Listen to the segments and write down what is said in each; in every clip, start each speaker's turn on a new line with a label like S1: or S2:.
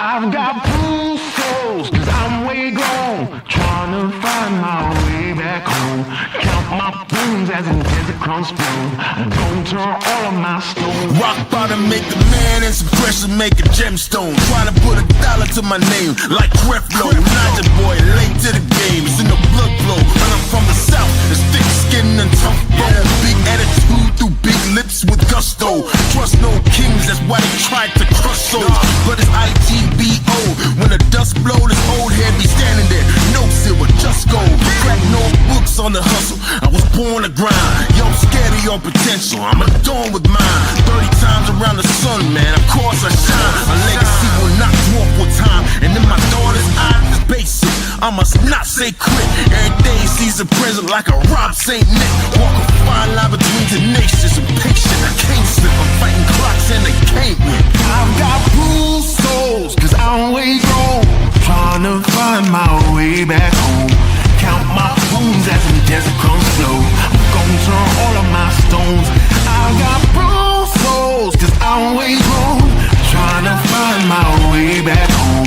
S1: I've got bruised souls, cause I'm way gone, trying to find my way back home. Count my bones as in desert crumbs flow. Don't turn all of my stones.
S2: Rock bottom make a man and some pressure make a gemstone. Trying to put $1 to my name like Creflo. Not your boy, late to the game, it's in the blood flow. And I'm from the south, it's thick skin and tough bone. Big attitude through big lips with gusto. Trust no kings, that's why they tried to crush souls. But it's ITBO, when the dust blow, this old head be standing there. No silver, just gold. Crack no books on the hustle, I was born to grind. Yo, I'm scared of your potential, I'm adorned with mine. 30 times around the sun, man, of course I shine. My legacy will not dwarf with time. And in my daughter's eyes, it's basic, I must not say quit. Every day sees a present like a Rob St. Nick. Walk a fine line between tenacious and patient. I can't slip, I'm fighting clocks and they can't win.
S1: I've got bruised souls, cause I'm way gone, trying to find my way back home. Count my bones as in desert crumbs flow. I'm gonna turn all of my stones. I've got bruised souls, cause I'm way gone, trying to find my way back home.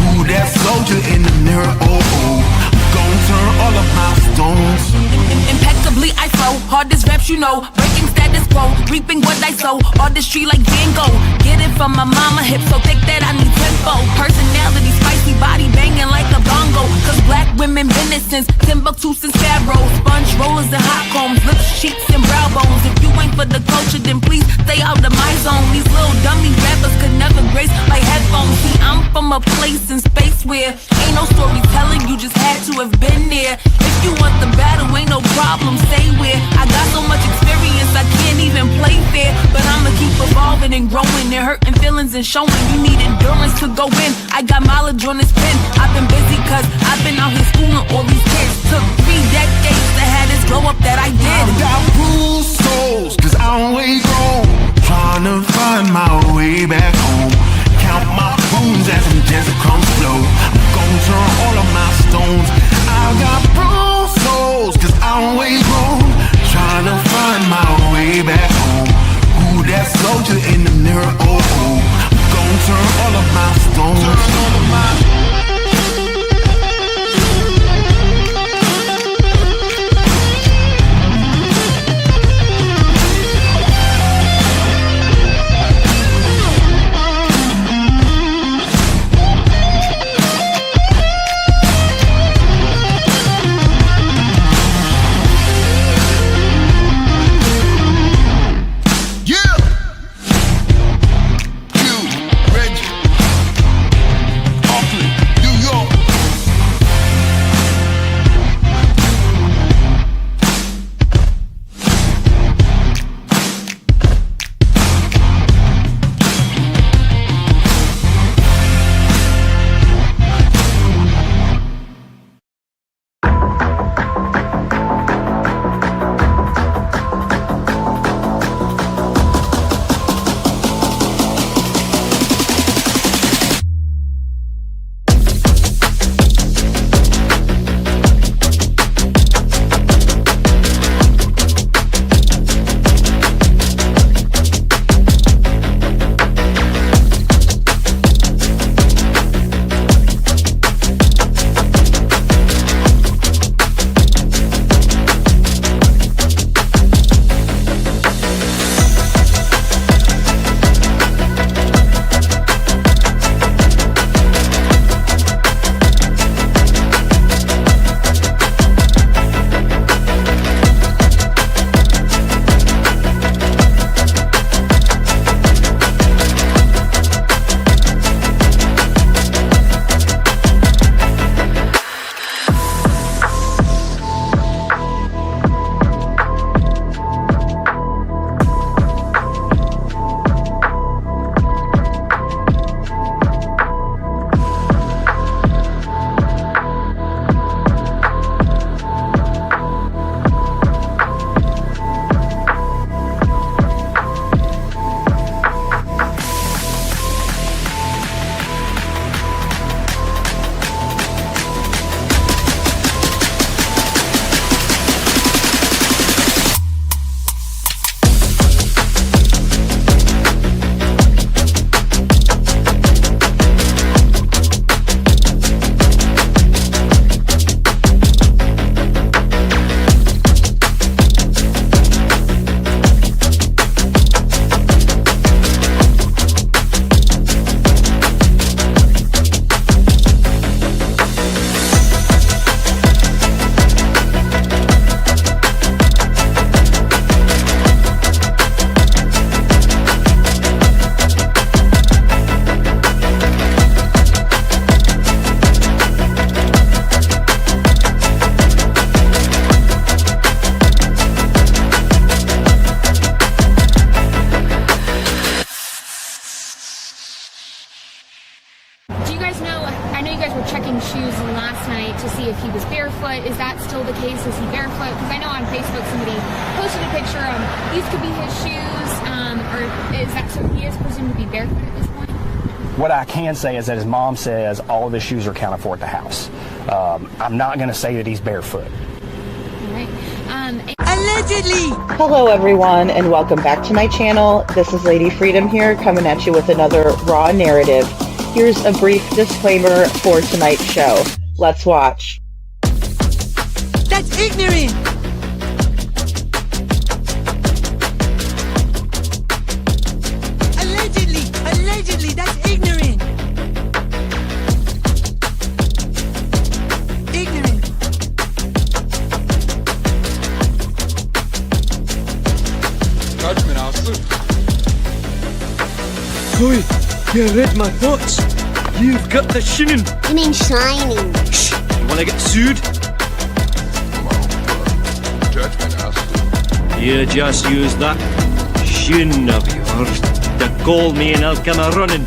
S1: Who that soldier in the mirror? Oh, oh. I'm gonna turn all of my stones.
S3: Impeccably I flow, hardest raps you know, breaking status quo, reaping what I sow, artistry like Van Gogh. Get it from my mama, hip so thick that I need tempo. Personality, spicy body banging like a bongo. Cause black women been it since Timbuktu, since Pharaoh. Sponge rollers and hot combs, lips, cheeks and brow bones. If you ain't for the culture, then please stay out of my zone. These little dummy rappers could never grace my headphones. See, I'm from a place in space where ain't no storytelling, you just had to have been there. If you want the battle, ain't no problem, say where. I got so much experience, I can't even play fair. But I'ma keep evolving and growing and hurting feelings and showing you need endurance to go in. I got mileage on this pen, I've been busy cause I've been out here schooling all these kids. Took 3 decades to have this glow up that I did.
S1: I've got bruised souls, cause I'm way gone, trying to find my way back home. Count my bones as in desert crumbs flow. I'm gonna turn all of my stones. I've got bruised souls, cause I'm way gone, trying to find my way back home. Who that soldier in the mirror? Oh, oh. I'm gonna turn all of my stones. Turn all of my
S4: you guys were checking shoes last night to see if he was barefoot. Is that still the case? Is he barefoot? Because I know on Facebook somebody posted a picture of these could be his shoes, or is that so he is presumed to be barefoot at this point?
S5: What I can say is that his mom says all of his shoes are accounted for at the house. I'm not going to say that he's barefoot.
S4: All right.
S6: Allegedly! Hello everyone and welcome back to my channel. This is Lady Freedom here coming at you with another raw narrative. Here's a brief disclaimer for tonight's show. Let's watch.
S7: That's ignorant! Allegedly, that's ignorant! Ignorant.
S8: Judgment, Aslı.
S9: Oi, you read my thoughts. You've got the shinin.
S10: You mean shining?
S9: Shh, you wanna get sued?
S8: Judgment, Aslı.
S9: You just use that shin of yours to call me and I'll come a-running.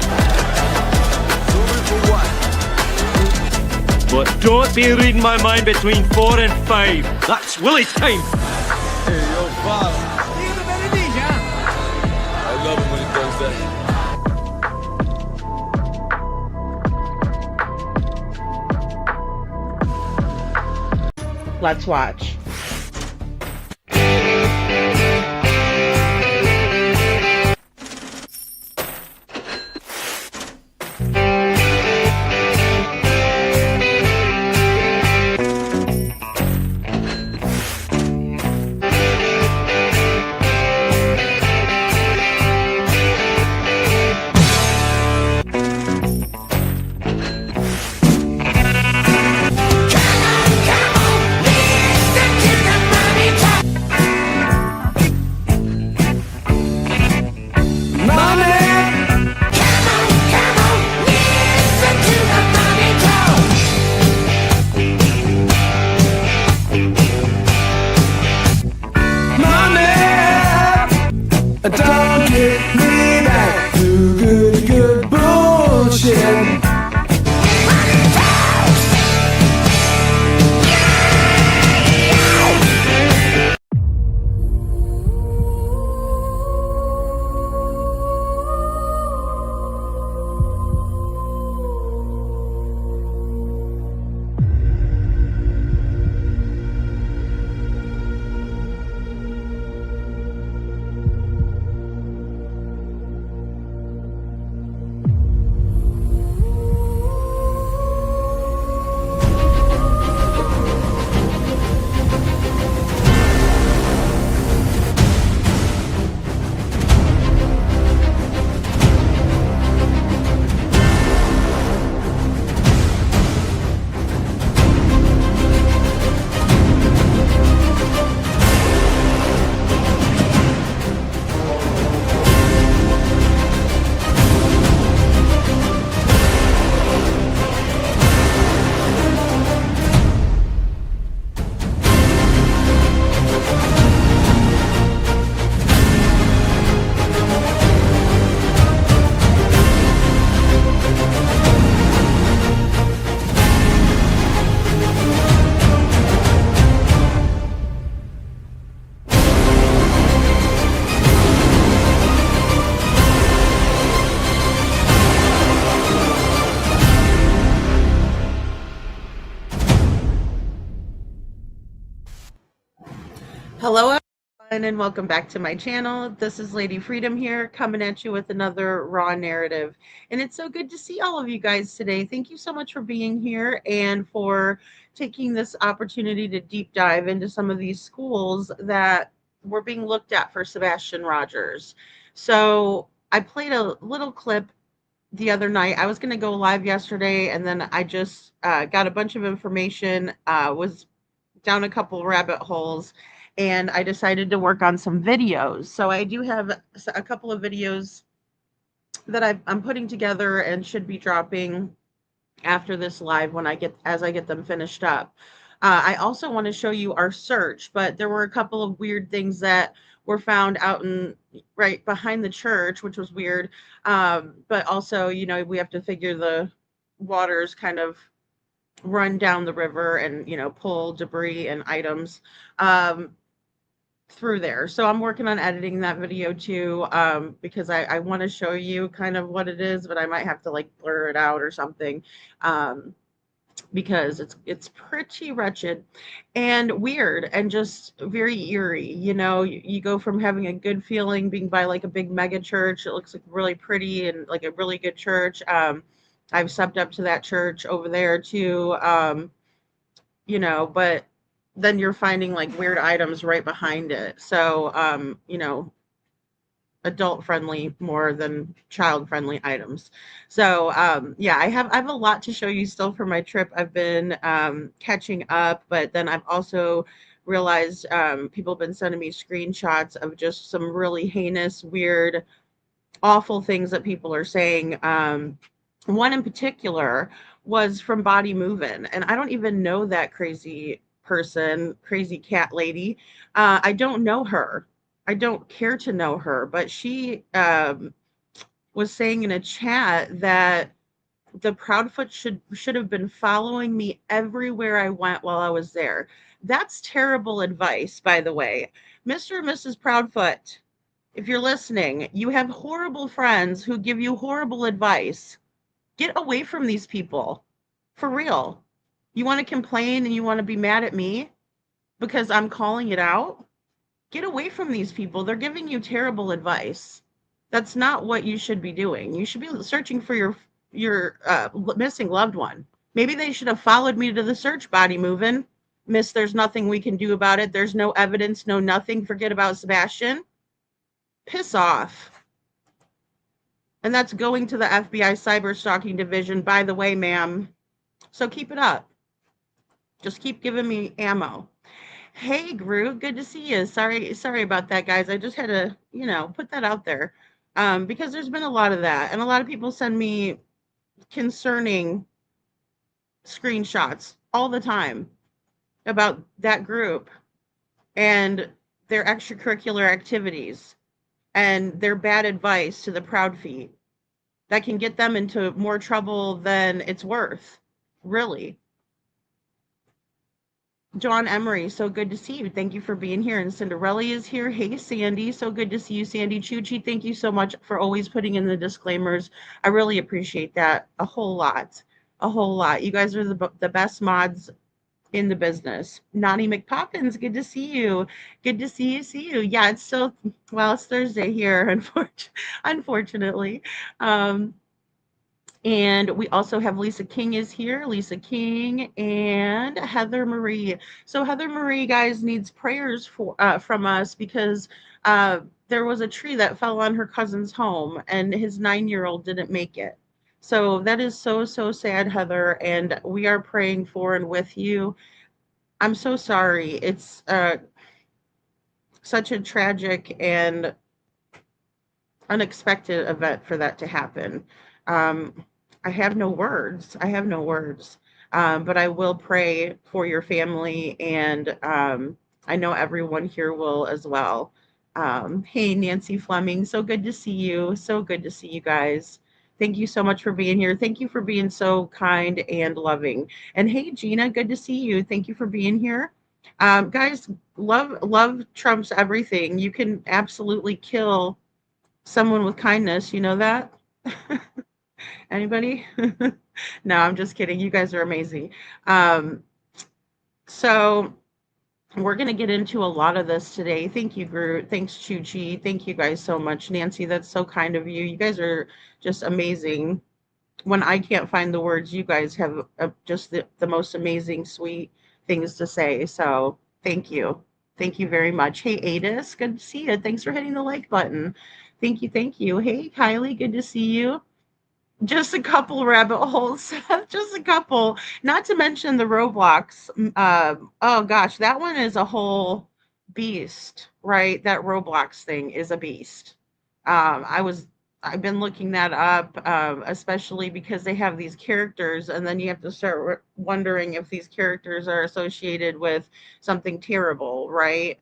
S9: But don't be reading my mind between 4 and 5. That's Willie's time.
S8: Hey, yo, boss. I love him when he does that.
S6: Let's watch.
S1: Don't get me back to good bullshit.
S6: Hello everyone and welcome back to my channel. This is Lady Freedom here coming at you with another raw narrative. And it's so good to see all of you guys today. Thank you so much for being here and for taking this opportunity to deep dive into some of these schools that were being looked at for Sebastian Rogers. So I played a little clip the other night. I was going to go live yesterday and then I just got a bunch of information, was down a couple rabbit holes, and I decided to work on some videos. So I do have a couple of videos that I'm putting together and should be dropping after this live as I get them finished up. I also want to show you our search, but there were a couple of weird things that were found out right behind the church, which was weird. But also, you know, we have to figure waters kind of run down the river and, pull debris and items through there. So I'm working on editing that video too, because I want to show you kind of what it is, but I might have to like blur it out or something. Because it's pretty wretched and weird and just very eerie. You go from having a good feeling being by like a big mega church. It looks like really pretty and like a really good church. I've subbed up to that church over there too. But then you're finding like weird items right behind it. So, adult friendly more than child friendly items. So yeah, I have a lot to show you still for my trip. I've been catching up, but then I've also realized people have been sending me screenshots of just some really heinous, weird, awful things that people are saying. One in particular was from Body Movin', and I don't even know that crazy person, crazy cat lady. I don't know her. I don't care to know her, but she was saying in a chat that the Proudfoot should have been following me everywhere I went while I was there. That's terrible advice, by the way. Mr. and Mrs. Proudfoot, if you're listening, you have horrible friends who give you horrible advice. Get away from these people. For real. You want to complain and you want to be mad at me because I'm calling it out? Get away from these people. They're giving you terrible advice. That's not what you should be doing. You should be searching for your missing loved one. Maybe they should have followed me to the search. Body moving. Miss, there's nothing we can do about it. There's no evidence, no nothing. Forget about Sebastian. Piss off. And that's going to the FBI cyber stalking division, by the way, ma'am. So keep it up. Just keep giving me ammo. Hey, Groot, good to see you. Sorry about that, guys. I just had to, put that out there because there's been a lot of that. And a lot of people send me concerning screenshots all the time about that group and their extracurricular activities and their bad advice to the proud feet that can get them into more trouble than it's worth, really. John Emery, so good to see you. Thank you for being here. And Cinderella is here. Hey, Sandy, so good to see you. Sandy Chuchi, thank you so much for always putting in the disclaimers. I really appreciate that a whole lot. You guys are the best mods in the business. Nani McPoppins, good to see you. Good to see you. Yeah, it's still, it's Thursday here, unfortunately. And we also have Lisa King is here. Lisa King and Heather Marie. So Heather Marie, guys, needs prayers from us because there was a tree that fell on her cousin's home and his 9-year-old didn't make it. So that is so, so sad, Heather. And we are praying for and with you. I'm so sorry. It's such a tragic and unexpected event for that to happen. I have no words. But I will pray for your family, and I know everyone here will as well. Hey, Nancy Fleming, so good to see you. So good to see you guys. Thank you so much for being here. Thank you for being so kind and loving. And hey, Gina, good to see you. Thank you for being here. Guys, love trumps everything. You can absolutely kill someone with kindness. You know that? Anybody? No, I'm just kidding. You guys are amazing. So we're going to get into a lot of this today. Thank you, Groot. Thanks, Chuchi. Thank you guys so much. Nancy, that's so kind of you. You guys are just amazing. When I can't find the words, you guys have just the most amazing, sweet things to say. So thank you. Thank you very much. Hey, Adis, good to see you. Thanks for hitting the like button. Thank you. Hey, Kylie, good to see you. Just a couple rabbit holes, just a couple, not to mention the Roblox. Oh gosh, that one is a whole beast, right? That Roblox thing is a beast. I've been looking that up, especially because they have these characters, and then you have to start wondering if these characters are associated with something terrible, right?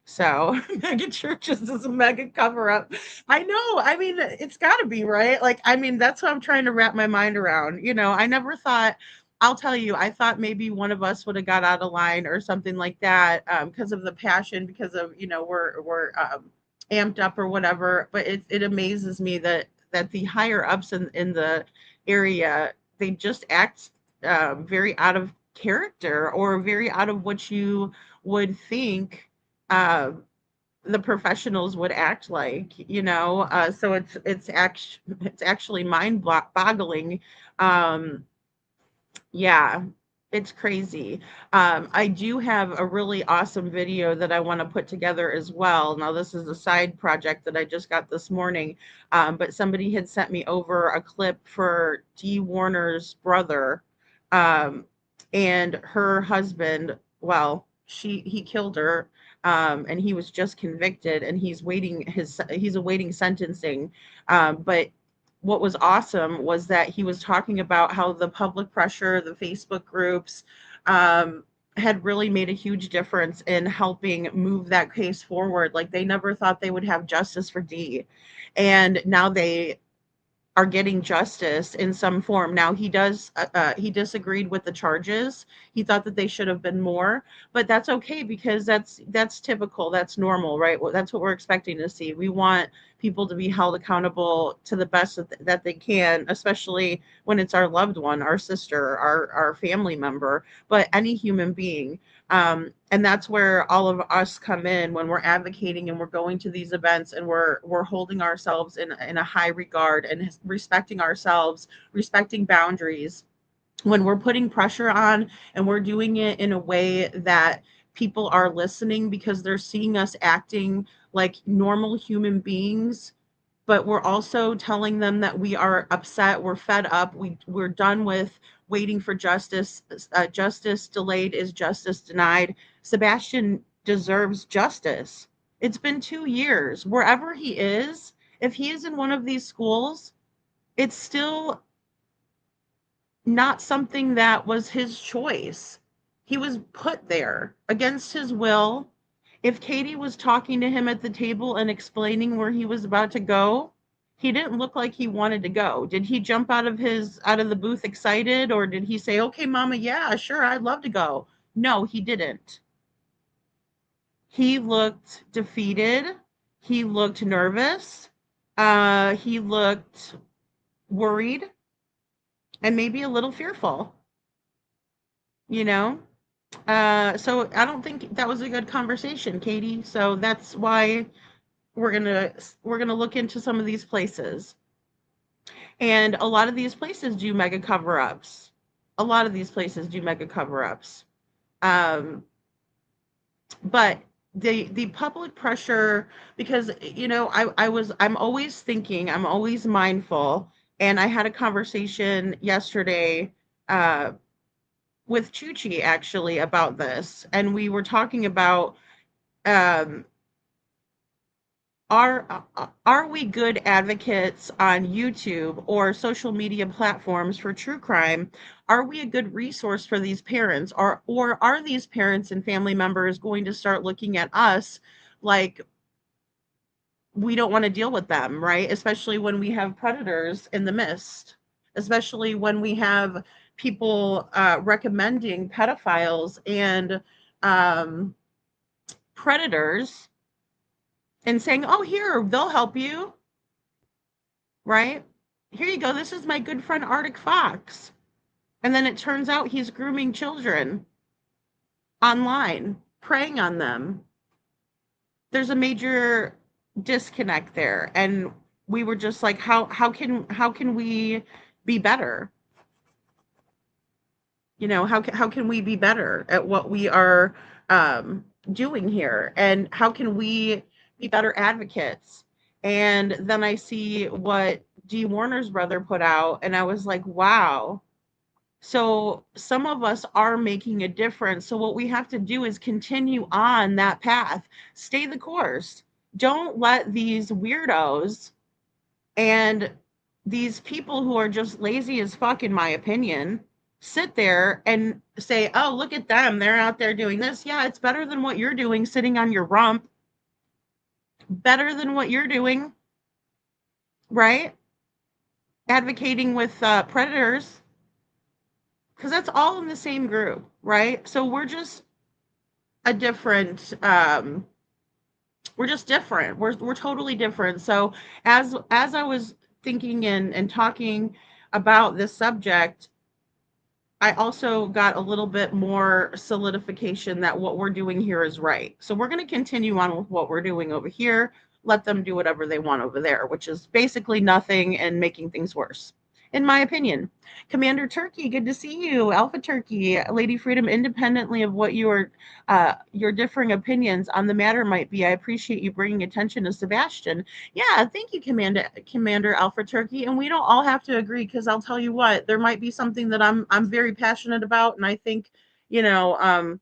S6: So mega churches is a mega cover up. I know. I mean, it's got to be, right? Like, I mean, that's what I'm trying to wrap my mind around. I never thought, I'll tell you, I thought maybe one of us would have got out of line or something like that, because of the passion, because of, we're amped up or whatever. But it amazes me that the higher ups in the area, they just act very out of character, or very out of what you would think uh, the professionals would act like, so it's actually mind boggling. um yeah, it's crazy. I do have a really awesome video that I want to put together as well. Now, this is a side project that I just got this morning, but somebody had sent me over a clip for Dee Warner's brother, um, and her husband. Well, he killed her, and he was just convicted, and he's awaiting sentencing. But what was awesome was that he was talking about how the public pressure, the Facebook groups, had really made a huge difference in helping move that case forward. Like, they never thought they would have justice for Dee, and now they are getting justice in some form. Now, he disagreed with the charges. He thought that they should have been more, but that's okay, because that's typical, that's normal, right? Well, that's what we're expecting to see. We want people to be held accountable to the best that they can, especially when it's our loved one, our sister, our family member, but any human being. And that's where all of us come in, when we're advocating and we're going to these events, and we're holding ourselves in a high regard, and respecting ourselves, respecting boundaries. When we're putting pressure on, and we're doing it in a way that people are listening, because they're seeing us acting like normal human beings, but we're also telling them that we are upset, we're fed up, we're done with waiting for justice. Justice delayed is justice denied. Sebastian deserves justice. It's been 2 years. Wherever he is, if he is in one of these schools, it's still not something that was his choice. He was put there against his will. If Katie was talking to him at the table and explaining where he was about to go, he didn't look like he wanted to go. Did he jump out of the booth excited, or did he say, "Okay, mama, yeah, sure, I'd love to go"? No, he didn't. He looked defeated. He looked nervous. He looked worried, and maybe a little fearful, you know? So I don't think that was a good conversation, Katie. So that's why we're gonna look into some of these places. And a lot of these places do mega cover-ups. A lot of these places do mega cover-ups. Um, but the public pressure, because I'm always thinking, I'm always mindful, and I had a conversation yesterday with Chuchi, actually, about this, and we were talking about, um, are we good advocates on YouTube or social media platforms for true crime? Are we a good resource for these parents, or are these parents and family members going to start looking at us like we don't want to deal with them, right? Especially when we have predators in the midst, especially when we have people recommending pedophiles and um, predators, and saying, "Oh, here, they'll help you," right? "Here you go. This is my good friend Arctic Fox." And then it turns out he's grooming children online, preying on them. There's a major disconnect there. And we were just like, how can we be better? How can we be better at what we are doing here? And how can we be better advocates? And then I see what Dee Warner's brother put out, and I was like, wow. So some of us are making a difference. So what we have to do is continue on that path, stay the course. Don't let these weirdos and these people who are just lazy as fuck, in my opinion, sit there and say, "Oh, look at them. They're out there doing this." Yeah, it's better than what you're doing, sitting on your rump. better than what you're doing, right? Advocating with predators, because that's all in the same group, right? So we're just a different we're just different. We're totally different. So as I was thinking and talking about this subject, I also got a little bit more solidification that what we're doing here is right. So we're going to continue on with what we're doing over here. Let them do whatever they want over there, which is basically nothing and making things worse, in my opinion. Commander Turkey, good to see you. Alpha Turkey, Lady Freedom, independently of what your differing opinions on the matter might be, I appreciate you bringing attention to Sebastian. Yeah, thank you, Commander Alpha Turkey. And we don't all have to agree, because I'll tell you what, there might be something that I'm very passionate about, and I think, you know,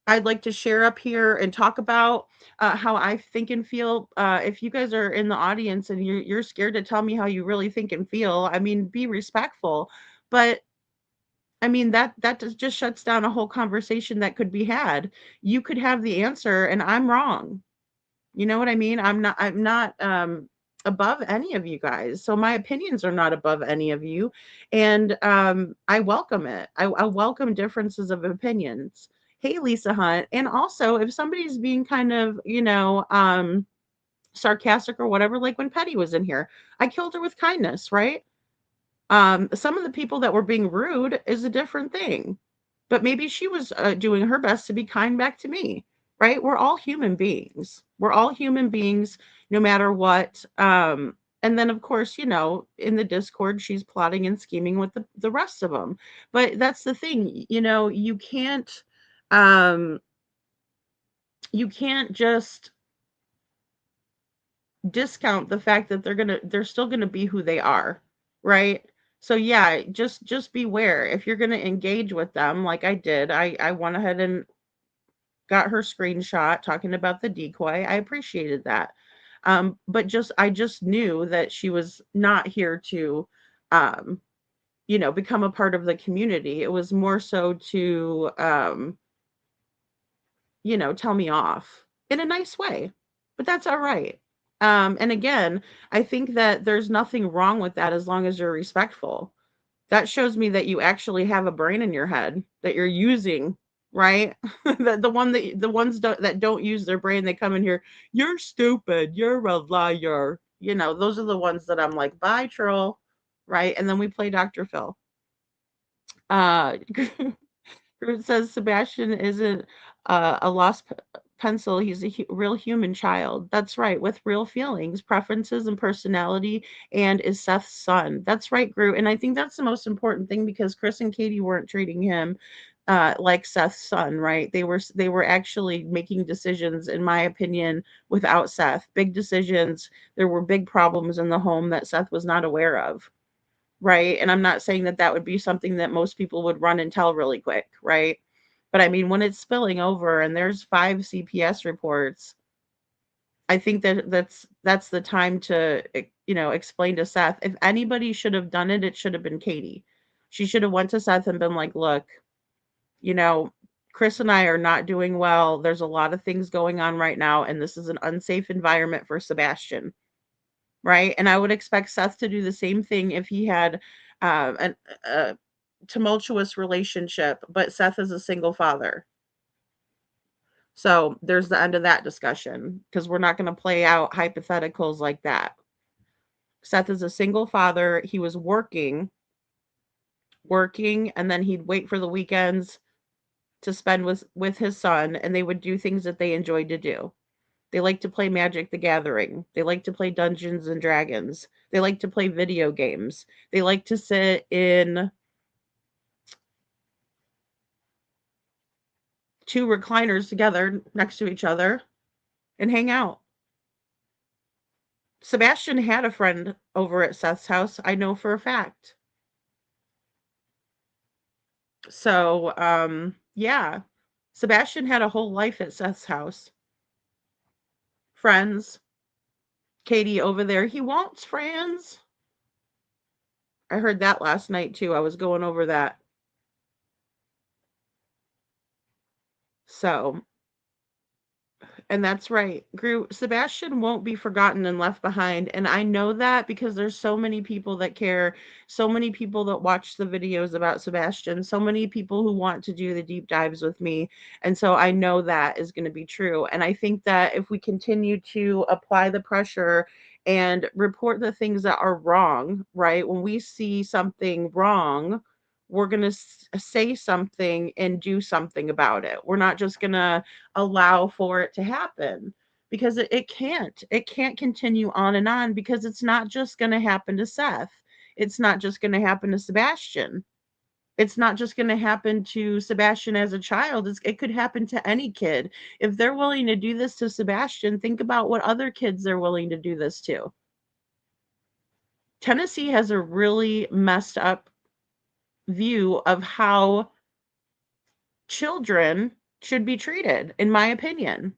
S6: I'd like to share up here and talk about how I think and feel. If you guys are in the audience and you're scared to tell me how you really think and feel, I mean, be respectful. But I mean, that just shuts down a whole conversation that could be had. You could have the answer, and I'm wrong. You know what I mean? I'm not above any of you guys. So my opinions are not above any of you. And I welcome it. I welcome differences of opinions. Hey, Lisa Hunt. And also, if somebody's being kind of, sarcastic or whatever, like when Petty was in here, I killed her with kindness, right? Some of the people that were being rude is a different thing, but maybe she was doing her best to be kind back to me, right? We're all human beings. We're all human beings, no matter what. And then, of course, in the Discord, she's plotting and scheming with the rest of them. But that's the thing, um, you can't just discount the fact that they're still gonna be who they are, right? So yeah, just beware. If you're gonna engage with them, like I did, I went ahead and got her screenshot talking about the decoy. I appreciated that. But I just knew that she was not here to become a part of the community. It was more so to tell me off in a nice way. But that's all right. And again, I think that there's nothing wrong with that as long as you're respectful. That shows me that you actually have a brain in your head that you're using, right? The ones that don't use their brain, they come in here, you're stupid, you're a liar. Those are the ones that I'm like, bye, troll, right? And then we play Dr. Phil. It says Sebastian isn't a lost pencil. He's a real human child. That's right, with real feelings, preferences, and personality, and is Seth's son. That's right, Groot. And I think that's the most important thing, because Chris and Katie weren't treating him like Seth's son, right? They were actually making decisions, in my opinion, without Seth. Big decisions. There were big problems in the home that Seth was not aware of, right? And I'm not saying that that would be something that most people would run and tell really quick, right? But I mean, when it's spilling over and there's 5 CPS reports, I think that that's the time to explain to Seth. If anybody should have done it, it should have been Katie. She should have went to Seth and been like, "Look, you know, Chris and I are not doing well. There's a lot of things going on right now, and this is an unsafe environment for Sebastian." Right? And I would expect Seth to do the same thing if he had a tumultuous relationship, but Seth is a single father. So there's the end of that discussion, because we're not going to play out hypotheticals like that. Seth is a single father. He was working, and then he'd wait for the weekends to spend with his son, and they would do things that they enjoyed to do. They like to play Magic the Gathering. They like to play Dungeons and Dragons. They like to play video games. They like to sit in 2 recliners together next to each other and hang out. Sebastian had a friend over at Seth's house, I know for a fact. So, yeah. Sebastian had a whole life at Seth's house. Friends. Katie over there, he wants friends. I heard that last night too. I was going over that. So, And that's right. Sebastian won't be forgotten and left behind. And I know that because there's so many people that care, so many people that watch the videos about Sebastian, so many people who want to do the deep dives with me. And so I know that is going to be true. And I think that if we continue to apply the pressure and report the things that are wrong, right? When we see something wrong, we're going to say something and do something about it. We're not just going to allow for it to happen because it can't continue on and on because it's not just going to happen to Seth. It's not just going to happen to Sebastian. It's not just going to happen to Sebastian as a child. It could happen to any kid. If they're willing to do this to Sebastian, think about what other kids they're willing to do this to. Tennessee has a really messed up view of how children should be treated, in my opinion.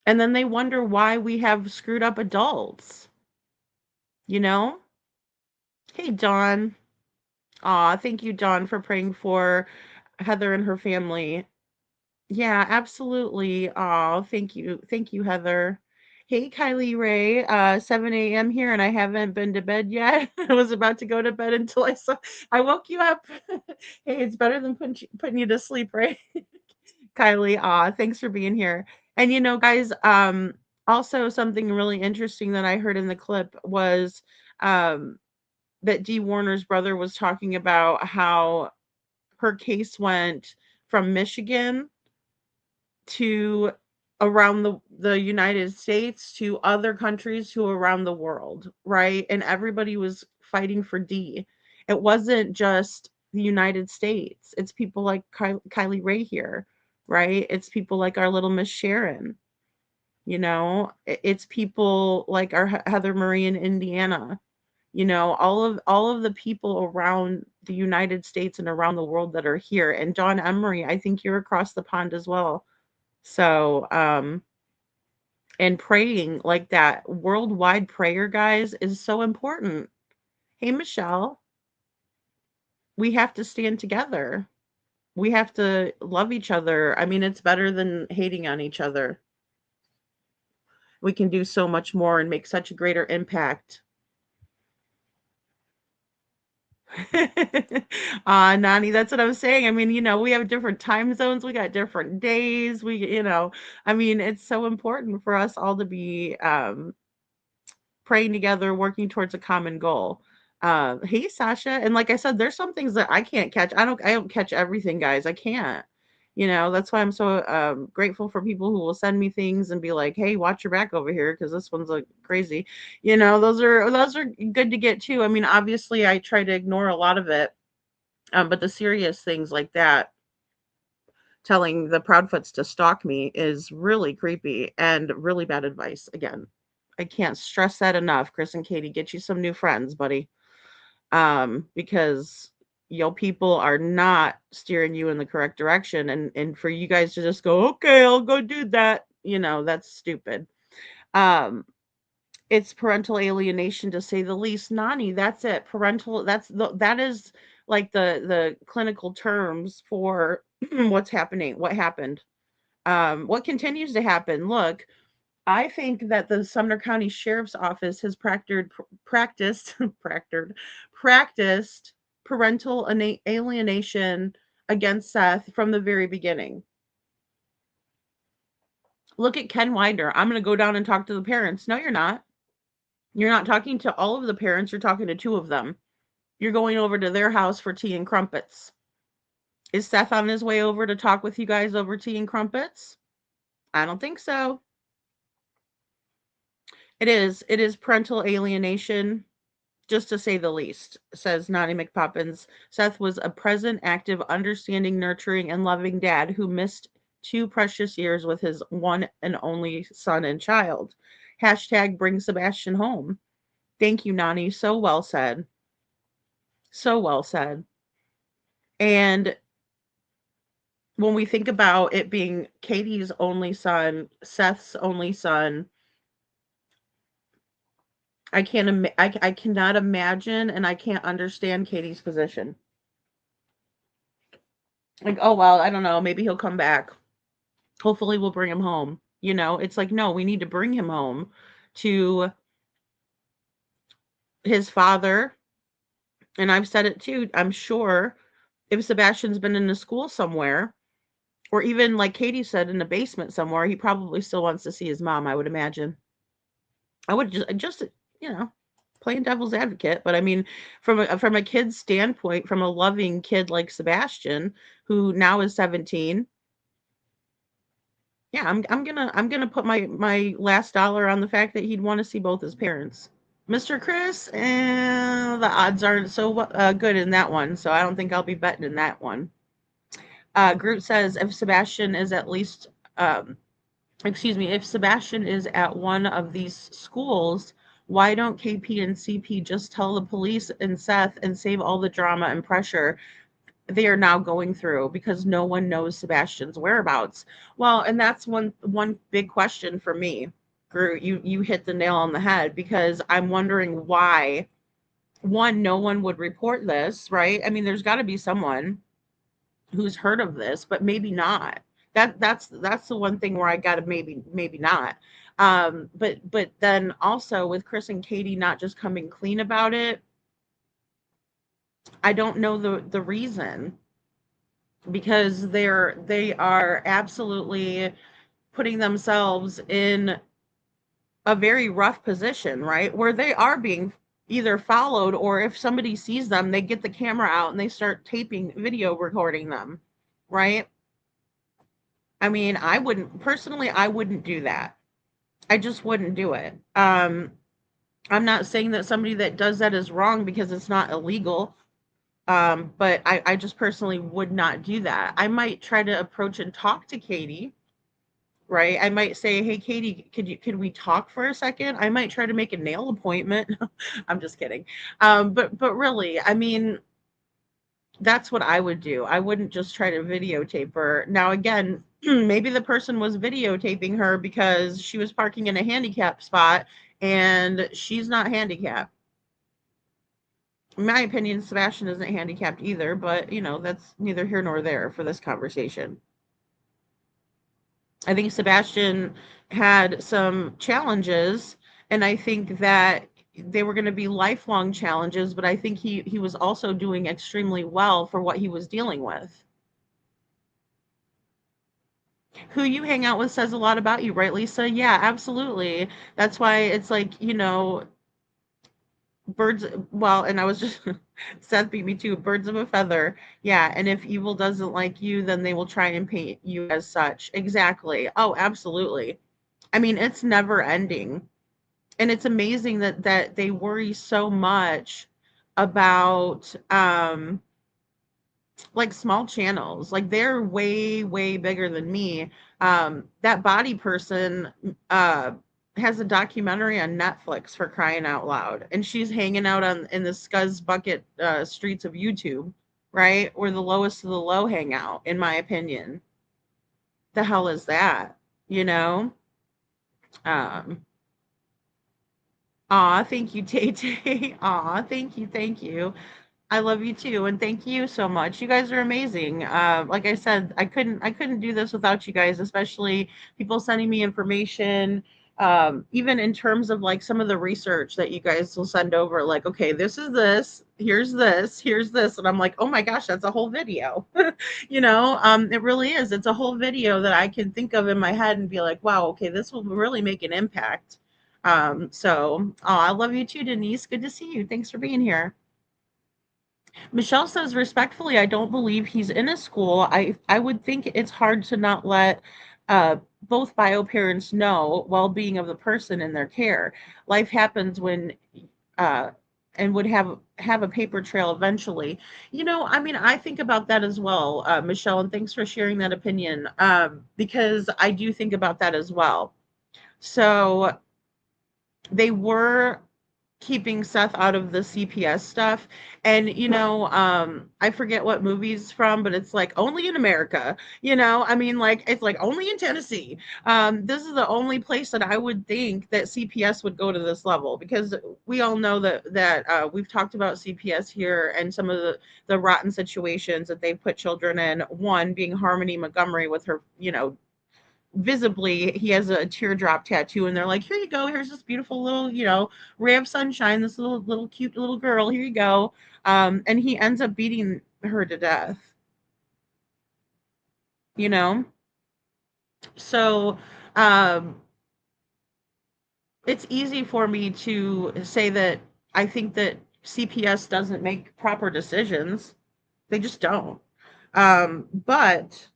S6: And then they wonder why we have screwed up adults, you know? Hey, Dawn. Aw, thank you, Dawn, for praying for Heather and her family. Yeah, absolutely. Aw, thank you. Thank you, Heather. Hey, Kylie Ray, 7 a.m. here, and I haven't been to bed yet. I was about to go to bed until I woke you up. Hey, it's better than putting you to sleep, right? Kylie, thanks for being here. And guys, also something really interesting that I heard in the clip was um that Dee Warner's brother was talking about how her case went from Michigan to around the United States to other countries to around the world, right? And everybody was fighting for Dee. It wasn't just the United States. It's people like Kylie Ray here, right? It's people like our little Miss Sharon, It's people like our Heather Marie in Indiana, all of the people around the United States and around the world that are here. And John Emery, I think you're across the pond as well. So, and praying like that worldwide prayer, guys, is so important. Hey, Michelle, we have to stand together. We have to love each other. I mean, it's better than hating on each other. We can do so much more and make such a greater impact. Nani, that's what I'm saying. I mean, we have different time zones, we got different days. I mean, it's so important for us all to be praying together, working towards a common goal. Hey, Sasha, and like I said, there's some things that I can't catch. I don't catch everything, guys. I can't. That's why I'm so grateful for people who will send me things and be like, "Hey, watch your back over here because this one's like crazy." Those are good to get too. I mean, obviously, I try to ignore a lot of it, but the serious things like that, telling the Proudfoots to stalk me is really creepy and really bad advice. Again, I can't stress that enough. Chris and Katie, get you some new friends, buddy. Because people are not steering you in the correct direction, and for you guys to just go, okay, I'll go do that, that's stupid. It's parental alienation, to say the least. Nani, that's it. That is like the clinical terms for what happened, what continues to happen. Look, I think that the Sumner County Sheriff's Office has practiced practiced parental alienation against Seth from the very beginning. Look at Ken Widener. I'm going to go down and talk to the parents. No, you're not. You're not talking to all of the parents. You're talking to two of them. You're going over to their house for tea and crumpets. Is Seth on his way over to talk with you guys over tea and crumpets? I don't think so. It is parental alienation, just to say the least, says Nani McPoppins. Seth was a present, active, understanding, nurturing, and loving dad who missed 2 precious years with his one and only son and child. Hashtag bring Sebastian home. Thank you, Nani. So well said. So well said. And when we think about it being Katie's only son, Seth's only son, I cannot imagine, and I can't understand Katie's position. Like, oh, well, I don't know, maybe he'll come back. Hopefully we'll bring him home. You know, it's like, no, we need to bring him home to his father. And I've said it too. I'm sure if Sebastian's been in a school somewhere, or even like Katie said, in the basement somewhere, he probably still wants to see his mom, I would imagine. I would just you know, playing devil's advocate, but I mean, from a kid's standpoint, from a loving kid like Sebastian, who now is 17, yeah, I'm gonna put my last dollar on the fact that he'd want to see both his parents. Mr. Chris, the odds aren't so good in that one, so I don't think I'll be betting in that one. Groot says if Sebastian is at least, if Sebastian is at one of these schools, why don't KP and CP just tell the police and Seth and save all the drama and pressure they are now going through because no one knows Sebastian's whereabouts? Well, and that's one big question for me. Groot, you hit the nail on the head, because I'm wondering why, one, no one would report this, right? I mean, there's got to be someone who's heard of this, but maybe not. That's the one thing where I got to maybe not. But then also with Chris and Katie not just coming clean about it, I don't know the reason, because they are absolutely putting themselves in a very rough position, right? Where they are being either followed, or if somebody sees them, they get the camera out and they start taping, video recording them, right? I mean, I wouldn't do that. I just wouldn't do it. I'm not saying that somebody that does that is wrong, because it's not illegal. But I just personally would not do that. I might try to approach and talk to Katie, right? I might say, hey, Katie, could we talk for a second? I might try to make a nail appointment. I'm just kidding. But really, I mean, that's what I would do. I wouldn't just try to videotape her. Now, again, maybe the person was videotaping her because she was parking in a handicap spot and she's not handicapped. In my opinion, Sebastian isn't handicapped either, but that's neither here nor there for this conversation. I think Sebastian had some challenges, and I think that they were going to be lifelong challenges, but I think he was also doing extremely well for what he was dealing with. Who you hang out with says a lot about you, right, Lisa? Yeah, absolutely. That's why it's like, birds, well, and I was just Seth beat me too, birds of a feather. Yeah, and if evil doesn't like you, then they will try and paint you as such. Exactly. Oh, absolutely. I mean, it's never ending. And it's amazing that they worry so much about like small channels. Like, they're way bigger than me. That body person has a documentary on Netflix, for crying out loud, and she's hanging out in the scuzz bucket streets of YouTube, right, where the lowest of the low hang out, in my opinion. The hell is that? You know? Um, Aw, thank you, Tay Tay. Aw, thank you. I love you too, and thank you so much. You guys are amazing. Like I said, I couldn't do this without you guys, especially people sending me information. Even in terms of like some of the research that you guys will send over, like, okay, this is here's this, and I'm like, oh my gosh, that's a whole video. It really is. It's a whole video that I can think of in my head and be like, wow, okay, this will really make an impact. I love you too, Denise. Good to see you. Thanks for being here. Michelle says, respectfully, I don't believe he's in a school. I would think it's hard to not let both bio parents know well-being of the person in their care. Life happens when uh, and would have a paper trail eventually. I mean, I think about that as well, Michelle, and thanks for sharing that opinion, because I do think about that as well. So they were keeping Seth out of the CPS stuff. And, I forget what movie's from, but it's like only in America, I mean, like, it's like only in Tennessee. This is the only place that I would think that CPS would go to this level, because we all know that we've talked about CPS here and some of the rotten situations that they've put children in. One being Harmony Montgomery with her, visibly he has a teardrop tattoo, and they're like, here you go, here's this beautiful little, ray of sunshine, this little cute little girl, here you go. And he ends up beating her to death, you know so um it's easy for me to say that I think that CPS doesn't make proper decisions. They just don't. But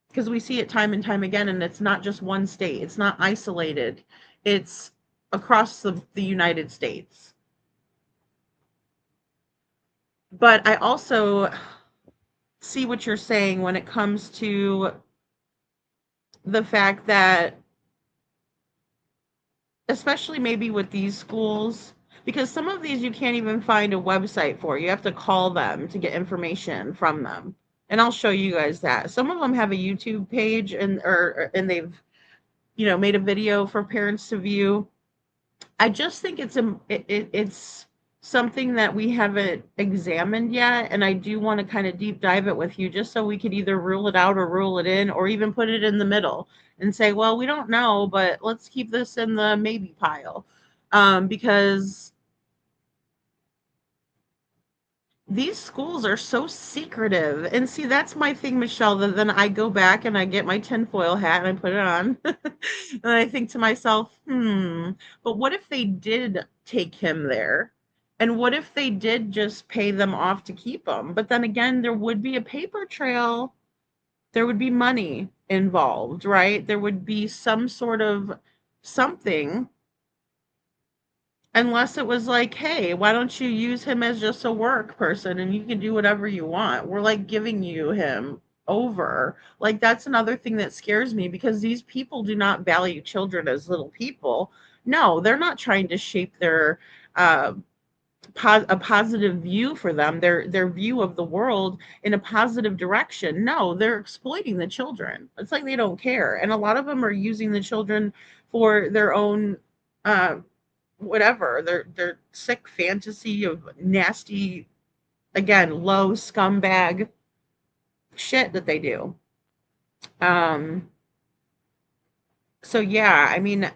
S6: because we see it time and time again, and it's not just one state, it's not isolated, it's across the United States. But I also see what you're saying when it comes to the fact that, especially maybe with these schools, because some of these you can't even find a website for. You have to call them to get information from them. And I'll show you guys that. Some of them have a YouTube page, and they've made a video for parents to view. I just think it's something that we haven't examined yet, and I do want to kind of deep dive it with you, just so we could either rule it out or rule it in, or even put it in the middle and say, well, we don't know, but let's keep this in the maybe pile, because these schools are so secretive. And see, that's my thing, Michelle, that then I go back and I get my tinfoil hat and I put it on. And I think to myself, but what if they did take him there? And what if they did just pay them off to keep him? But then again, there would be a paper trail. There would be money involved, right? There would be some sort of something. Unless it was like, hey, why don't you use him as just a work person and you can do whatever you want? We're like giving you him over. Like, that's another thing that scares me, because these people do not value children as little people. No, they're not trying to shape their a positive view for them, their view of the world in a positive direction. No, they're exploiting the children. It's like they don't care. And a lot of them are using the children for their own whatever, their sick fantasy of nasty, again, low scumbag shit that they do. So yeah, I mean,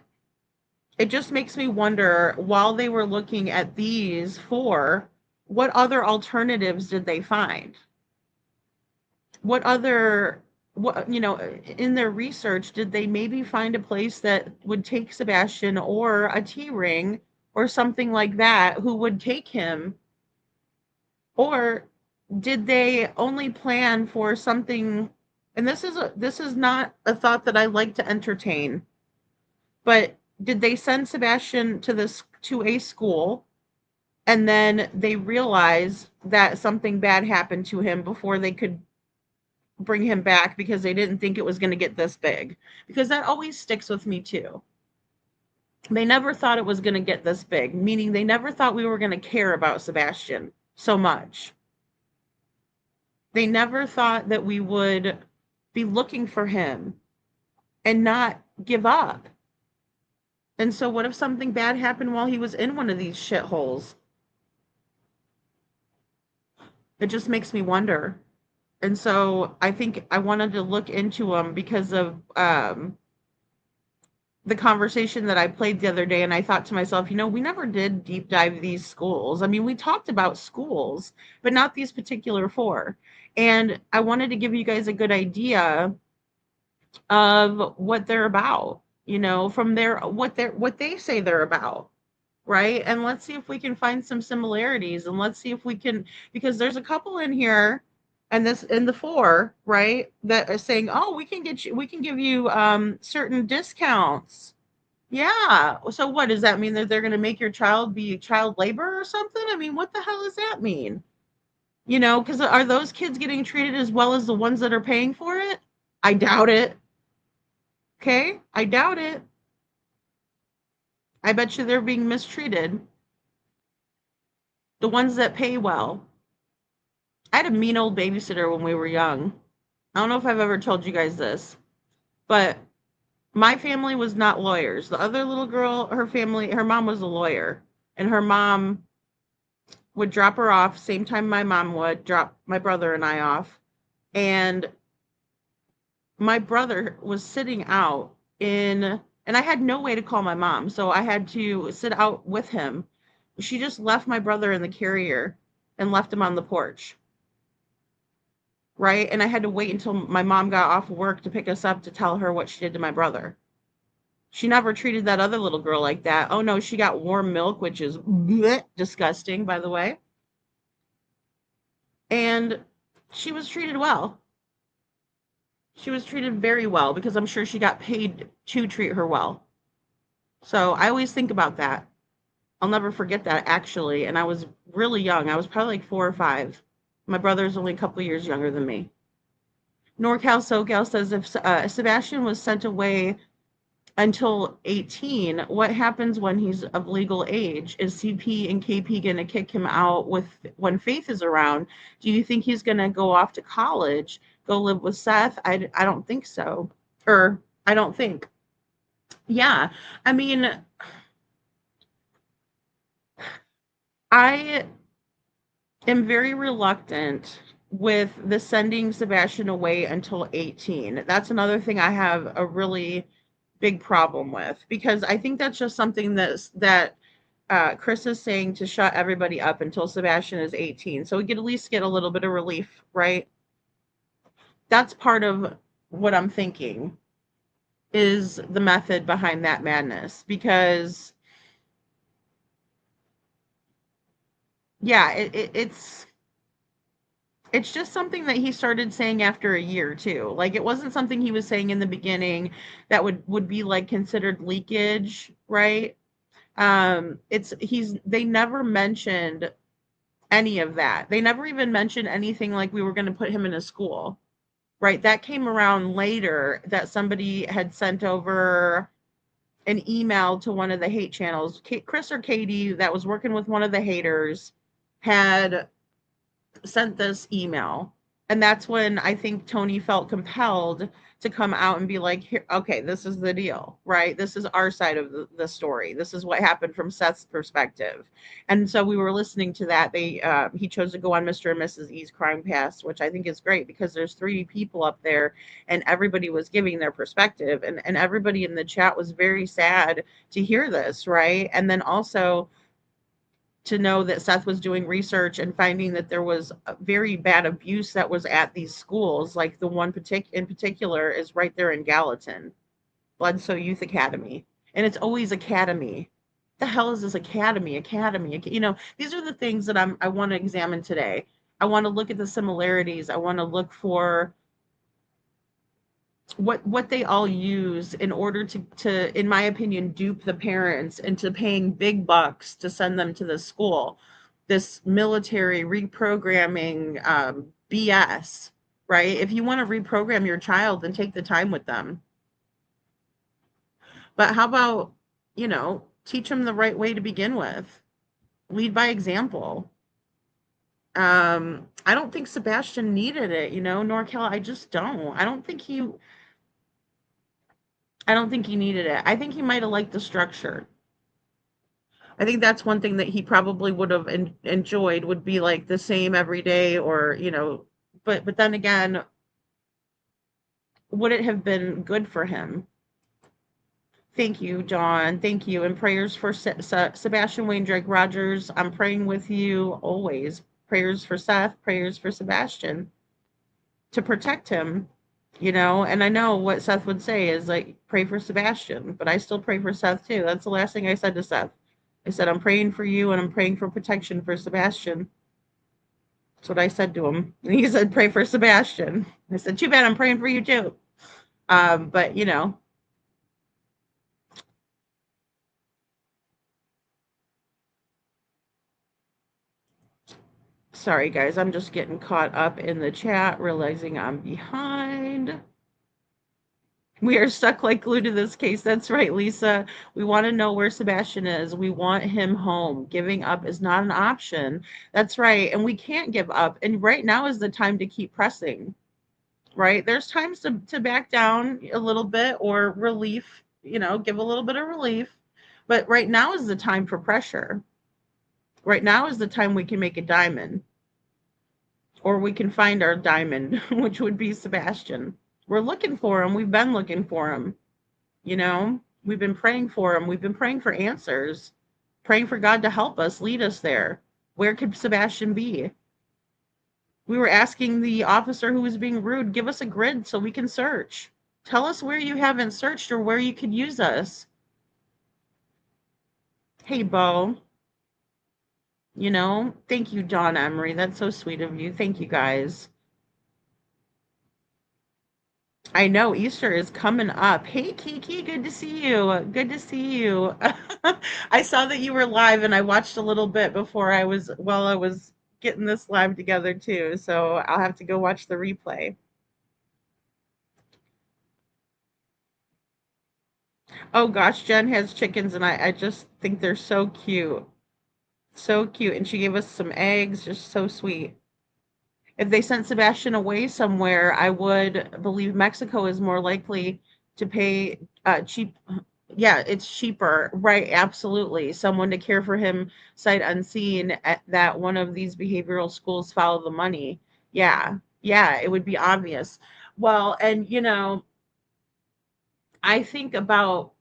S6: it just makes me wonder, while they were looking at these four, what other alternatives did they find? What other, in their research, did they maybe find a place that would take Sebastian, or a T-ring or something like that, who would take him? Or did they only plan for something? And this is not a thought that I like to entertain, but did they send Sebastian to a school, and then they realized that something bad happened to him before they could bring him back, because they didn't think it was going to get this big? Because that always sticks with me too. They never thought it was going to get this big, meaning they never thought we were going to care about Sebastian so much. They never thought that we would be looking for him and not give up. And so what if something bad happened while he was in one of these shitholes? It just makes me wonder. And so I think I wanted to look into them because of the conversation that I played the other day. And I thought to myself, we never did deep dive these schools. I mean, we talked about schools, but not these particular four. And I wanted to give you guys a good idea of what they're about, from what they say they're about. Right. And let's see if we can find some similarities, and let's see if we can, because there's a couple in here, and this in the four, right, that are saying, oh, we can give you certain discounts. Yeah. So what does that mean? That they're going to make your child be child labor or something? I mean, what the hell does that mean? Because are those kids getting treated as well as the ones that are paying for it? I doubt it. Okay. I doubt it. I bet you they're being mistreated. the ones that pay well. I had a mean old babysitter when we were young. I don't know if I've ever told you guys this, but my family was not lawyers. The other little girl, her family, her mom was a lawyer, and her mom would drop her off same time my mom would drop my brother and I off. And my brother was sitting out and I had no way to call my mom, so I had to sit out with him. She just left my brother in the carrier and left him on the porch, right? And I had to wait until my mom got off work to pick us up to tell her what she did to my brother. She never treated that other little girl like that. Oh no, she got warm milk, which is bleh, disgusting, by the way. And she was treated well. She was treated very well because I'm sure she got paid to treat her well. So I always think about that. I'll never forget that, actually. And I was really young. I was probably like 4 or 5. My brother's only a couple years younger than me. NorCal SoCal says if Sebastian was sent away until 18, what happens when he's of legal age? Is CP and KP going to kick him out when Faith is around? Do you think he's going to go off to college, go live with Seth? I don't think so. Or I don't think. Yeah. I mean, I am very reluctant with the sending Sebastian away until 18. That's another thing I have a really big problem with, because I think that's just something that Chris is saying to shut everybody up until Sebastian is 18. So we could at least get a little bit of relief, right? That's part of what I'm thinking is the method behind that madness, because yeah, it's just something that he started saying after a year too. Like it wasn't something he was saying in the beginning that would be like considered leakage, right? They never mentioned any of that. They never even mentioned anything like we were going to put him in a school, right? That came around later, that somebody had sent over an email to one of the hate channels. Chris or Katie, that was working with one of the haters, had sent this email. And that's when I think Tony felt compelled to come out and be like, here, okay, this is the deal, right? This is our side of the story. This is what happened from Seth's perspective. And so we were listening to that. He chose to go on Mr. and Mrs. E's Crime Pass, which I think is great because there's 3 people up there and everybody was giving their perspective. And everybody in the chat was very sad to hear this, right? And then also to know that Seth was doing research and finding that there was very bad abuse that was at these schools. Like the one in particular is right there in Gallatin, Bledsoe Youth Academy. And it's always academy. The hell is this academy? You know, these are the things that I want to examine today. I want to look at the similarities. I want to look for what they all use in order to, in my opinion, dupe the parents into paying big bucks to send them to the school. This military reprogramming BS, right? If you want to reprogram your child, then take the time with them. But how about, you know, teach them the right way to begin with? Lead by example. I don't think Sebastian needed it, you know, NorCal. I just don't. I don't think he needed it. I think he might have liked the structure. I think that's one thing that he probably would have enjoyed, would be like the same every day, or, you know, but then again, would it have been good for him? Thank you, John. Thank you. And prayers for Sebastian Wayne Drake Rogers. I'm praying with you always. Prayers for Seth, prayers for Sebastian to protect him. You know, and I know what Seth would say is like, pray for Sebastian, but I still pray for Seth too. That's the last thing I said to Seth. I said, I'm praying for you and I'm praying for protection for Sebastian. That's what I said to him. And he said, pray for Sebastian. I said, too bad, I'm praying for you too. But, you know, sorry, guys, I'm just getting caught up in the chat, realizing I'm behind. We are stuck like glue to this case. That's right, Lisa. We want to know where Sebastian is. We want him home. Giving up is not an option. That's right. And we can't give up. And right now is the time to keep pressing, right? There's times to back down a little bit or relief, give a little bit of relief. But right now is the time for pressure. Right now is the time we can make a diamond, or we can find our diamond, which would be Sebastian. We're looking for him. We've been looking for him. We've been praying for him. We've been praying for answers, praying for God to help us, lead us there. Where could Sebastian be? We were asking the officer who was being rude, give us a grid so we can search. Tell us where you haven't searched or where you could use us. Hey, Bo. Thank you, Dawn Emery. That's so sweet of you. Thank you, guys. I know Easter is coming up. Hey, Kiki, good to see you. Good to see you. I saw that you were live and I watched a little bit while I was getting this live together too. So I'll have to go watch the replay. Oh gosh, Jen has chickens and I just think they're so cute. So cute. And she gave us some eggs, just so sweet. If they sent Sebastian away somewhere, I would believe Mexico is more likely to pay cheap. Yeah, it's cheaper. Right, absolutely. Someone to care for him sight unseen at that one of these behavioral schools follow the money. Yeah, yeah, it would be obvious. Well, and I think about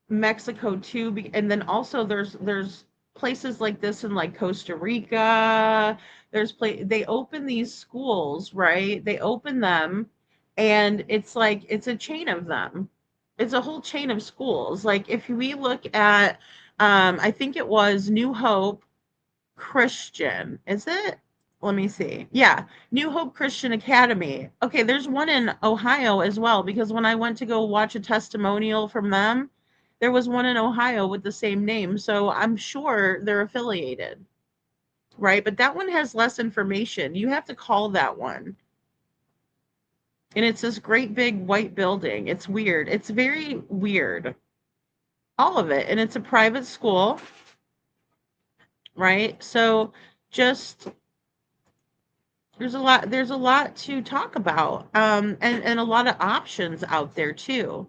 S6: Mexico too, and then also there's places like this in like Costa Rica. They open these schools, right? They open them, and it's like it's a chain of them. It's a whole chain of schools. Like if we look at, I think it was New Hope Christian, is it? Let me see. Yeah, New Hope Christian Academy. Okay, there's one in Ohio as well, because when I went to go watch a testimonial from them, there was one in Ohio with the same name. So I'm sure they're affiliated, right? But that one has less information. You have to call that one. And it's this great big white building. It's weird. It's very weird. All of it. And it's a private school, right? So just there's a lot to talk about. And a lot of options out there too.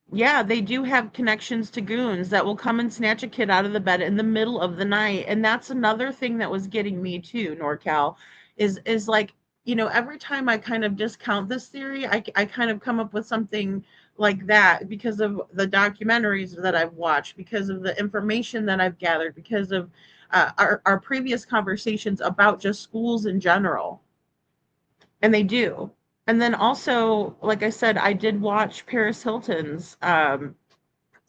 S6: Yeah, they do have connections to goons that will come and snatch a kid out of the bed in the middle of the night. And that's another thing that was getting me too, NorCal, is like, every time I kind of discount this theory, I kind of come up with something like that because of the documentaries that I've watched, because of the information that I've gathered, because of our previous conversations about just schools in general. And they do. And then also, like I said, I did watch Paris Hilton's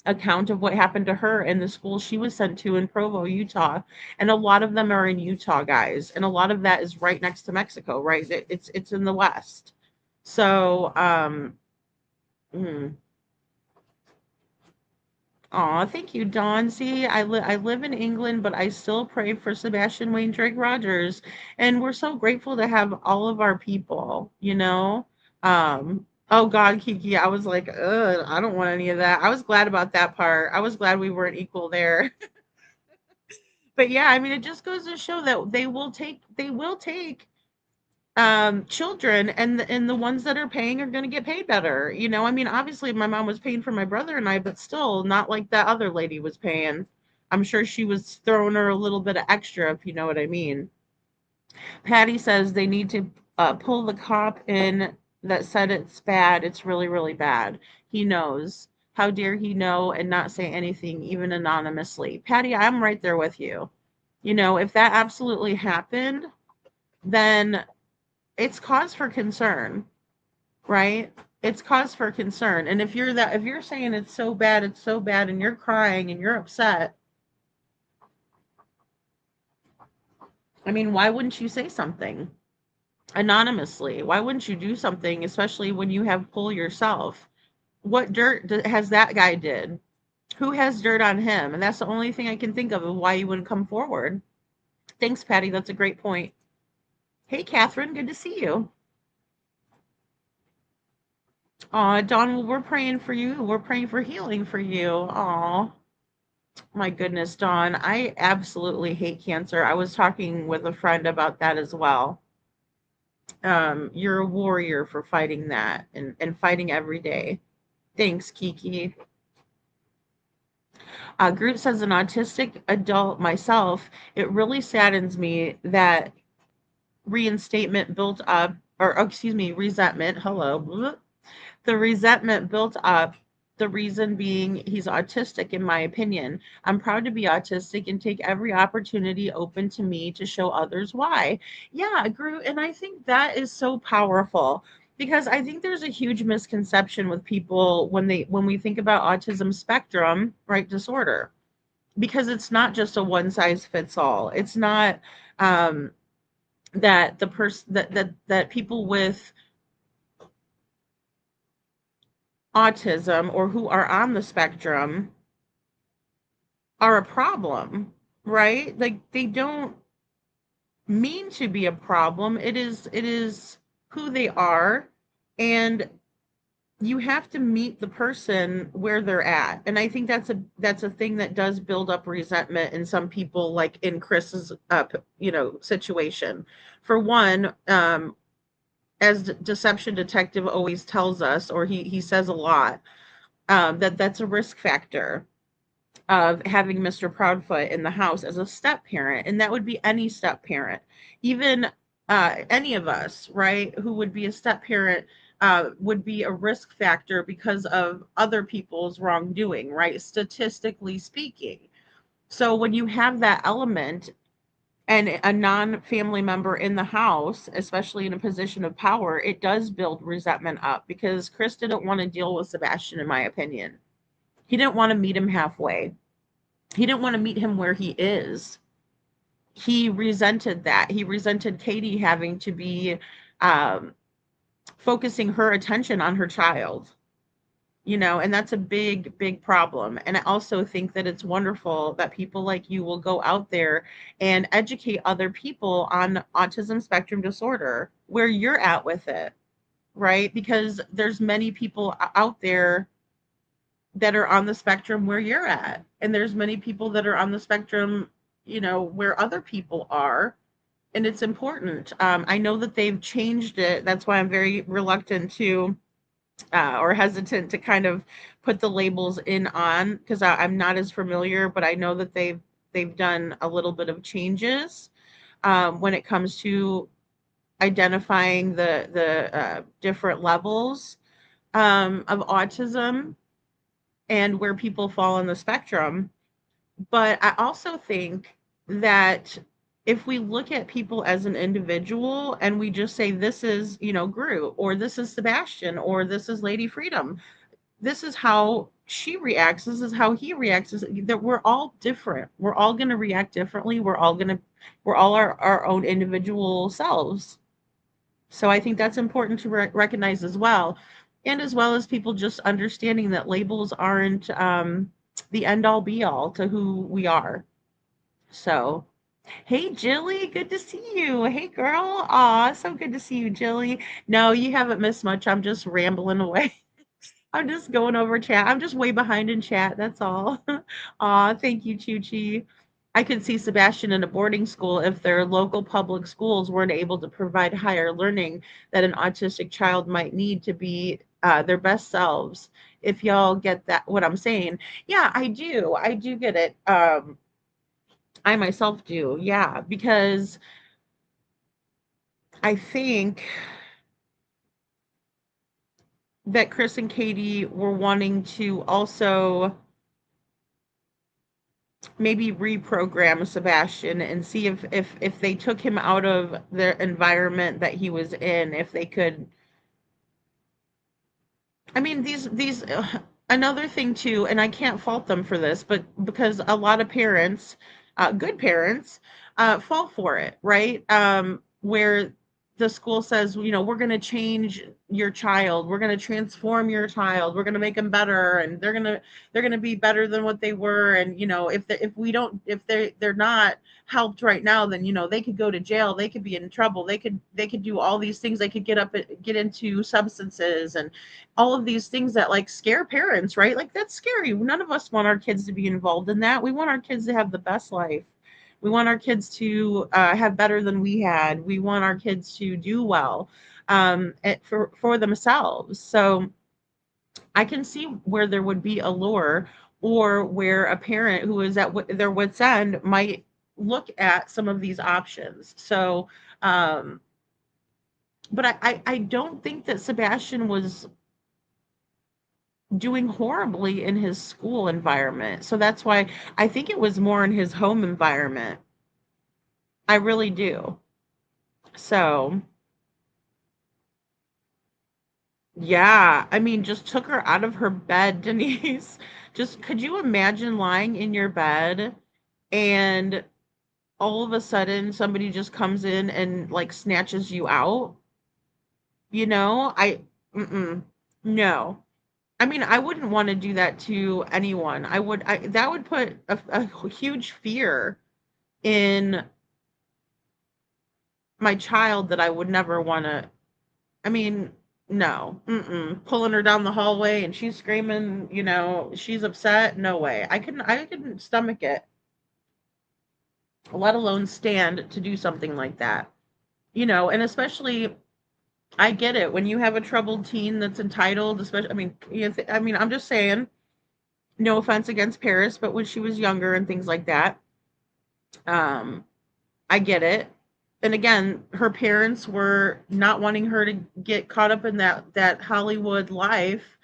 S6: account of what happened to her in the school she was sent to in Provo, Utah. And a lot of them are in Utah, guys. And a lot of that is right next to Mexico, right? It's in the West. So, aw, thank you, Dawn. See, I live in England, but I still pray for Sebastian Wayne Drake Rogers, and we're so grateful to have all of our people. Oh God, Kiki, I was like, ugh, I don't want any of that. I was glad about that part. I was glad we weren't equal there. But yeah, I mean, it just goes to show that they will take children, and the ones that are paying are going to get paid better. I mean, obviously my mom was paying for my brother and I, but still not like that other lady was paying. I'm sure she was throwing her a little bit of extra, if you know what I mean. Patty says they need to pull the cop in that said it's bad. It's really, really bad. He knows. How dare he know and not say anything, even anonymously? Patty, I'm right there with you. If that absolutely happened, then it's cause for concern, right? It's cause for concern. And if you're saying it's so bad, and you're crying and you're upset, I mean, why wouldn't you say something anonymously? Why wouldn't you do something, especially when you have pull yourself? What dirt has that guy did? Who has dirt on him? And that's the only thing I can think of why you wouldn't come forward. Thanks, Patty. That's a great point. Hey, Catherine. Good to see you. Aw, Dawn, well, we're praying for you. We're praying for healing for you. Aw, my goodness, Dawn. I absolutely hate cancer. I was talking with a friend about that as well. You're a warrior for fighting that and fighting every day. Thanks, Kiki. Groot says, an autistic adult myself, it really saddens me that reinstatement built up, or excuse me, resentment. Hello. The resentment built up, the reason being he's autistic, in my opinion. I'm proud to be autistic and take every opportunity open to me to show others why. Yeah, Groot, and I think that is so powerful because I think there's a huge misconception with people when we think about autism spectrum, right, disorder, because it's not just a one size fits all. It's not um that the person that people with autism or who are on the spectrum are a problem, right? Like they don't mean to be a problem. It is who they are, and you have to meet the person where they're at. And I think that's a thing that does build up resentment in some people, like in Chris's situation. For one, as deception detective always tells us, or he says a lot, that's a risk factor of having Mr. Proudfoot in the house as a step parent, and that would be any step parent, even any of us, right, who would be a step parent, would be a risk factor because of other people's wrongdoing, right? Statistically speaking. So when you have that element and a non-family member in the house, especially in a position of power, it does build resentment up because Chris didn't want to deal with Sebastian, in my opinion. He didn't want to meet him halfway. He didn't want to meet him where he is. He resented that. He resented Katie having to be um, focusing her attention on her child, and that's a big, big problem. And I also think that it's wonderful that people like you will go out there and educate other people on autism spectrum disorder, where you're at with it, right? Because there's many people out there that are on the spectrum where you're at. And there's many people that are on the spectrum, where other people are. And it's important. I know that they've changed it. That's why I'm very reluctant to or hesitant to kind of put the labels in on, because I'm not as familiar, but I know that they've done a little bit of changes when it comes to identifying the different levels of autism and where people fall on the spectrum. But I also think that if we look at people as an individual and we just say, this is, Gru, or this is Sebastian, or this is Lady Freedom, this is how she reacts, this is how he reacts, that we're all different. We're all going to react differently. We're all our own individual selves. So I think that's important to recognize as well. And as well as people just understanding that labels aren't the end all be all to who we are. So, hey, Jilly, good to see you. Hey, girl. Aw, so good to see you, Jilly. No, you haven't missed much. I'm just rambling away. I'm just going over chat. I'm just way behind in chat. That's all. Aw, thank you, Chi. I could see Sebastian in a boarding school if their local public schools weren't able to provide higher learning that an autistic child might need to be their best selves. If y'all get that, what I'm saying. Yeah, I do. I do get it. I myself do. Yeah, because I think that Chris and Katie were wanting to also maybe reprogram Sebastian and see if they took him out of the environment that he was in, if they could. I mean, these another thing too, and I can't fault them for this, but because a lot of parents, good parents, fall for it, right? Where the school says, we're going to change your child, we're going to transform your child, we're going to make them better, and they're going to be better than what they were. And if we don't, if they're not helped right now, then they could go to jail, they could be in trouble, they could do all these things, they could get into substances and all of these things that like scare parents, right? Like, that's scary. None of us want our kids to be involved in that. We want our kids to have the best life. We want our kids to have better than we had. We want our kids to do well for themselves. So I can see where there would be a lure, or where a parent who is at their wit's end might look at some of these options. So, um, but I don't think that Sebastian was doing horribly in his school environment. So that's why I think it was more in his home environment. I really do. So, yeah, I mean, just took her out of her bed, Denise. Just could you imagine lying in your bed and all of a sudden somebody just comes in and like snatches you out? You know, no. I mean, I wouldn't want to do that to anyone. That would put a huge fear in my child that I would never want to. I mean, no, pulling her down the hallway and she's screaming, she's upset. No way. I couldn't stomach it, let alone stand to do something like that. And especially, I get it when you have a troubled teen that's entitled, especially, I'm just saying, no offense against Paris, but when she was younger and things like that, um, I get it. And again, her parents were not wanting her to get caught up in that Hollywood life,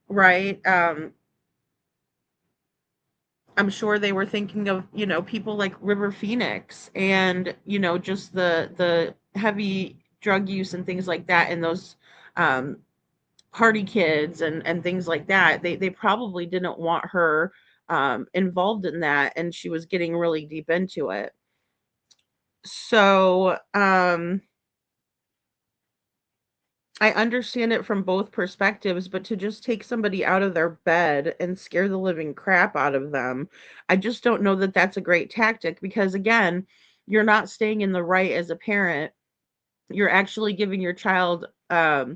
S6: right? I'm sure they were thinking of, people like River Phoenix, and, just the heavy drug use and things like that, and those um party kids and things like that. They probably didn't want her involved in that, and she was getting really deep into it. So, I understand it from both perspectives, but to just take somebody out of their bed and scare the living crap out of them, I just don't know that that's a great tactic, because again, you're not staying in the right as a parent. You're actually giving your child a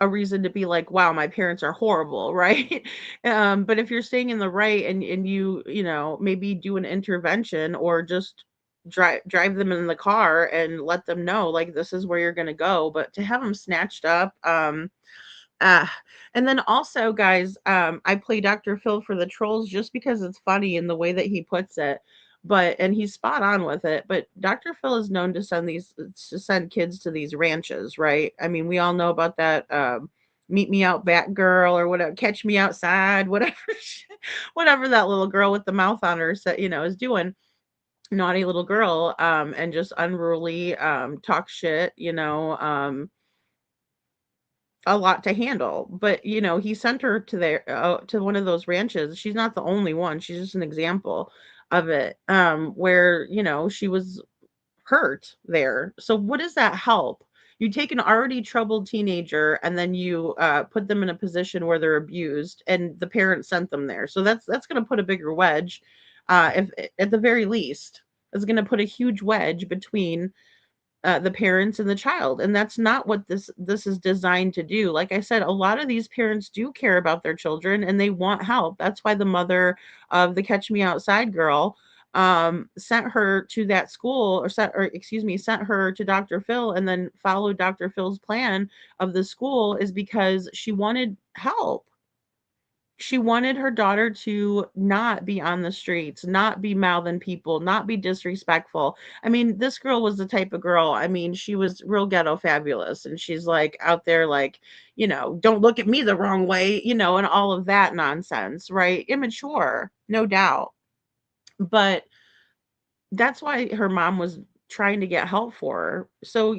S6: reason to be like, wow, my parents are horrible, right? But if you're staying in the right, and maybe do an intervention, or just drive them in the car and let them know, like, this is where you're going to go. But to have them snatched up, ah. And then also, guys, I play Dr. Phil for the trolls just because it's funny in the way that he puts it. And he's spot on with it. But Dr. Phil is known to send kids to these ranches, right? I mean, we all know about that meet me out back girl, or whatever, catch me outside, whatever whatever that little girl with the mouth on her is doing. Naughty little girl, and just unruly, talk shit, a lot to handle. But he sent her to one of those ranches. She's not the only one, she's just an example of it, where she was hurt there. So what does that help? You take an already troubled teenager, and then you put them in a position where they're abused, and the parents sent them there. So that's going to put a bigger wedge, if at the very least, it's going to put a huge wedge between the parents and the child. And that's not what this is designed to do. Like I said, a lot of these parents do care about their children, and they want help. That's why the mother of the catch me outside girl sent her to that school, sent her to Dr. Phil, and then followed Dr. Phil's plan of the school, is because she wanted help. She wanted her daughter to not be on the streets, not be mouthing people, not be disrespectful. I mean, this girl was the type of girl, I mean, she was real ghetto fabulous, and she's like out there, like, don't look at me the wrong way, and all of that nonsense, right? Immature, no doubt. But that's why her mom was trying to get help for her. So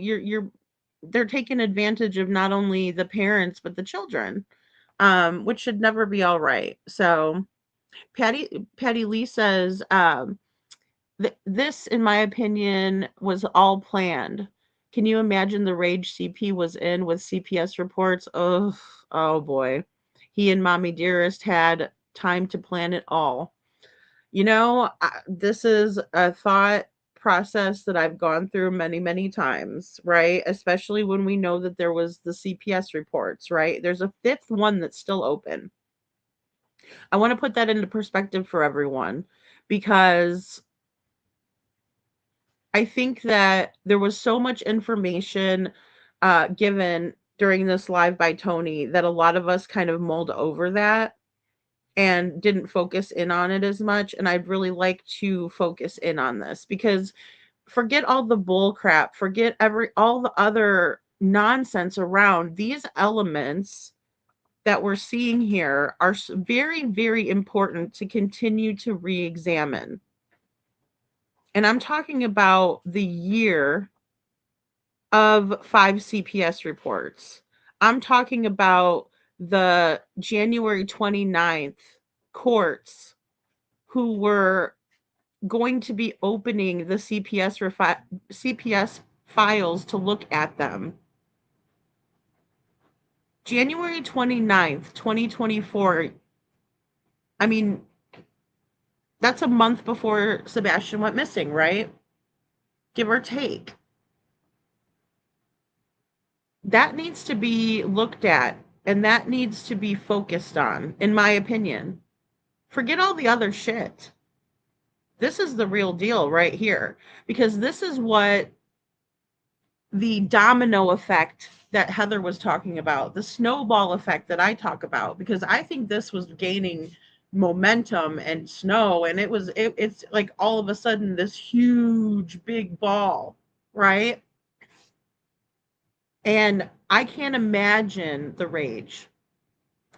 S6: they're taking advantage of not only the parents but the children, which should never be all right. So Patty Lee says, this, in my opinion, was all planned. Can you imagine the rage CP was in with CPS reports? Oh boy. He and Mommy Dearest had time to plan it all. This is a thought process that I've gone through many, many times, right? Especially when we know that there was the CPS reports, right? There's a fifth one that's still open. I want to put that into perspective for everyone because I think that there was so much information given during this live by Tony that a lot of us kind of mulled over that and didn't focus in on it as much. And I'd really like to focus in on this because forget all the bull crap, forget all the other nonsense around these elements that we're seeing here are very, very important to continue to re-examine. And I'm talking about the year of 5 CPS reports. I'm talking about the January 29th courts who were going to be opening the CPS files to look at them. January 29th, 2024. I mean, that's a month before Sebastian went missing, right? Give or take. That needs to be looked at and that needs to be focused on, in my opinion. Forget all the other shit. This is the real deal right here, because this is what the domino effect that Heather was talking about, the snowball effect that I talk about, because I think this was gaining momentum and snow, and it's like all of a sudden this huge big ball, right? And I can't imagine the rage,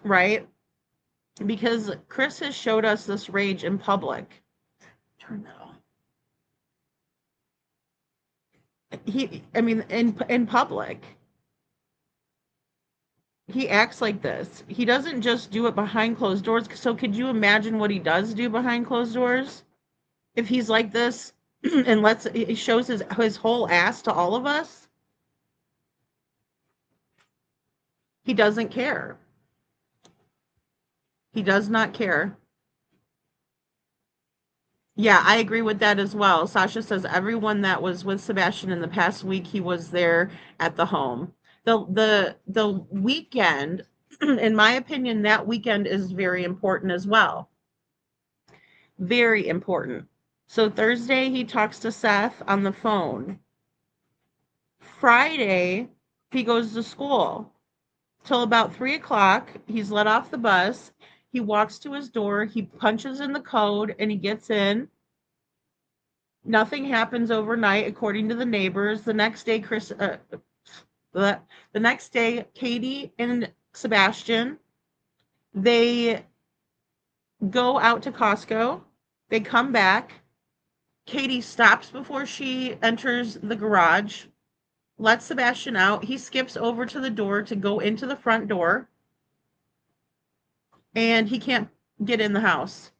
S6: right? Because Chris has showed us this rage in public. Turn that off. In public, he acts like this. He doesn't just do it behind closed doors. So could you imagine what he does do behind closed doors? If he's like this and he shows his whole ass to all of us? He doesn't care. He does not care. Yeah, I agree with that as well. Sasha says everyone that was with Sebastian in the past week, he was there at the home. The weekend, in my opinion, that weekend is very important as well. Very important. So Thursday he talks to Seth on the phone. Friday he goes to school till about 3 o'clock. He's let off the bus. He walks to his door. He punches in the code and he gets in. Nothing happens overnight, according to the neighbors. The next day, Katie and Sebastian, they go out to Costco. They come back. Katie stops before she enters the garage, lets Sebastian out. He skips over to the door to go into the front door, and he can't get in the house.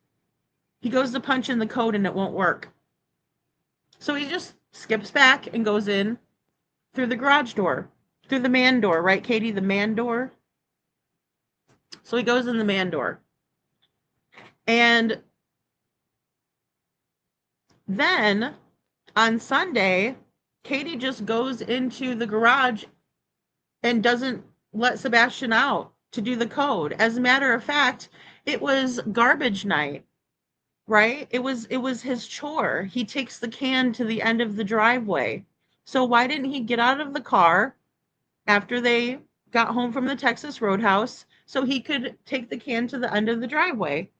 S6: He goes to punch in the code and it won't work. So he just skips back and goes in through the garage door, through the man door, right, Katie? The man door. So he goes in the man door. And then on Sunday, Katie just goes into the garage and doesn't let Sebastian out to do the code. As a matter of fact, it was garbage night. Right? It was his chore. He takes the can to the end of the driveway. So why didn't he get out of the car after they got home from the Texas Roadhouse so he could take the can to the end of the driveway?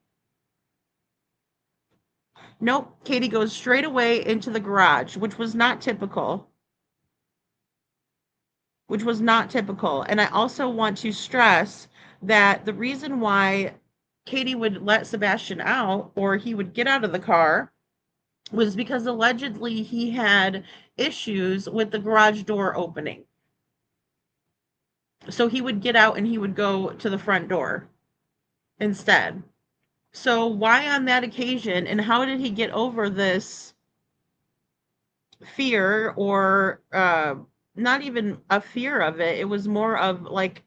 S6: Nope. Katie goes straight away into the garage, which was not typical. And I also want to stress that the reason why Katie would let Sebastian out, or he would get out of the car, was because allegedly he had issues with the garage door opening. So he would get out and he would go to the front door instead. So why on that occasion, and how did he get over this fear or not even a fear of it. It was more of like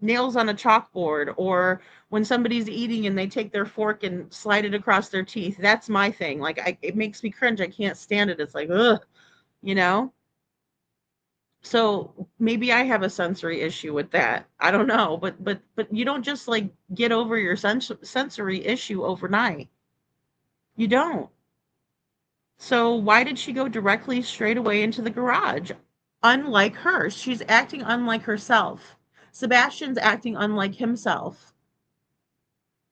S6: nails on a chalkboard, or when somebody's eating and they take their fork and slide it across their teeth. That's my thing. Like it makes me cringe. I can't stand it. It's like, ugh, you know? So maybe I have a sensory issue with that. I don't know, but you don't just like get over your sensory issue overnight. You don't. So why did she go directly straight away into the garage? Unlike her, she's acting unlike herself. Sebastian's acting unlike himself.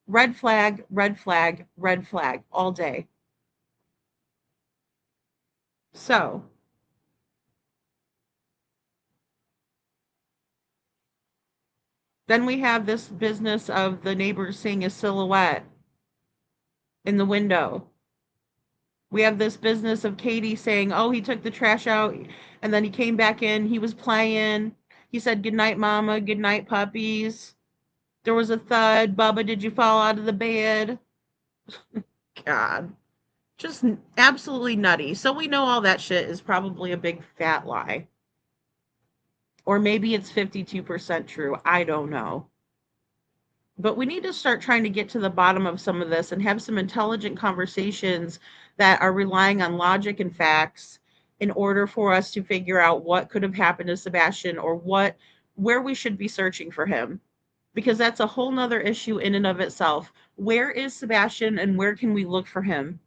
S6: Red flag, red flag, red flag all day. So, then we have this business of the neighbors seeing a silhouette in the window. We have this business of Katie saying, oh, he took the trash out and then he came back in. He was playing. He said, good night, mama. Good night, puppies. There was a thud. Bubba, did you fall out of the bed? God. Just absolutely nutty. So we know all that shit is probably a big fat lie. Or maybe it's 52% true. I don't know. But we need to start trying to get to the bottom of some of this and have some intelligent conversations that are relying on logic and facts in order for us to figure out what could have happened to Sebastian, or where we should be searching for him. Because that's a whole nother issue in and of itself. Where is Sebastian and where can we look for him?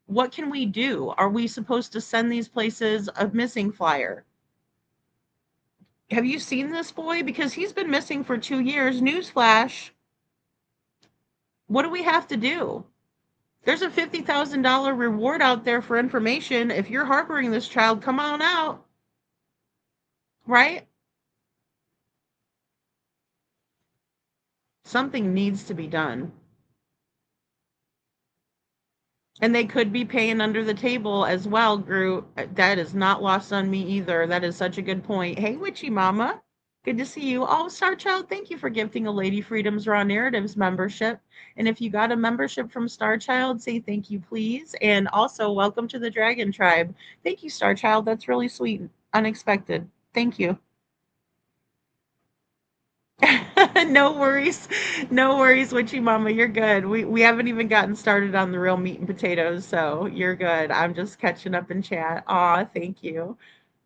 S6: What can we do? Are we supposed to send these places a missing flyer? Have you seen this boy? Because he's been missing for 2 years. Newsflash. What do we have to do? There's a $50,000 reward out there for information. If you're harboring this child, come on out. Right? Something needs to be done. And they could be paying under the table as well, Groot. That is not lost on me either. That is such a good point. Hey, Witchy Mama. Good to see you. Oh, Star Child, thank you for gifting a Lady Freedom's Raw Narratives membership. And if you got a membership from Star Child, say thank you, please. And also, welcome to the Dragon Tribe. Thank you, Star Child. That's really sweet. Unexpected. Thank you. No worries. No worries, Witchy Mama. You're good. We haven't even gotten started on the real meat and potatoes, so you're good. I'm just catching up in chat. Aw, thank you.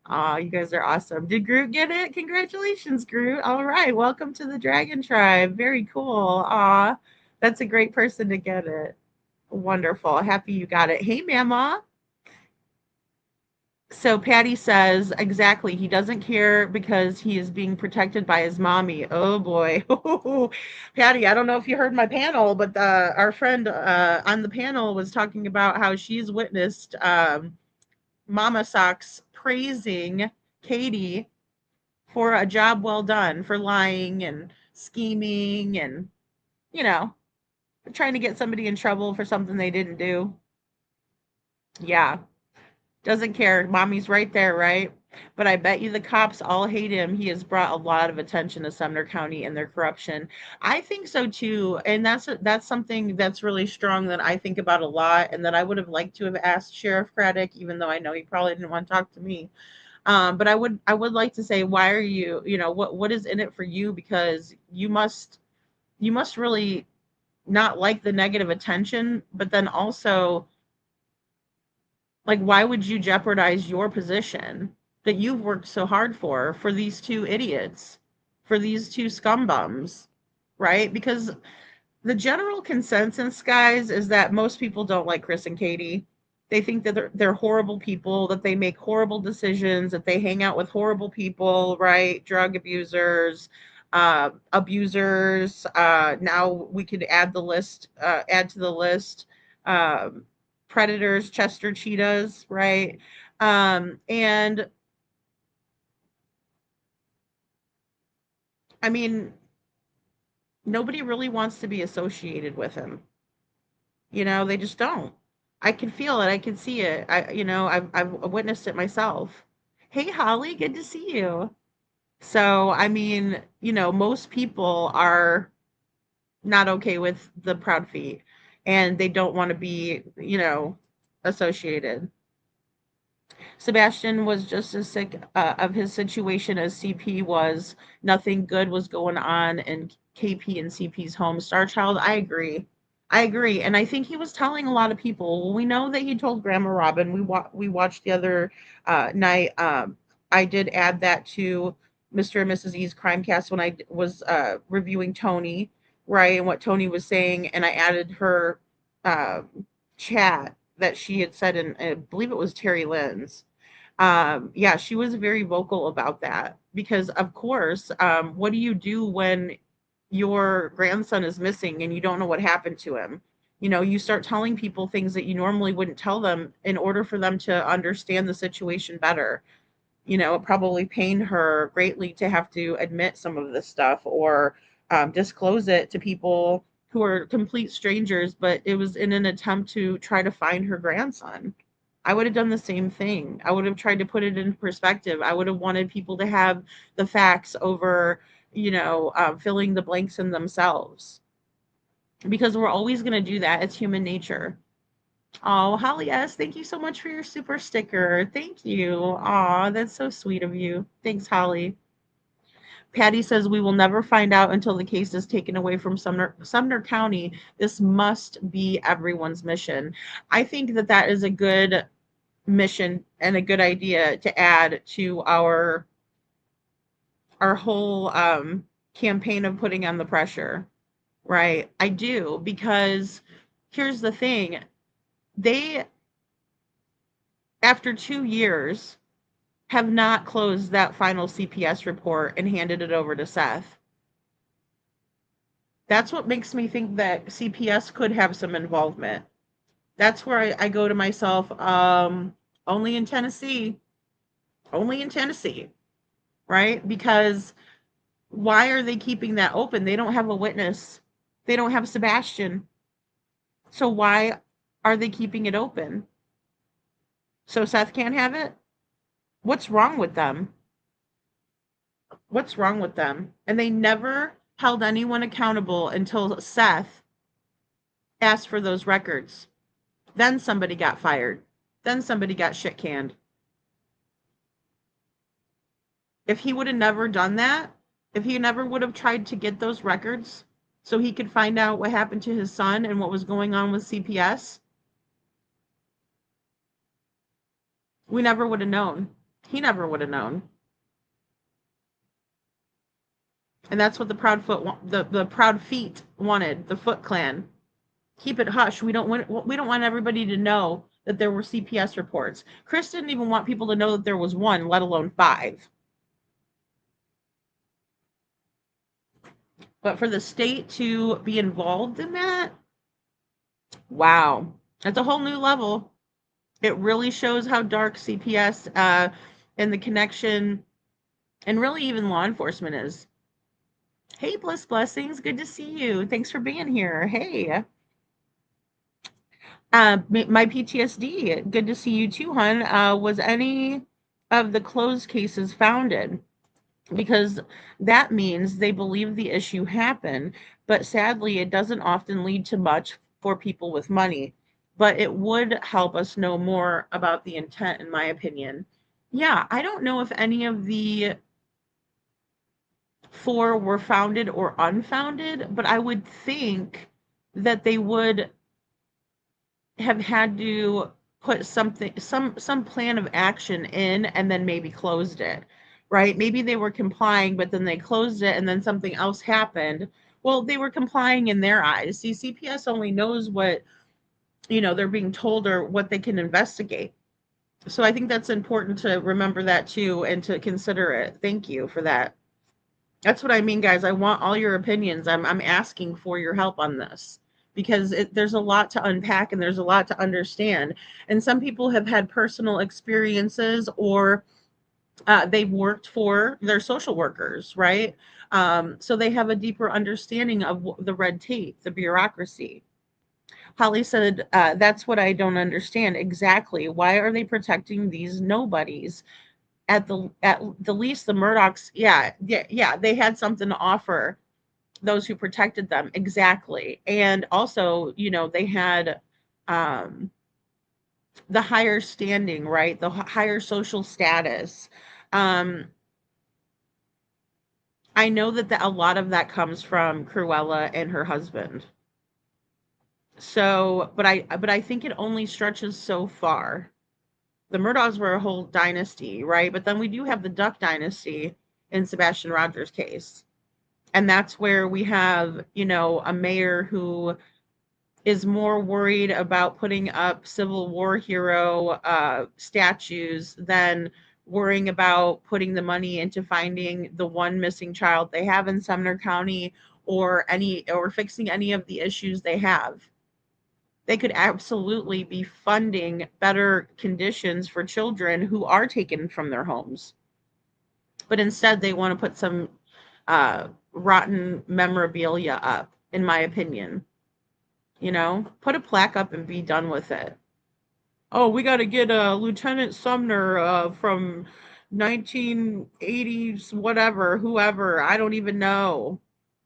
S6: Aw, you guys are awesome. Did Groot get it? Congratulations, Groot. All right. Welcome to the Dragon Tribe. Very cool. Aw, that's a great person to get it. Wonderful. Happy you got it. Hey, Mama. So Patty says, exactly, he doesn't care because he is being protected by his mommy. Oh boy. Patty, I don't know if you heard my panel, but our friend on the panel was talking about how she's witnessed Mama Socks praising Katie for a job well done, for lying and scheming and, you know, trying to get somebody in trouble for something they didn't do. Yeah. Doesn't care. Mommy's right there, right? But I bet you the cops all hate him. He has brought a lot of attention to Sumner County and their corruption. I think so too, and that's something that's really strong that I think about a lot, and that I would have liked to have asked Sheriff Craddock, even though I know he probably didn't want to talk to me. But I would like to say, why are you, what is in it for you? Because you must really not like the negative attention, but then also, like, why would you jeopardize your position that you've worked so hard for these two idiots, for these two scumbums, right? Because the general consensus, guys, is that most people don't like Chris and Katie. They think that they're horrible people, that they make horrible decisions, that they hang out with horrible people, right? Drug abusers, abusers. Now we could add to the list. Um, Predators, Chester cheetahs, right? And I mean, nobody really wants to be associated with him. They just don't. I can feel it. I can see it. I've witnessed it myself. Hey, Holly, good to see you. So, I mean, most people are not okay with the proud feet, and they don't want to be, associated. Sebastian was just as sick of his situation as CP was. Nothing good was going on in KP and CP's home. Star Child, I agree. I agree, and I think he was telling a lot of people. Well, we know that he told Grandma Robin. We watched the other night. I did add that to Mr. and Mrs. E's Crimecast when I was reviewing Tony, right, and what Tony was saying, and I added her uh, chat that she had said, in I believe it was Terry Lynn's. Yeah, she was very vocal about that because, of course, what do you do when your grandson is missing and you don't know what happened to him? You know, you start telling people things that you normally wouldn't tell them in order for them to understand the situation better. You know, it probably pained her greatly to have to admit some of this stuff or disclose it to people who are complete strangers, but it was in an attempt to try to find her grandson. I would have done the same thing. I would have tried to put it in perspective. I would have wanted people to have the facts over, filling the blanks in themselves because we're always going to do that. It's human nature. Oh, Holly S., thank you so much for your super sticker. Thank you. Aw, that's so sweet of you. Thanks, Holly. Patty says we will never find out until the case is taken away from Sumner County. This must be everyone's mission. I think that that is a good mission and a good idea to add to our whole campaign of putting on the pressure, right? I do, because here's the thing. They, after 2 years, have not closed that final CPS report and handed it over to Seth. That's what makes me think that CPS could have some involvement. That's where I go to myself, only in Tennessee. Only in Tennessee, right? Because why are they keeping that open? They don't have a witness. They don't have Sebastian. So why are they keeping it open? So Seth can't have it? What's wrong with them? What's wrong with them? And they never held anyone accountable until Seth asked for those records. Then somebody got fired. Then somebody got shit canned. If he would have never done that, if he never would have tried to get those records so he could find out what happened to his son and what was going on with CPS, we never would have known. He never would have known. And that's what the the Proud Feet wanted, the Foot Clan. Keep it hush. We don't want everybody to know that there were CPS reports. Chris didn't even want people to know that there was one, let alone 5. But for the state to be involved in that, wow, that's a whole new level. It really shows how dark CPS and the connection and really even law enforcement is. Hey, Blessings, good to see you. Thanks for being here. Hey. My PTSD, good to see you too, hon. Was any of the closed cases founded? Because that means they believe the issue happened, but sadly, it doesn't often lead to much for people with money. But it would help us know more about the intent, in my opinion. Yeah, I don't know if any of the 4 were founded or unfounded, but I would think that they would have had to put something, some plan of action in and then maybe closed it, right? Maybe they were complying, but then they closed it and then something else happened. Well, they were complying in their eyes. See, CPS only knows what, they're being told or what they can investigate. So I think that's important to remember that too and to consider it. Thank you for that. That's what I mean, guys. I want all your opinions. I'm asking for your help on this because there's a lot to unpack and there's a lot to understand. And some people have had personal experiences or they've worked for their social workers, right? So they have a deeper understanding of the red tape, the bureaucracy. Holly said, that's what I don't understand exactly. Why are they protecting these nobodies? At the least, the Murdochs, yeah, they had something to offer those who protected them. Exactly. And also, they had the higher standing, right? The higher social status. Um, I know that a lot of that comes from Cruella and her husband. So, but I think it only stretches so far. The Murdochs were a whole dynasty, right? But then we do have the Duck dynasty in Sebastian Rogers' case. And that's where we have, a mayor who is more worried about putting up Civil War hero statues than worrying about putting the money into finding the one missing child they have in Sumner County, or fixing any of the issues they have. They could absolutely be funding better conditions for children who are taken from their homes. But instead, they want to put some rotten memorabilia up, in my opinion. Put a plaque up and be done with it. Oh, we got to get Lieutenant Sumner from 1980s, whatever, whoever. I don't even know.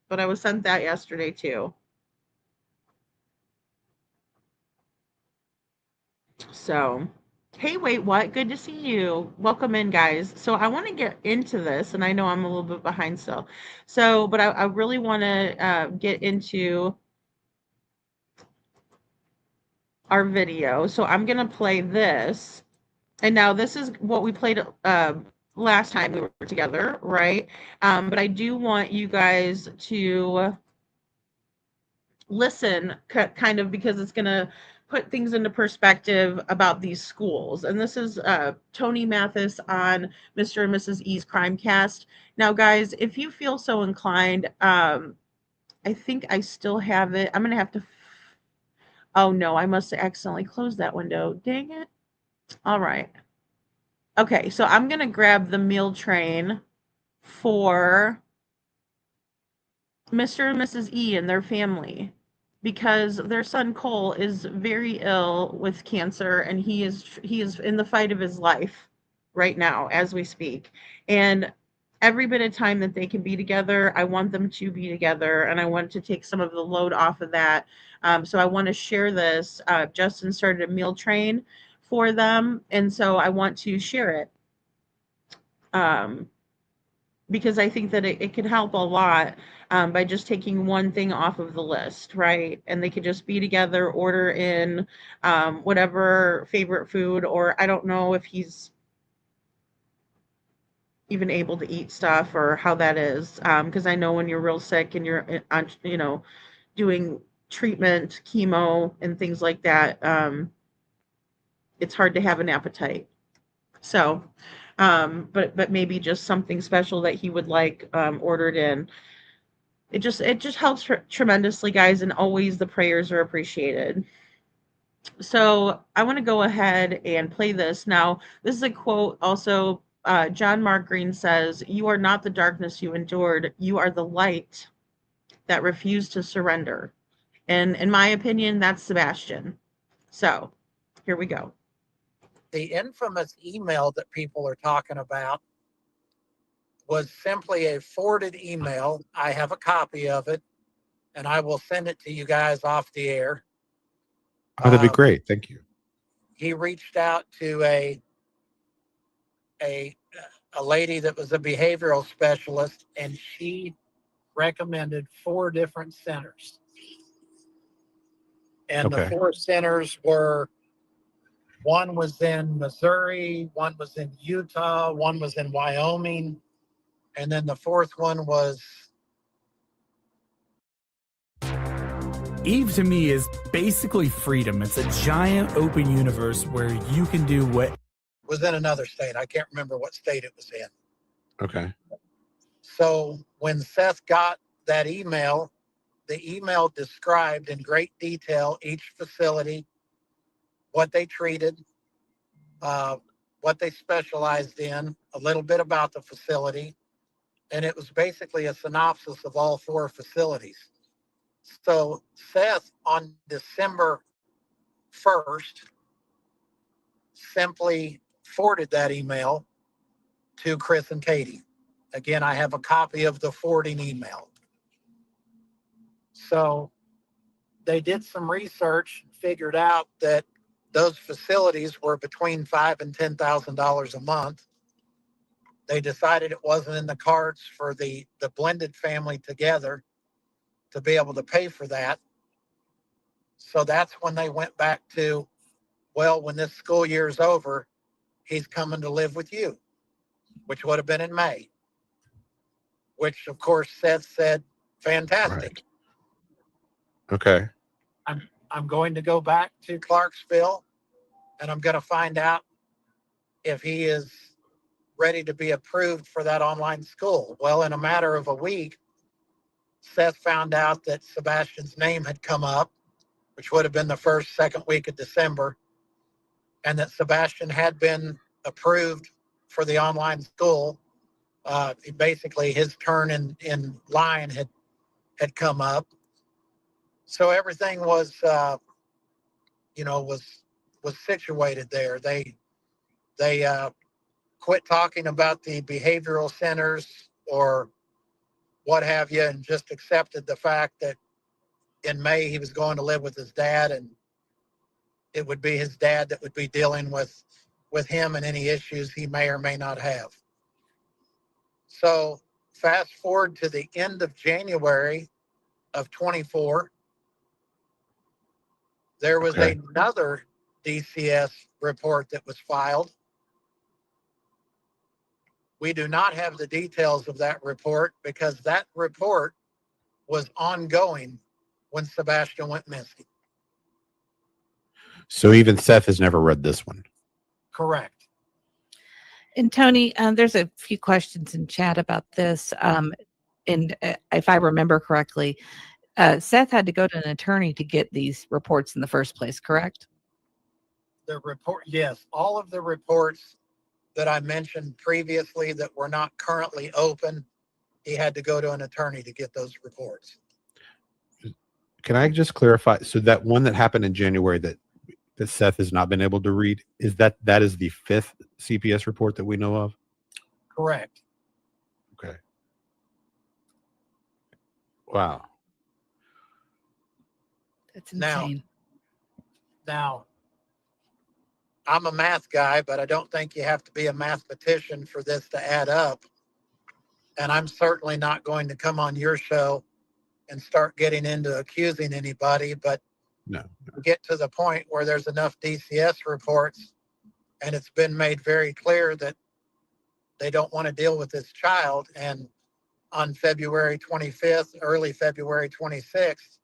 S6: But I was sent that yesterday too. So, hey, wait, what? Good to see you. Welcome in, guys. So, I want to get into this, and I know I'm a little bit behind still. So, but I really want to get into our video. So, I'm going to play this. And now, this is what we played last time we were together, right? But I do want you guys to listen, kind of, because it's going to put things into perspective about these schools. And this is Tony Mathis on Mr. and Mrs. E's Crimecast. Now, guys, if you feel so inclined, I think I still have it. I'm going to have to. Oh, no, I must have accidentally closed that window. Dang it. All right. Okay, so I'm going to grab the meal train for Mr. and Mrs. E and their family, because their son Cole is very ill with cancer, and he is in the fight of his life right now as we speak. And every bit of time that they can be together, I want them to be together, and I want to take some of the load off of that. So I want to share this. Justin started a meal train for them, and so I want to share it. Because I think that it could help a lot by just taking one thing off of the list, right? And they could just be together, order in whatever favorite food, or I don't know if he's even able to eat stuff or how that is. Because I know when you're real sick and you're, doing treatment, chemo, and things like that, it's hard to have an appetite. So, but maybe just something special that he would like ordered in. It just helps tremendously, guys, and always the prayers are appreciated. So I want to go ahead and play this. Now, this is a quote also. John Mark Green says, "You are not the darkness you endured. You are the light that refused to surrender." And in my opinion, that's Sebastian. So here we go.
S10: The infamous email that people are talking about was simply a forwarded email. I have a copy of it, and I will send it to you guys off the air.
S11: Oh, that'd be great. Thank you.
S10: He reached out to a lady that was a behavioral specialist, and she recommended 4 different centers. And the 4 centers were, one was in Missouri, one was in Utah, one was in Wyoming, and then the 4th one was...
S12: Eve to me is basically freedom. It's a giant open universe where you can do what...
S10: was in another state. I can't remember what state it was in.
S11: Okay.
S10: So when Seth got that email, the email described in great detail each facility, what they treated, what they specialized in, a little bit about the facility, and it was basically a synopsis of all 4 facilities. So Seth, on December 1st, simply forwarded that email to Chris and Katie. Again, I have a copy of the forwarding email. So they did some research, figured out that those facilities were between $5,000 and $10,000 a month. They decided it wasn't in the cards for the blended family together to be able to pay for that. So that's when they went back to, well, when this school year is over, he's coming to live with you, which would have been in May, which of course Seth said, fantastic.
S11: Right. Okay.
S10: I'm going to go back to Clarksville and I'm going to find out if he is ready to be approved for that online school. Well, in a matter of a week, Seth found out that Sebastian's name had come up, which would have been the second week of December, and that Sebastian had been approved for the online school. Basically, his turn in line had come up. So everything was, was situated there. They quit talking about the behavioral centers or what have you, and just accepted the fact that in May he was going to live with his dad, and it would be his dad that would be dealing with him and any issues he may or may not have. So fast forward to the end of January of 24, there was another DCS report that was filed. We do not have the details of that report because that report was ongoing when Sebastian went missing.
S11: So even Seth has never read this one.
S10: Correct.
S13: And Tony, there's a few questions in chat about this. And if I remember correctly, Seth had to go to an attorney to get these reports in the first place, correct?
S10: The report, yes, all of the reports that I mentioned previously that were not currently open, he had to go to an attorney to get those reports.
S11: Can I just clarify? So that one that happened in January that Seth has not been able to read, is that is the 5th CPS report that we know of?
S10: Correct.
S11: Okay. Wow.
S13: That's insane.
S10: Now, I'm a math guy, but I don't think you have to be a mathematician for this to add up. And I'm certainly not going to come on your show and start getting into accusing anybody, but
S11: no.
S10: Get to the point where there's enough DCS reports and it's been made very clear that they don't want to deal with this child. And on February 25th, early February 26th,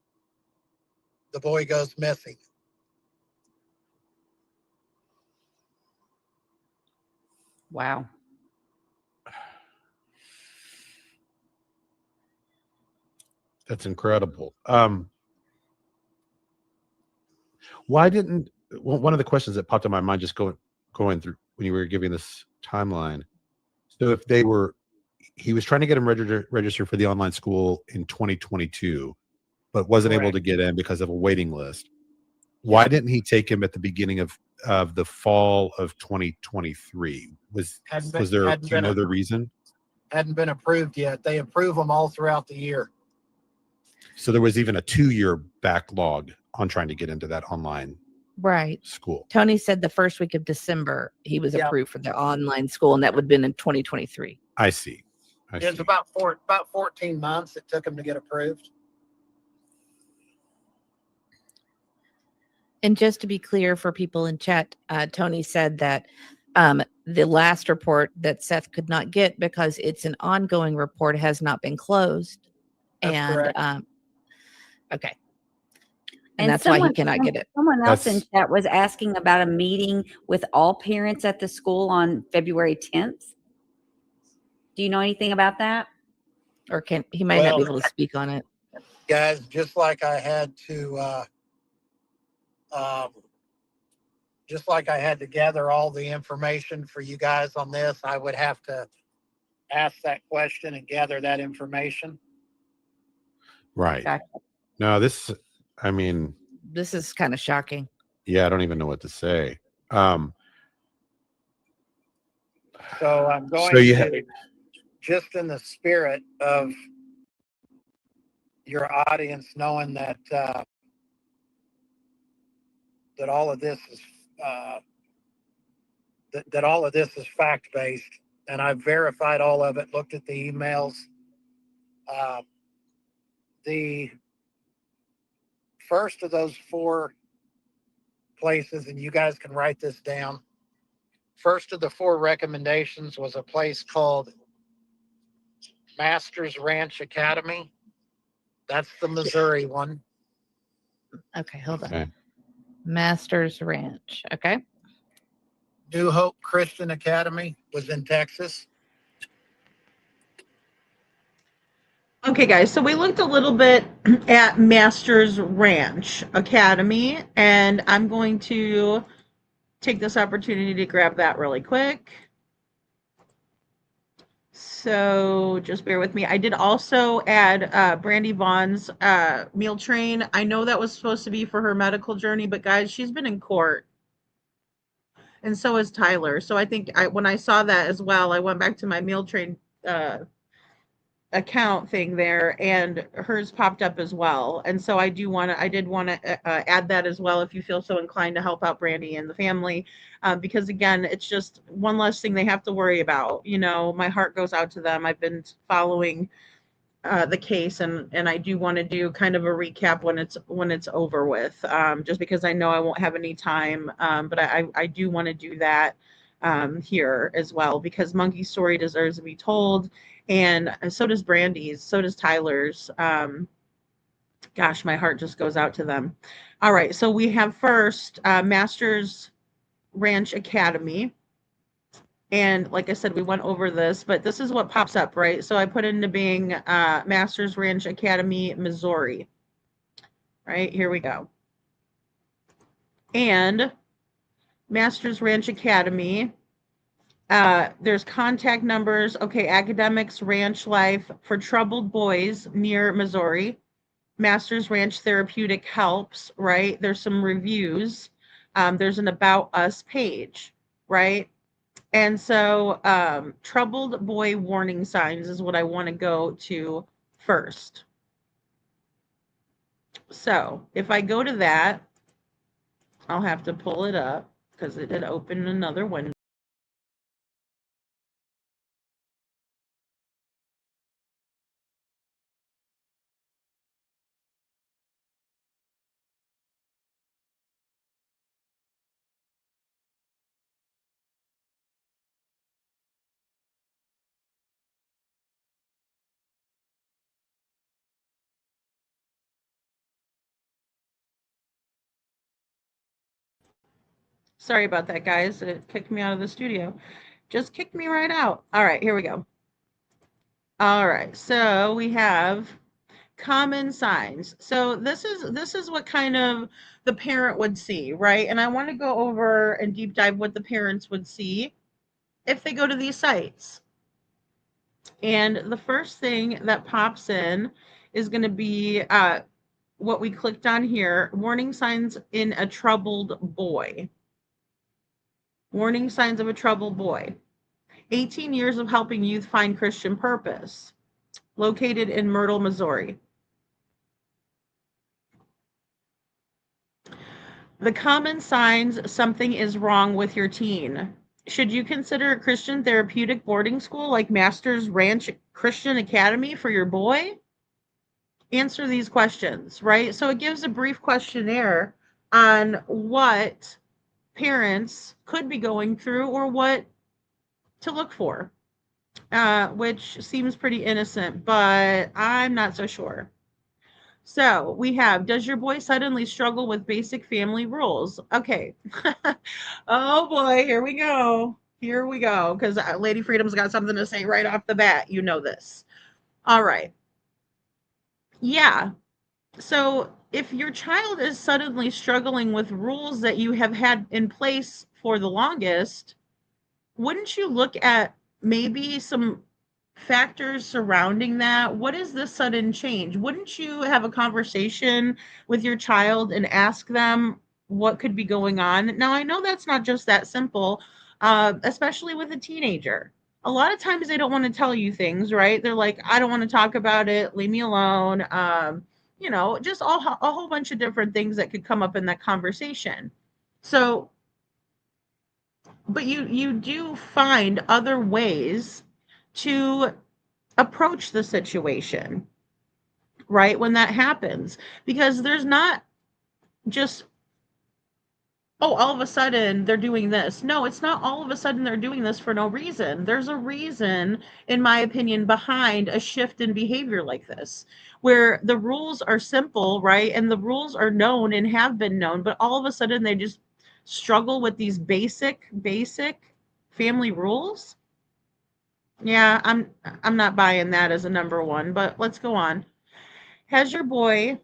S10: the boy goes missing.
S13: Wow.
S11: That's incredible. Why didn't one of the questions that popped in my mind just going through when you were giving this timeline? So if he was trying to get him registered for the online school in 2022, but wasn't able to get in because of a waiting list. Why didn't he take him at the beginning of the fall of 2023? Was there, do you know the reason?
S10: Hadn't been approved yet. They approve them all throughout the year.
S11: So there was even a 2-year backlog on trying to get into that online school.
S13: Tony said the first week of December he was approved for the online school, and that would have been in 2023.
S11: I see.
S10: It was about 14 months it took him to get approved.
S13: And just to be clear for people in chat, Tony said that the last report that Seth could not get because it's an ongoing report has not been closed.
S10: That's correct.
S13: Okay. And that's why he cannot get it.
S14: Someone else in chat was asking about a meeting with all parents at the school on February 10th. Do you know anything about that?
S13: Or he might not be able to speak on it.
S10: Guys, just like I had to gather all the information for you guys on this, I would have to ask that question and gather that information.
S11: Right.
S13: Exactly.
S11: No, this
S13: is kind of shocking.
S11: Yeah, I don't even know what to say.
S10: So I'm going to, just in the spirit of your audience knowing that that all of this that all of this is fact-based, and I've verified all of it, looked at the emails. The first of those 4 places, and you guys can write this down, first of the 4 recommendations was a place called Masters Ranch Academy. That's the Missouri one.
S13: Okay, hold on. Masters Ranch. Okay.
S10: New Hope Christian Academy was in Texas.
S6: Okay, guys, so we looked a little bit at Masters Ranch Academy, and I'm going to take this opportunity to grab that really quick. So just bear with me. I did also add Brandy Vaughn's meal train. I know that was supposed to be for her medical journey, but guys, she's been in court. And so is Tyler. So I think when I saw that as well, I went back to my meal train account thing there, and hers popped up as well. And so I did want to add that as well, if you feel so inclined to help out Brandy and the family, because again, it's just one less thing they have to worry about. You know, my heart goes out to them. I've been following the case, and I do want to do kind of a recap when it's over with, just because I know I won't have any time, but I do want to do that here as well, because Monkey's story deserves to be told, and so does Brandy's, so does Tyler's. Gosh, my heart just goes out to them. All right, so we have first Masters Ranch Academy. And like I said, we went over this, but this is what pops up, right? So I put into being Masters Ranch Academy, Missouri. Right, here we go. And Masters Ranch Academy, there's contact numbers. Okay, academics, ranch life for troubled boys near Missouri. Masters Ranch Therapeutic helps, right? There's some reviews. There's an About Us page, right? And so troubled boy warning signs is what I want to go to first. So if I go to that, I'll have to pull it up because it had opened another window. Sorry about that, guys. It kicked me out of the studio. Just kicked me right out. All right, here we go. All right, so we have common signs. So this is what kind of the parent would see, right? And I want to go over and deep dive what the parents would see if they go to these sites. And the first thing that pops in is going to be what we clicked on here, warning signs in a troubled boy. Warning signs of a troubled boy. 18 years of helping youth find Christian purpose. Located in Myrtle, Missouri. The common signs something is wrong with your teen. Should you consider a Christian therapeutic boarding school like Masters Ranch Christian Academy for your boy? Answer these questions, right? So it gives a brief questionnaire on what parents could be going through or what to look for, which seems pretty innocent, but I'm not so sure. So we have, does your boy suddenly struggle with basic family rules? Okay. Oh boy, here we go. Here we go. Because Lady Freedom's got something to say right off the bat. You know this. All right. Yeah. So if your child is suddenly struggling with rules that you have had in place for the longest, wouldn't you look at maybe some factors surrounding that? What is this sudden change? Wouldn't you have a conversation with your child and ask them what could be going on? Now, I know that's not just that simple, especially with a teenager. A lot of times they don't want to tell you things, right? They're like, I don't want to talk about it. Leave me alone. You know, just a whole bunch of different things that could come up in that conversation. So but you do find other ways to approach the situation, right? When that happens, because there's not just, oh, all of a sudden they're doing this. No, it's not all of a sudden they're doing this for no reason. There's a reason, in my opinion, behind a shift in behavior like this, where the rules are simple, right? And the rules are known and have been known, but all of a sudden they just struggle with these basic family rules. Yeah, I'm not buying that as a number one, but let's go on. Has your boy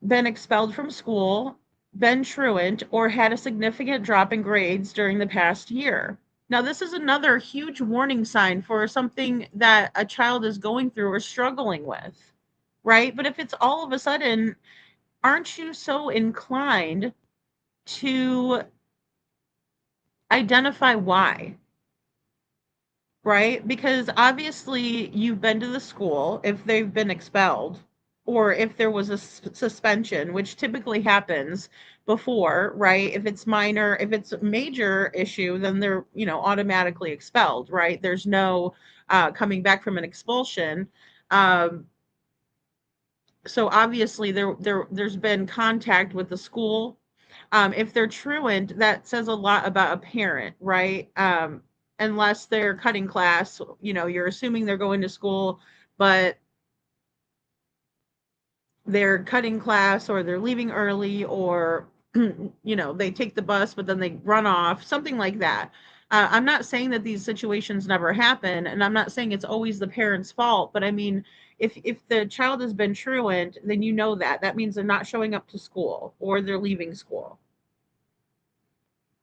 S6: been expelled from school, been truant, or had a significant drop in grades during the past year? Now, this is another huge warning sign for something that a child is going through or struggling with, right? But if it's all of a sudden, aren't you so inclined to identify why? Right? Because obviously you've been to the school if they've been expelled or if there was a suspension, which typically happens before, right? If it's minor, if it's a major issue, then they're, automatically expelled, right? There's no coming back from an expulsion. So obviously there's been contact with the school. If they're truant, that says a lot about a parent, right? Unless they're cutting class, you're assuming they're going to school, but they're cutting class or they're leaving early or, they take the bus, but then they run off, something like that. I'm not saying that these situations never happen, and I'm not saying it's always the parent's fault, but I mean, if the child has been truant, then that means they're not showing up to school or they're leaving school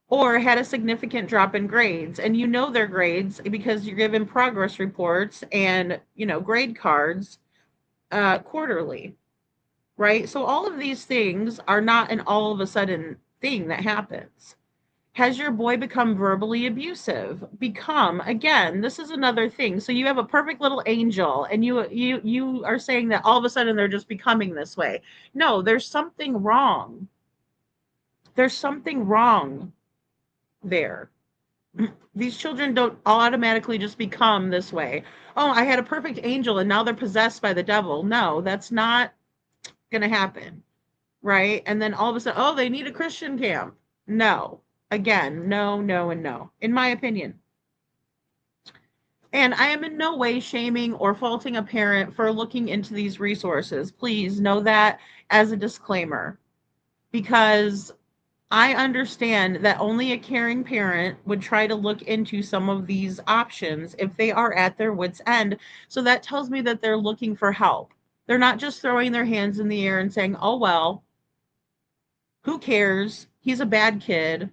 S6: or had a significant drop in grades, and their grades because you're given progress reports and grade cards quarterly, right? So all of these things are not an all of a sudden thing that happens. Has your boy become verbally abusive? Again, this is another thing. So you have a perfect little angel and you are saying that all of a sudden they're just becoming this way. No, there's something wrong. There's something wrong there. These children don't automatically just become this way. Oh, I had a perfect angel and now they're possessed by the devil. No, that's not going to happen, right? And then all of a sudden, oh, they need a Christian camp. No. Again, no, no, and no, in my opinion. And I am in no way shaming or faulting a parent for looking into these resources. Please know that as a disclaimer, because I understand that only a caring parent would try to look into some of these options if they are at their wits' end. So that tells me that they're looking for help. They're not just throwing their hands in the air and saying, oh, well, who cares? He's a bad kid.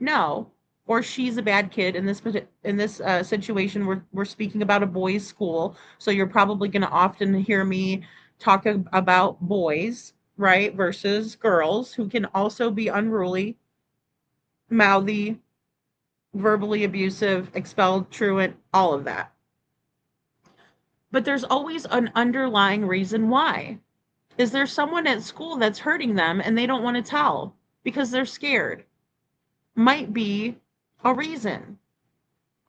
S6: No, or she's a bad kid. In this situation, we're speaking about a boys' school, so you're probably going to often hear me talk about boys, right, versus girls who can also be unruly, mouthy, verbally abusive, expelled, truant, all of that. But there's always an underlying reason why. Is there someone at school that's hurting them and they don't want to tell because they're scared? Might be a reason.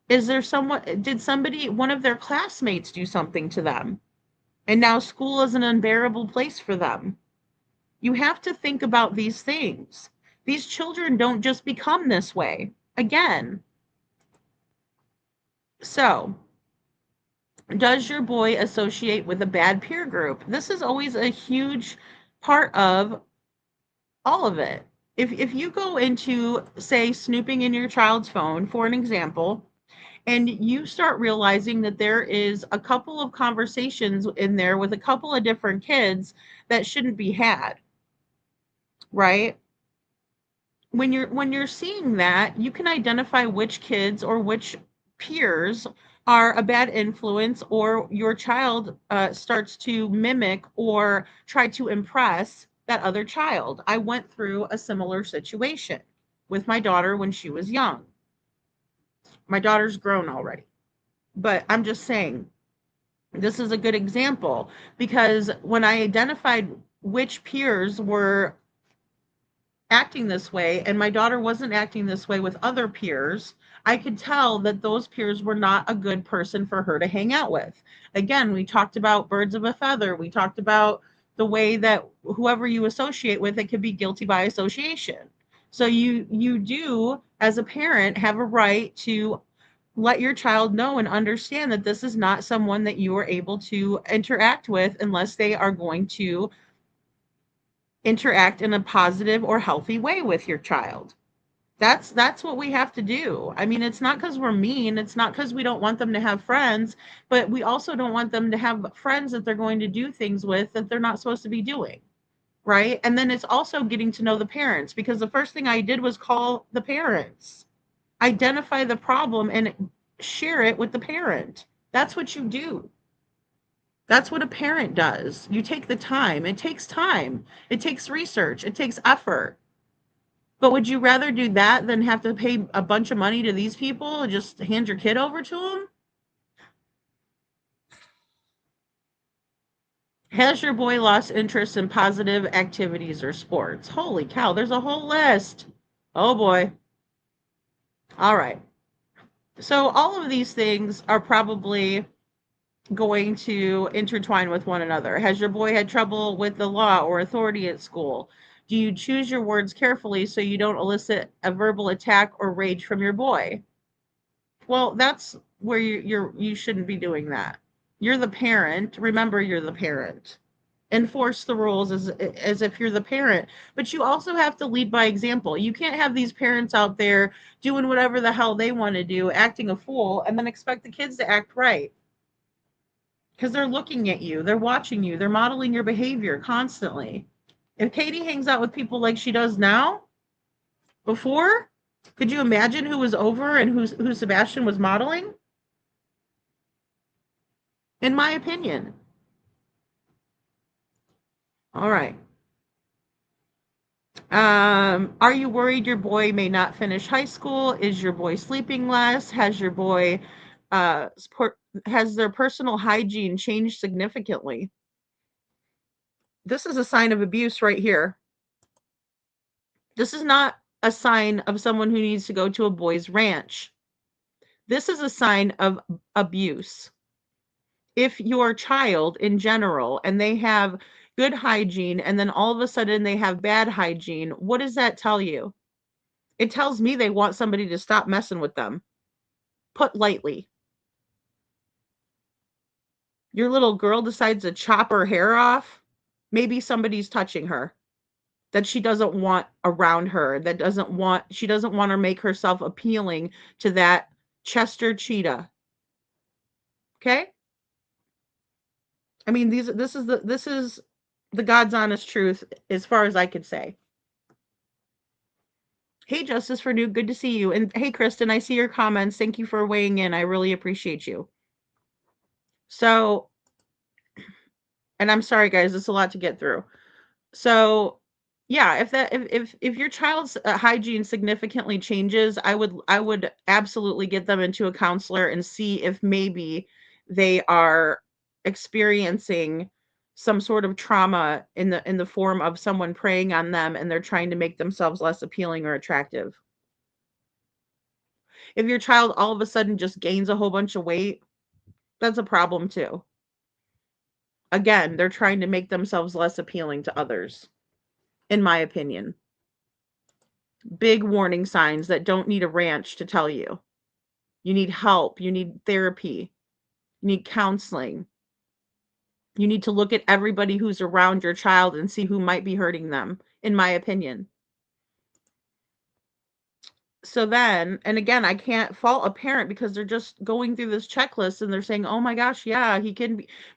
S6: Is there one of their classmates do something to them? And now school is an unbearable place for them. You have to think about these things. These children don't just become this way. Again. So, does your boy associate with a bad peer group? This is always a huge part of all of it. If you go into, say, snooping in your child's phone, for an example, and you start realizing that there is a couple of conversations in there with a couple of different kids that shouldn't be had, right? When you're seeing that, you can identify which kids or which peers are a bad influence, or your child starts to mimic or try to impress that other child. I went through a similar situation with my daughter when she was young. My daughter's grown already, but I'm just saying this is a good example, because when I identified which peers were acting this way and my daughter wasn't acting this way with other peers, I could tell that those peers were not a good person for her to hang out with. Again, we talked about birds of a feather. We talked about the way that whoever you associate with, it could be guilty by association. So you do, as a parent, have a right to let your child know and understand that this is not someone that you are able to interact with unless they are going to interact in a positive or healthy way with your child. That's what we have to do. I mean, it's not because we're mean, it's not because we don't want them to have friends, but we also don't want them to have friends that they're going to do things with that they're not supposed to be doing. Right? And then it's also getting to know the parents, because the first thing I did was call the parents, identify the problem, and share it with the parent. That's what you do. That's what a parent does. You take the time. It takes time. It takes research. It takes effort. But would you rather do that than have to pay a bunch of money to these people and just hand your kid over to them? Has your boy lost interest in positive activities or sports? Holy cow, there's a whole list. Oh boy. All right. So all of these things are probably going to intertwine with one another. Has your boy had trouble with the law or authority at school? Do you choose your words carefully so you don't elicit a verbal attack or rage from your boy? Well, that's where you shouldn't be doing that. You're the parent. Remember, you're the parent. Enforce the rules as if you're the parent, but you also have to lead by example. You can't have these parents out there doing whatever the hell they want to do, acting a fool, and then expect the kids to act right, because they're looking at you, they're watching you, they're modeling your behavior constantly. If Katie hangs out with people like she does now, before, could you imagine who was over and who Sebastian was modeling? In my opinion. All right. Are you worried your boy may not finish high school? Is your boy sleeping less? Has your boy has their personal hygiene changed significantly? This is a sign of abuse right here. This is not a sign of someone who needs to go to a boys' ranch. This is a sign of abuse. If your child in general and they have good hygiene and then all of a sudden they have bad hygiene, what does that tell you? It tells me they want somebody to stop messing with them. Put lightly. Your little girl decides to chop her hair off. Maybe somebody's touching her that she doesn't want around her, she doesn't want to make herself appealing to that Chester cheetah. Okay? I mean, this is the God's honest truth as far as I could say. Hey, Justice for New, good to see you. And hey, Kristen, I see your comments. Thank you for weighing in. I really appreciate you. So, and I'm sorry, guys, it's a lot to get through. So, yeah, if your child's hygiene significantly changes, I would absolutely get them into a counselor and see if maybe they are experiencing some sort of trauma in the form of someone preying on them and they're trying to make themselves less appealing or attractive. If your child all of a sudden just gains a whole bunch of weight, that's a problem too. Again, they're trying to make themselves less appealing to others, in my opinion. Big warning signs that don't need a ranch to tell you. You need help. You need therapy. You need counseling. You need to look at everybody who's around your child and see who might be hurting them, in my opinion. So then, and again, I can't fault a parent because they're just going through this checklist and they're saying, oh my gosh, yeah,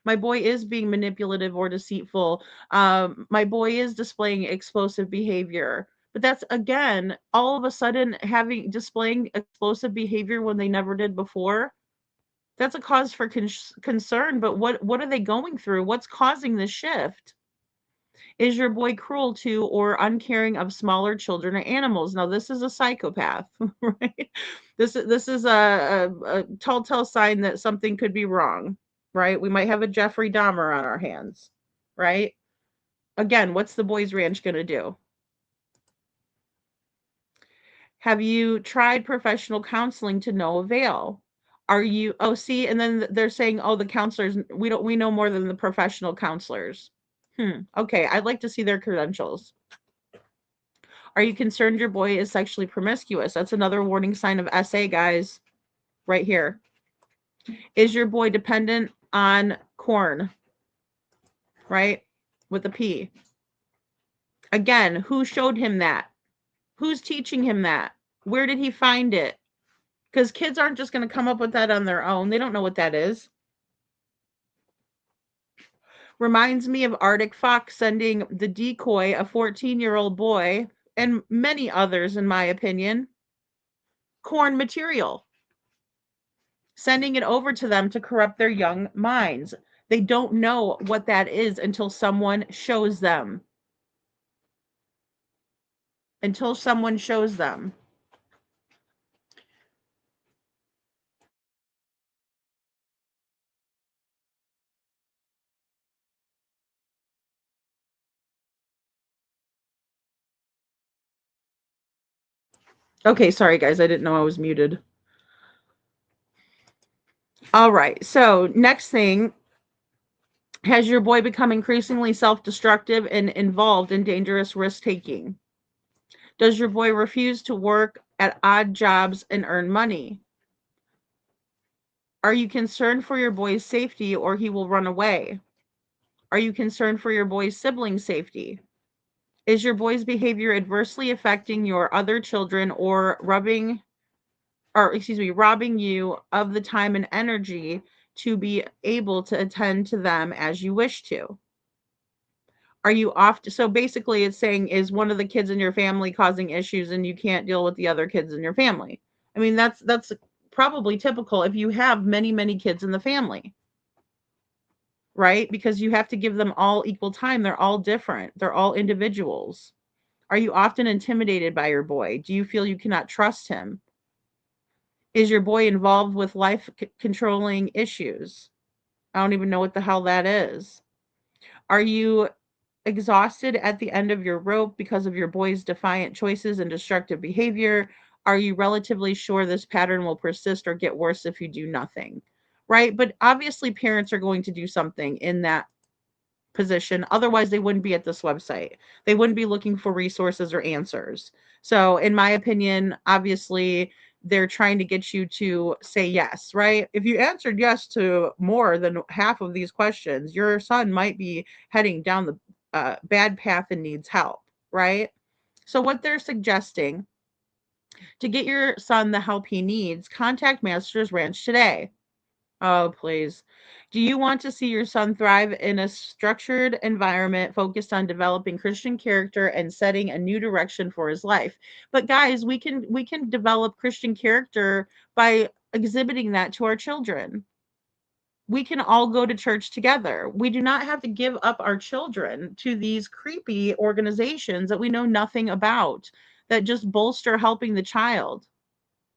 S6: my boy is being manipulative or deceitful. My boy is displaying explosive behavior. But that's, again, all of a sudden displaying explosive behavior when they never did before. That's a cause for concern. But what are they going through? What's causing this shift? Is your boy cruel to or uncaring of smaller children or animals? Now, this is a psychopath, right? This is a telltale sign that something could be wrong, right? We might have a Jeffrey Dahmer on our hands, right? Again, what's the boys' ranch going to do? Have you tried professional counseling to no avail? Are you, oh, see, and then they're saying, oh, the counselors, we know more than the professional counselors. Okay, I'd like to see their credentials. Are you concerned your boy is sexually promiscuous? That's another warning sign of SA, guys, right here. Is your boy dependent on corn? Right? With a P. Again, who showed him that? Who's teaching him that? Where did he find it? Because kids aren't just going to come up with that on their own. They don't know what that is. Reminds me of Arctic Fox sending the decoy, a 14-year-old boy, and many others, in my opinion, corn material. Sending it over to them to corrupt their young minds. They don't know what that is until someone shows them. Until someone shows them. Okay, sorry guys, I didn't know I was muted. All right, so next thing, has your boy become increasingly self-destructive and involved in dangerous risk-taking? Does your boy refuse to work at odd jobs and earn money? Are you concerned for your boy's safety or he will run away? Are you concerned for your boy's siblings' safety? Is your boy's behavior adversely affecting your other children or robbing you of the time and energy to be able to attend to them as you wish to? Are you off so basically it's saying, is one of the kids in your family causing issues and you can't deal with the other kids in your family? I mean, that's probably typical if you have many kids in the family, right? Because you have to give them all equal time. They're all different. They're all individuals. Are you often intimidated by your boy? Do you feel you cannot trust him? Is your boy involved with life controlling issues? I don't even know what the hell that is. Are you exhausted at the end of your rope because of your boy's defiant choices and destructive behavior? Are you relatively sure this pattern will persist or get worse if you do nothing? Right? But obviously parents are going to do something in that position. Otherwise, they wouldn't be at this website. They wouldn't be looking for resources or answers. So, in my opinion, obviously, they're trying to get you to say yes, right? If you answered yes to more than half of these questions, your son might be heading down the bad path and needs help, right? So, what they're suggesting to get your son the help he needs, contact Masters Ranch today. Oh, please. Do you want to see your son thrive in a structured environment focused on developing Christian character and setting a new direction for his life? But guys, we can develop Christian character by exhibiting that to our children. We can all go to church together. We do not have to give up our children to these creepy organizations that we know nothing about, that just bolster helping the child,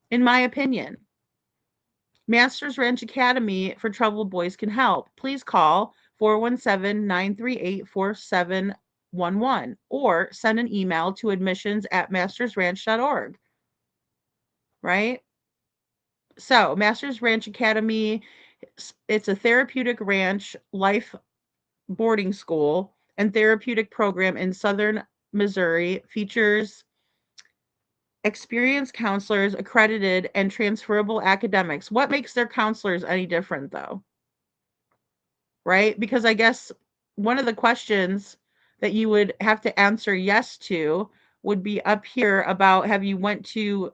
S6: in my opinion. Masters Ranch Academy for Troubled Boys can help. Please call 417-938-4711 or send an email to admissions@mastersranch.org. Right? So, Masters Ranch Academy, it's a therapeutic ranch life boarding school and therapeutic program in southern Missouri, features experienced counselors, accredited and transferable academics. What makes their counselors any different though? Right? Because I guess one of the questions that you would have to answer yes to would be up here about, have you went to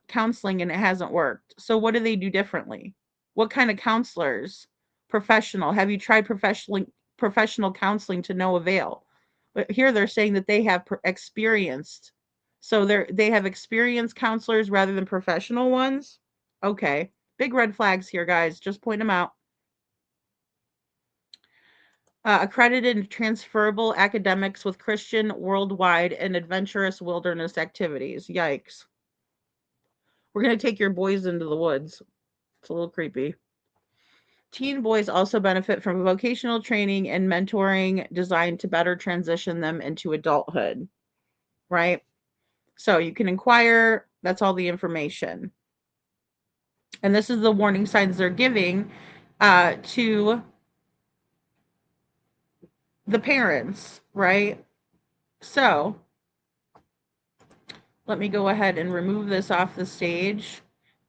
S6: counseling and it hasn't worked? So what do they do differently? What kind of counselors? Professional. Have you tried professional counseling to no avail? But here they're saying that they have experienced. So they have experienced counselors rather than professional ones. Okay. Big red flags here, guys. Just point them out. Accredited and transferable academics with Christian, worldwide, and adventurous wilderness activities. Yikes. We're going to take your boys into the woods. It's a little creepy. Teen boys also benefit from vocational training and mentoring designed to better transition them into adulthood. Right? So you can inquire. That's all the information. And this is the warning signs they're giving to the parents, right? So let me go ahead and remove this off the stage.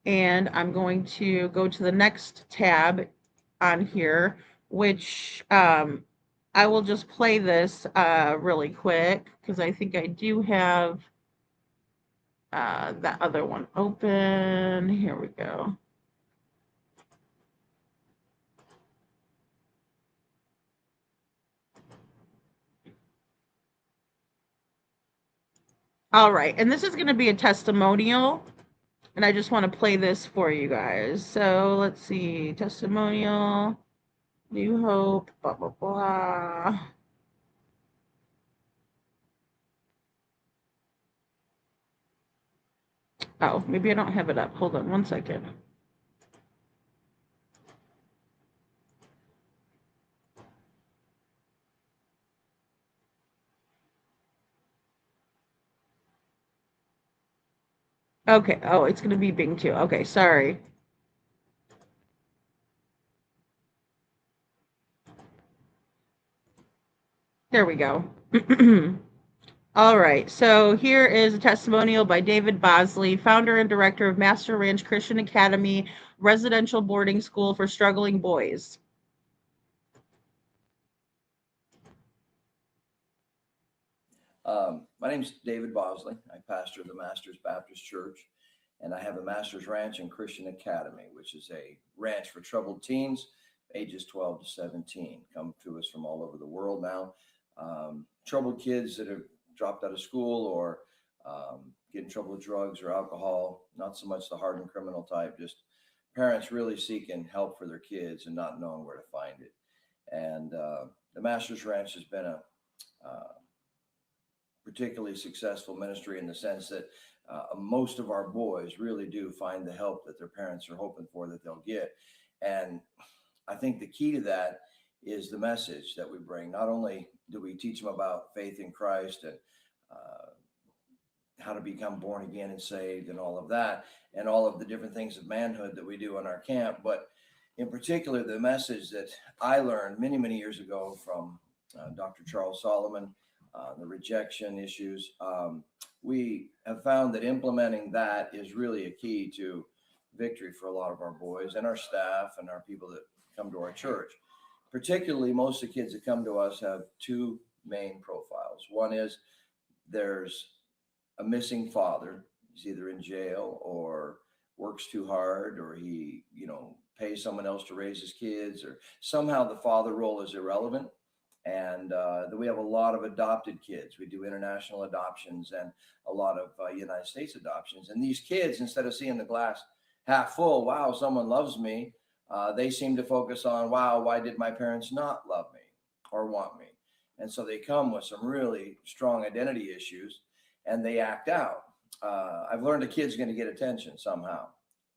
S6: And I'm going to go to the next tab on here, which I will just play this really quick because I think I do have that other one open. Here we go. All right, and this is going to be a testimonial, and I just want to play this for you guys. So let's see, testimonial, New Hope, blah, blah, blah. Oh, maybe I don't have it up. Hold on one second. Okay. Oh, it's going to be Bing too. Okay, sorry. There we go. All right. So here is a testimonial by David Bosley, founder and director of Master Ranch Christian Academy, residential boarding school for struggling boys.
S15: My name's David Bosley. I pastor the Masters Baptist Church, and I have a Masters Ranch and Christian Academy, which is a ranch for troubled teens, ages 12 to 17. Come to us from all over the world now. Troubled kids that have dropped out of school or get in trouble with drugs or alcohol, not so much the hardened criminal type, just parents really seeking help for their kids and not knowing where to find it. And the Masters Ranch has been a particularly successful ministry in the sense that most of our boys really do find the help that their parents are hoping for that they'll get. And I think the key to that is the message that we bring. Not only do we teach them about faith in Christ and how to become born again and saved and all of that, and all of the different things of manhood that we do in our camp, but in particular, the message that I learned many, many years ago from Dr. Charles Solomon, the rejection issues. We have found that implementing that is really a key to victory for a lot of our boys and our staff and our people that come to our church. Particularly, most of the kids that come to us have two main profiles. One is there's a missing father. He's either in jail or works too hard, or he, pays someone else to raise his kids, or somehow the father role is irrelevant. And we have a lot of adopted kids. We do international adoptions and a lot of United States adoptions. And these kids, instead of seeing the glass half full, wow, someone loves me, they seem to focus on, wow, why did my parents not love me or want me? And so they come with some really strong identity issues and they act out. I've learned a kid's going to get attention somehow,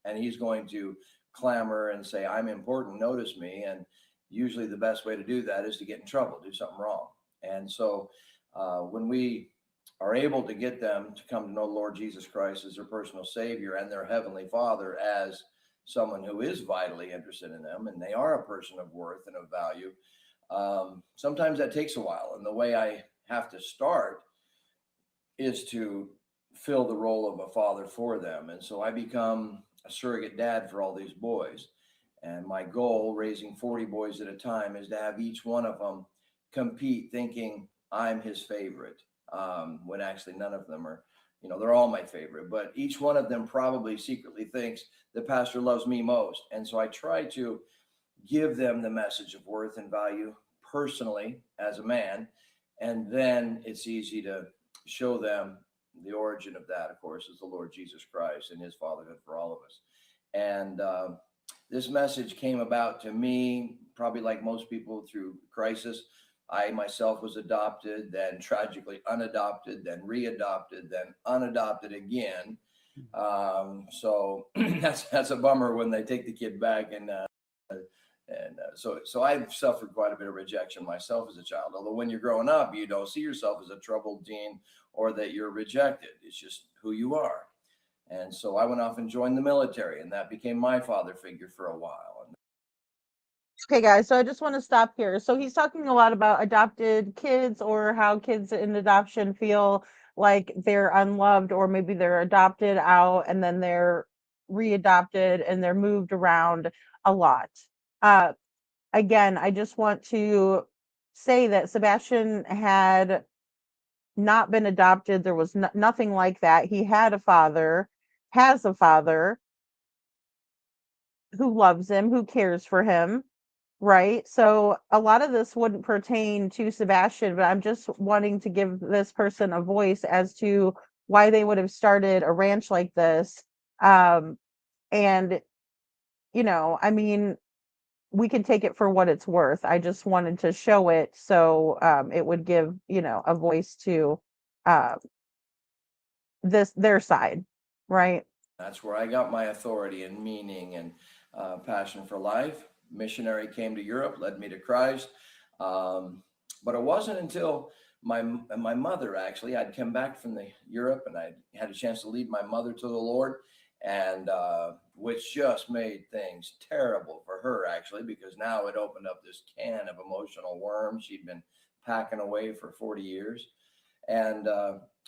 S15: and he's going to clamor and say, I'm important, notice me. And usually the best way to do that is to get in trouble, do something wrong. And so when we are able to get them to come to know Lord Jesus Christ as their personal Savior and their Heavenly Father as someone who is vitally interested in them, and they are a person of worth and of value, sometimes that takes a while. And the way I have to start is to fill the role of a father for them. And so I become a surrogate dad for all these boys. And my goal, raising 40 boys at a time, is to have each one of them compete thinking I'm his favorite, when actually none of them are, they're all my favorite, but each one of them probably secretly thinks the pastor loves me most. And so I try to give them the message of worth and value personally as a man. And then it's easy to show them the origin of that, of course, is the Lord Jesus Christ and his fatherhood for all of us. And this message came about to me, probably like most people, through crisis. I myself was adopted, then tragically unadopted, then readopted, then unadopted again. So that's a bummer when they take the kid back. So I've suffered quite a bit of rejection myself as a child. Although when you're growing up, you don't see yourself as a troubled teen or that you're rejected. It's just who you are. And so I went off and joined the military, and that became my father figure for a while.
S6: Okay, guys, so I just want to stop here. So he's talking a lot about adopted kids, or how kids in adoption feel like they're unloved, or maybe they're adopted out and then they're readopted and they're moved around a lot. Again, I just want to say that Sebastian had not been adopted. There was nothing like that. He had a father, has a father who loves him, who cares for him, right? So a lot of this wouldn't pertain to Sebastian, but I'm just wanting to give this person a voice as to why they would have started a ranch like this. And, you know, I mean, we can take it for what it's worth. I just wanted to show it so it would give, you know, a voice to uh, their side, right?
S15: That's where I got my authority and meaning and passion for life. Missionary came to Europe, led me to Christ. But it wasn't until my mother, actually, I'd come back from Europe, and I had a chance to lead my mother to the Lord, and which just made things terrible for her, actually, because now it opened up this can of emotional worms she'd been packing away for 40 years. And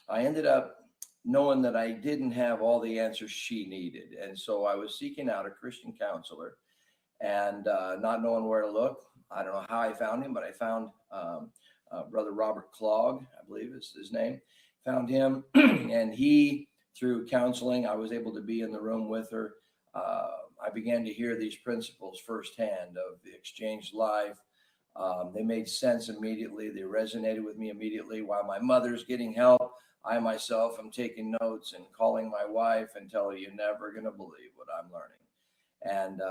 S15: I ended up knowing that I didn't have all the answers she needed. And so I was seeking out a Christian counselor, and not knowing where to look. I don't know how I found him, but I found Brother Robert Clogg, I believe is his name. Found him, and he, through counseling, I was able to be in the room with her. I began to hear these principles firsthand of the exchanged life. They made sense immediately. They resonated with me immediately. While my mother's getting help, I myself am taking notes and calling my wife and telling her, "You're never going to believe what I'm learning." And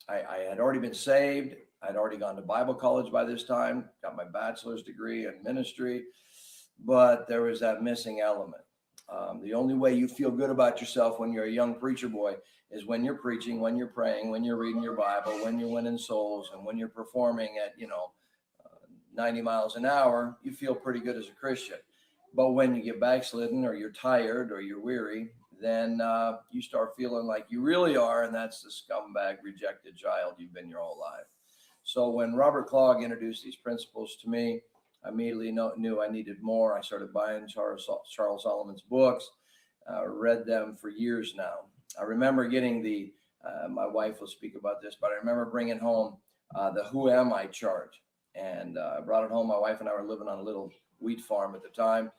S15: I had already been saved. I'd already gone to Bible college by this time, got my bachelor's degree in ministry, but there was that missing element. The only way you feel good about yourself when you're a young preacher boy is when you're preaching, when you're praying, when you're reading your Bible, when you're winning souls, and when you're performing at, 90 miles an hour, you feel pretty good as a Christian. But when you get backslidden, or you're tired, or you're weary, then you start feeling like you really are, and that's the scumbag, rejected child you've been your whole life. So when Robert Clogg introduced these principles to me, I immediately knew I needed more. I started buying Charles Solomon's books, read them for years now. I remember getting my wife will speak about this, but I remember bringing home the Who Am I chart. And I brought it home. My wife and I were living on a little wheat farm at the time.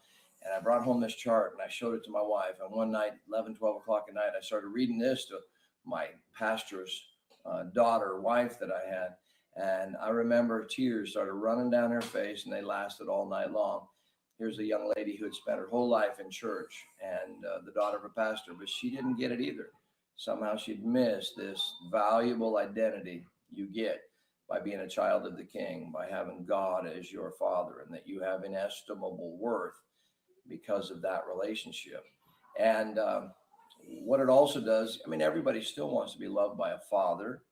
S15: And I brought home this chart, and I showed it to my wife. And one night, 11, 12 o'clock at night, I started reading this to my pastor's wife that I had. And I remember tears started running down her face, and they lasted all night long. Here's a young lady who had spent her whole life in church, and the daughter of a pastor, but she didn't get it either. Somehow she'd missed this valuable identity you get by being a child of the King, by having God as your father, and that you have inestimable worth because of that relationship. And what it also does, I mean, everybody still wants to be loved by a father.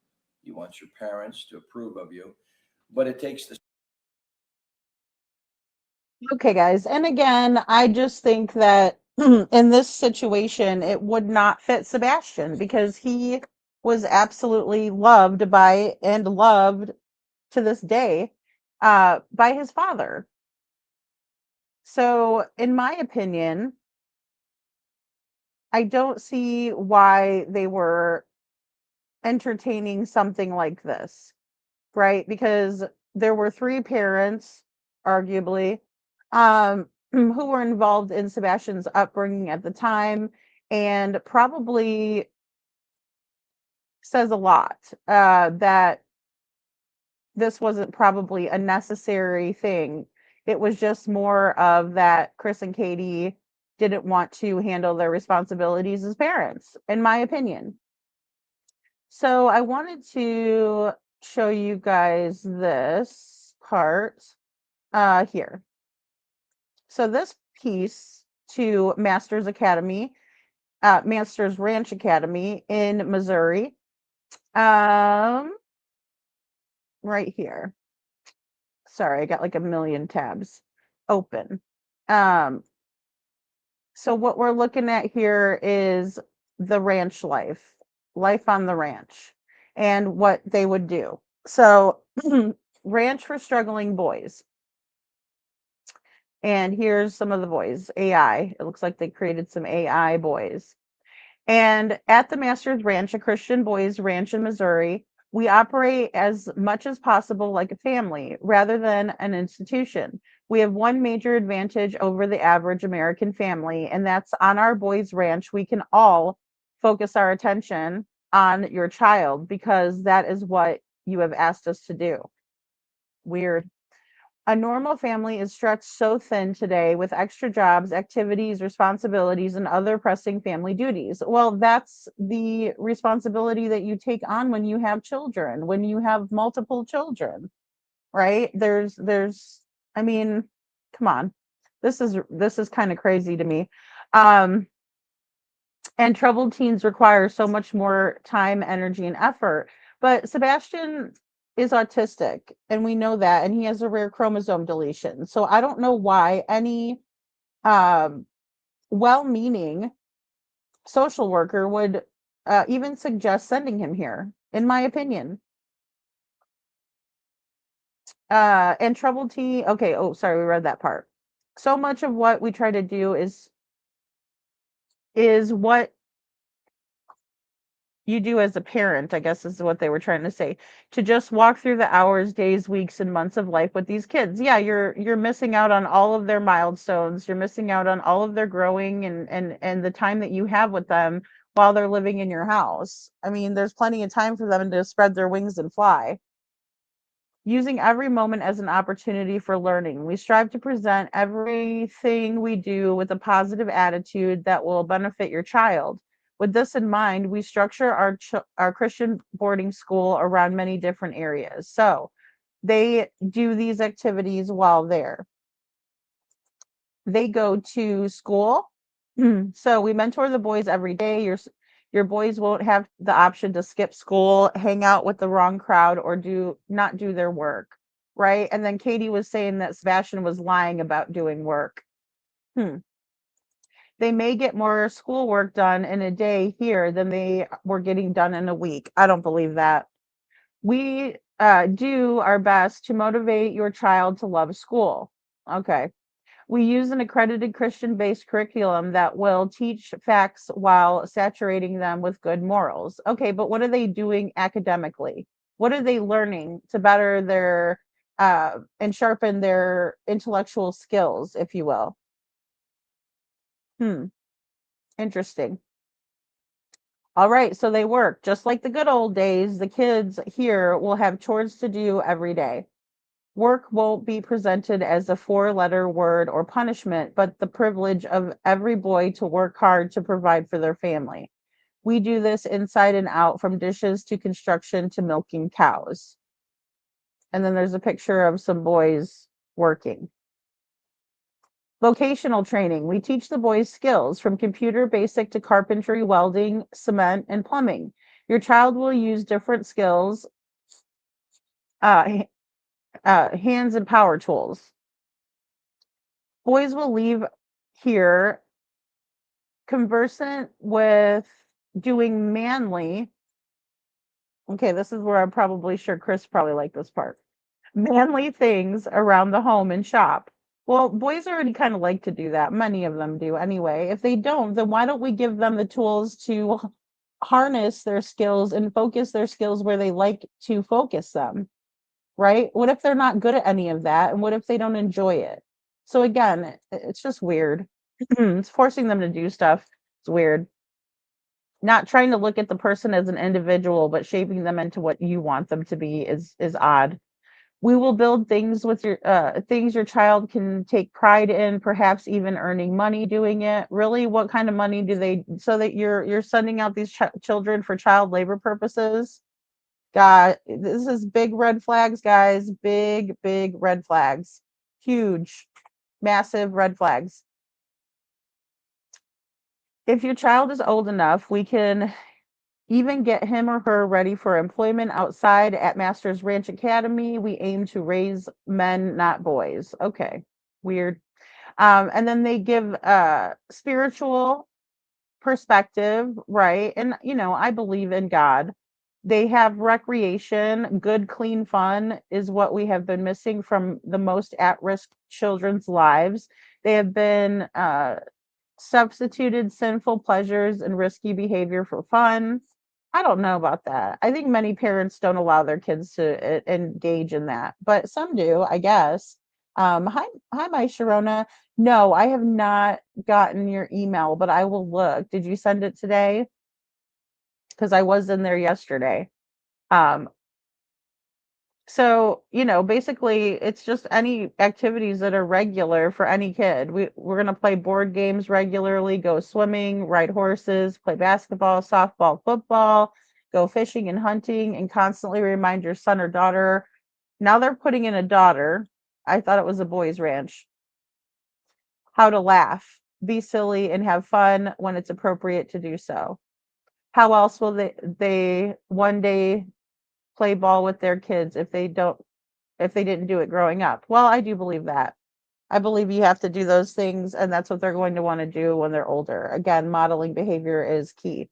S15: You want your parents to approve of you, but it takes the
S6: Okay, guys. And again, I just think that in this situation, it would not fit Sebastian, because he was absolutely loved by, and loved to this day, by his father. So, in my opinion, I don't see why they were entertaining something like this, right? Because there were three parents, arguably, who were involved in Sebastian's upbringing at the time, and probably says a lot that this wasn't probably a necessary thing. It was just more of that Chris and Katie didn't want to handle their responsibilities as parents, in my opinion. So I wanted to show you guys this part here. So this piece to Masters Academy, Masters Ranch Academy in Missouri, right here. Sorry, I got like a million tabs open. So what we're looking at here is the ranch life on the ranch, and what they would do. So, ranch for struggling boys. And here's some of the boys. AI. It looks like they created some AI boys. And at the Masters Ranch, a Christian boys ranch in Missouri, we operate as much as possible like a family rather than an institution. We have one major advantage over the average American family, and that's on our boys ranch. We can all focus our attention on your child because that is what you have asked us to do. Weird. A normal family is stretched so thin today with extra jobs, activities, responsibilities, and other pressing family duties. Well, that's the responsibility that you take on when you have children, when you have multiple children, right? I mean, come on. This is kind of crazy to me. Um, and troubled teens require so much more time, energy, and effort. But Sebastian is autistic, and we know that, and he has a rare chromosome deletion. So I don't know why any um, well-meaning social worker would even suggest sending him here, in my opinion. And troubled teen. Okay. Oh, sorry, we read that part. So much of what we try to do is what you do as a parent, I guess is what they were trying to say, to just walk through the hours, days, weeks, and months of life with these kids. Yeah, you're missing out on all of their milestones. You're missing out on all of their growing and the time that you have with them while they're living in your house. I mean, there's plenty of time for them to spread their wings and fly. Using every moment as an opportunity for learning. We strive to present everything we do with a positive attitude that will benefit your child. With this in mind, we structure our Christian boarding school around many different areas. So they do these activities while there. They go to school. So we mentor the boys every day. Your boys won't have the option to skip school, hang out with the wrong crowd, or not do their work, right? And then Katie was saying that Sebastian was lying about doing work. They may get more schoolwork done in a day here than they were getting done in a week. I don't believe that. We do our best to motivate your child to love school. Okay. We use an accredited Christian-based curriculum that will teach facts while saturating them with good morals. Okay, but what are they doing academically? What are they learning to better their and sharpen their intellectual skills, if you will? Interesting. All right, so they work just like the good old days. The kids here will have chores to do every day. Work won't be presented as a four-letter word or punishment, but the privilege of every boy to work hard to provide for their family. We do this inside and out, from dishes to construction to milking cows. And then there's a picture of some boys working. Vocational training. We teach the boys skills from computer basic to carpentry, welding, cement, and plumbing. Your child will use different skills, hands and power tools. Boys will leave here conversant with doing manly. Okay, this is where I'm probably sure Chris probably liked this part. Manly things around the home and shop. Well, boys already kind of like to do that. Many of them do anyway. If they don't, then why don't we give them the tools to harness their skills and focus their skills where they like to focus them, right? What if they're not good at any of that? And what if they don't enjoy it? So again, it's just weird. It's forcing them to do stuff. It's weird. Not trying to look at the person as an individual, but shaping them into what you want them to be is odd. We will build things with your things your child can take pride in, perhaps even earning money doing it. Really, what kind of money do they, so that you're sending out these children for child labor purposes? God, this is big red flags, guys. Big red flags. Huge, massive red flags. If your child is old enough, we can even get him or her ready for employment outside at Masters Ranch Academy. We aim to raise men, not boys. Okay, weird. And then they give spiritual perspective, right? And, I believe in God. They have recreation, good, clean fun is what we have been missing from the most at risk children's lives. They have been substituted sinful pleasures and risky behavior for fun. I don't know about that. I think many parents don't allow their kids to engage in that, but some do, I guess. Hi, my Sharona. No, I have not gotten your email, but I will look. Did you send it today? Because I was in there yesterday. Um, so, basically it's just any activities that are regular for any kid. We're going to play board games regularly, go swimming, ride horses, play basketball, softball, football, go fishing and hunting, and constantly remind your son or daughter. Now they're putting in a daughter. I thought it was a boys ranch. How to laugh, be silly, and have fun when it's appropriate to do so. How else will they one day play ball with their kids if they didn't do it growing up? Well, I do believe that. I believe you have to do those things, and that's what they're going to want to do when they're older. Again, modeling behavior is key.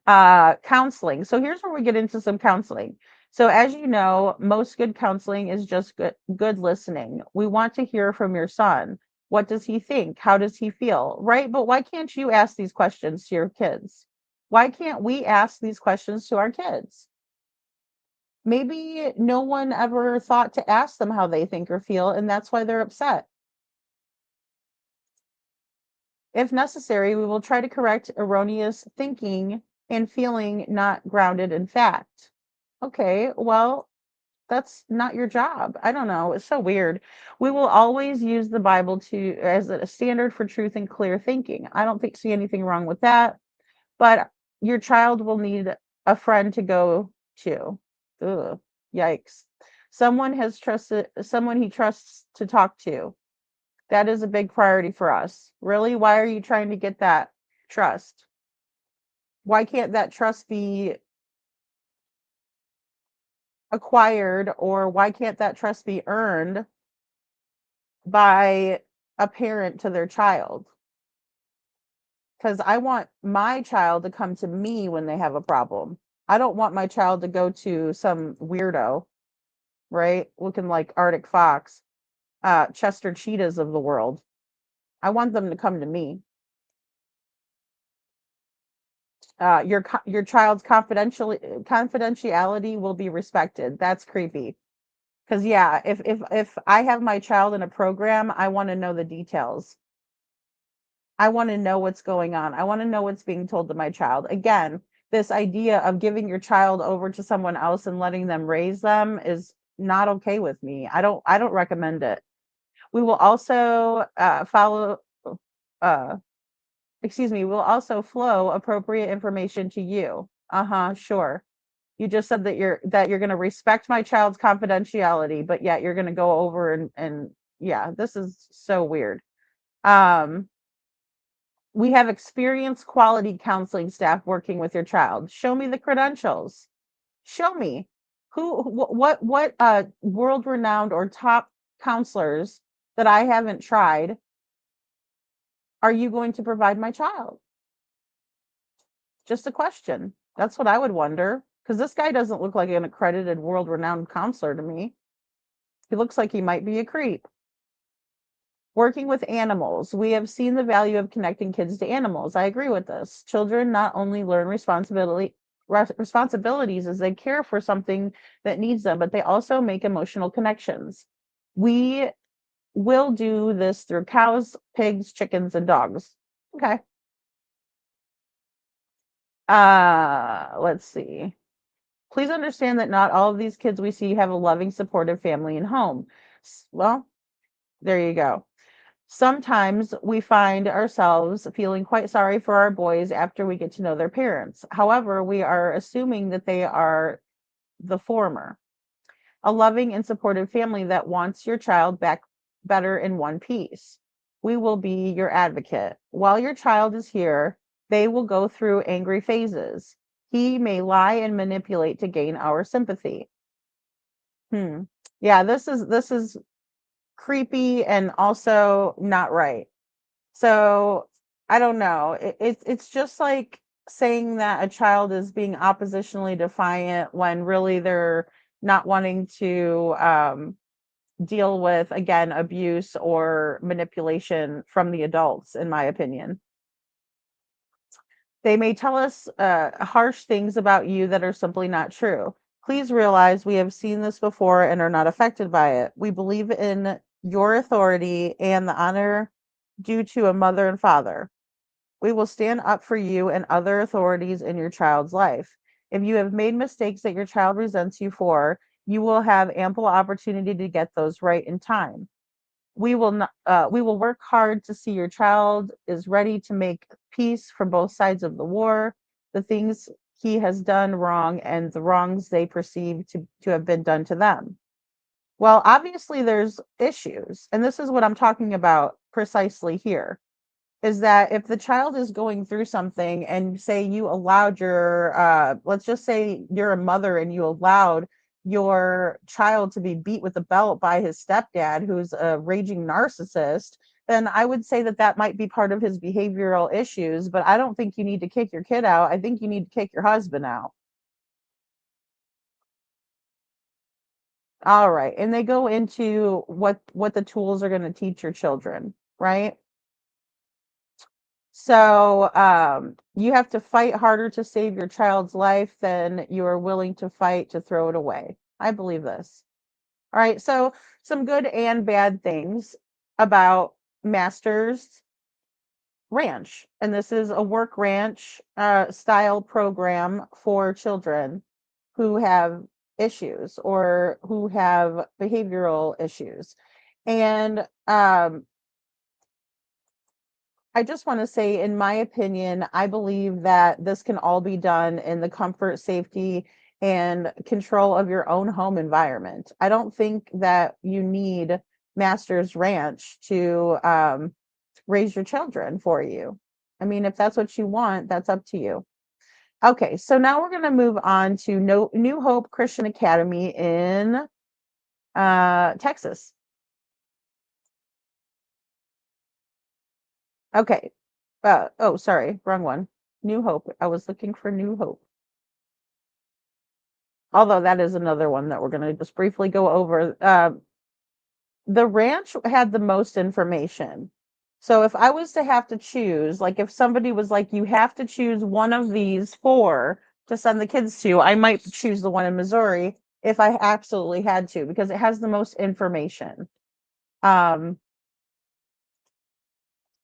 S6: Counseling. So here's where we get into some counseling. So as you know, most good counseling is just good listening. We want to hear from your son. What does he think? How does he feel? Right? But why can't you ask these questions to your kids? Why can't we ask these questions to our kids? Maybe no one ever thought to ask them how they think or feel, and that's why they're upset. If necessary, we will try to correct erroneous thinking and feeling not grounded in fact. Okay, well, that's not your job. I don't know. It's so weird. We will always use the Bible as a standard for truth and clear thinking. I don't see anything wrong with that, but your child will need a friend to go to. Ugh, yikes. Someone he trusts to talk to. That is a big priority for us. Really? Why are you trying to get that trust? Why can't that trust be acquired, or why can't that trust be earned by a parent to their child? Because I want my child to come to me when they have a problem. I don't want my child to go to some weirdo, right? Looking like Arctic Fox, Chester Cheetahs of the world. I want them to come to me. Your child's confidentiality will be respected. That's creepy. Because yeah, if I have my child in a program, I want to know the details. I want to know what's going on. I want to know what's being told to my child. Again, this idea of giving your child over to someone else and letting them raise them is not okay with me. I don't recommend it. We will also we'll also flow appropriate information to you. Sure. You just said that you're going to respect my child's confidentiality, but yet you're going to go over and yeah, this is so weird. We have experienced quality counseling staff working with your child. Show me the credentials. Show me what world-renowned or top counselors that I haven't tried are you going to provide my child? Just a question. That's what I would wonder, because this guy doesn't look like an accredited world-renowned counselor to me. He looks like he might be a creep. Working with animals. We have seen the value of connecting kids to animals. I agree with this. Children not only learn responsibilities as they care for something that needs them, but they also make emotional connections. We will do this through cows, pigs, chickens, and dogs. Okay. Let's see. Please understand that not all of these kids we see have a loving, supportive family and home. Well, there you go. Sometimes we find ourselves feeling quite sorry for our boys after we get to know their parents. However, we are assuming that they are the former, a loving and supportive family that wants your child back better in one piece. We will be your advocate. While your child is here, they will go through angry phases. He may lie and manipulate to gain our sympathy. Yeah, this is creepy and also not right. So I don't know. It's just like saying that a child is being oppositionally defiant when really they're not wanting to deal with, again, abuse or manipulation from the adults, in my opinion. They may tell us harsh things about you that are simply not true. Please realize we have seen this before and are not affected by it. We believe in your authority and the honor due to a mother and father. We will stand up for you and other authorities in your child's life. If you have made mistakes that your child resents you for, you will have ample opportunity to get those right in time. We will work hard to see your child is ready to make peace from both sides of the war, the things he has done wrong and the wrongs they perceive to have been done to them. Well, obviously there's issues, and this is what I'm talking about precisely here, is that if the child is going through something and say you allowed your let's just say you're a mother and you allowed your child to be beat with a belt by his stepdad who's a raging narcissist, then I would say that that might be part of his behavioral issues, but I don't think you need to kick your kid out. I think you need to kick your husband out. All right, and they go into what the tools are going to teach your children, right? So you have to fight harder to save your child's life than you are willing to fight to throw it away. I believe this. All right, so some good and bad things about Masters Ranch. And this is a work ranch style program for children who have issues or who have behavioral issues. And I just want to say, in my opinion, I believe that this can all be done in the comfort, safety, and control of your own home environment. I don't think that you need Masters Ranch to raise your children for you. I mean, if that's what you want, that's up to you. Okay, so now we're going to move on to New Hope Christian Academy in Texas. Okay. Oh, sorry, wrong one. New Hope. I was looking for New Hope. Although that is another one that we're going to just briefly go over. The ranch had the most information. So if I was to have to choose, like if somebody was like, you have to choose one of these four to send the kids to, I might choose the one in Missouri if I absolutely had to, because it has the most information.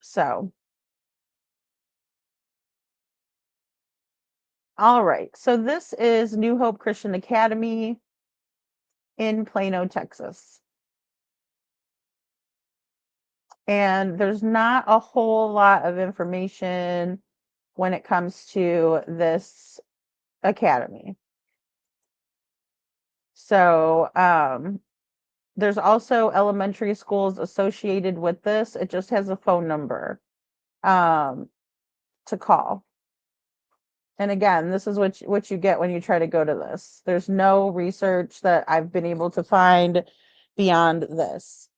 S6: So, all right. So this is New Hope Christian Academy in Plano, Texas. And there's not a whole lot of information when it comes to this academy. So there's also elementary schools associated with this. It just has a phone number to call. And again, this is what you get when you try to go to this. There's no research that I've been able to find beyond this.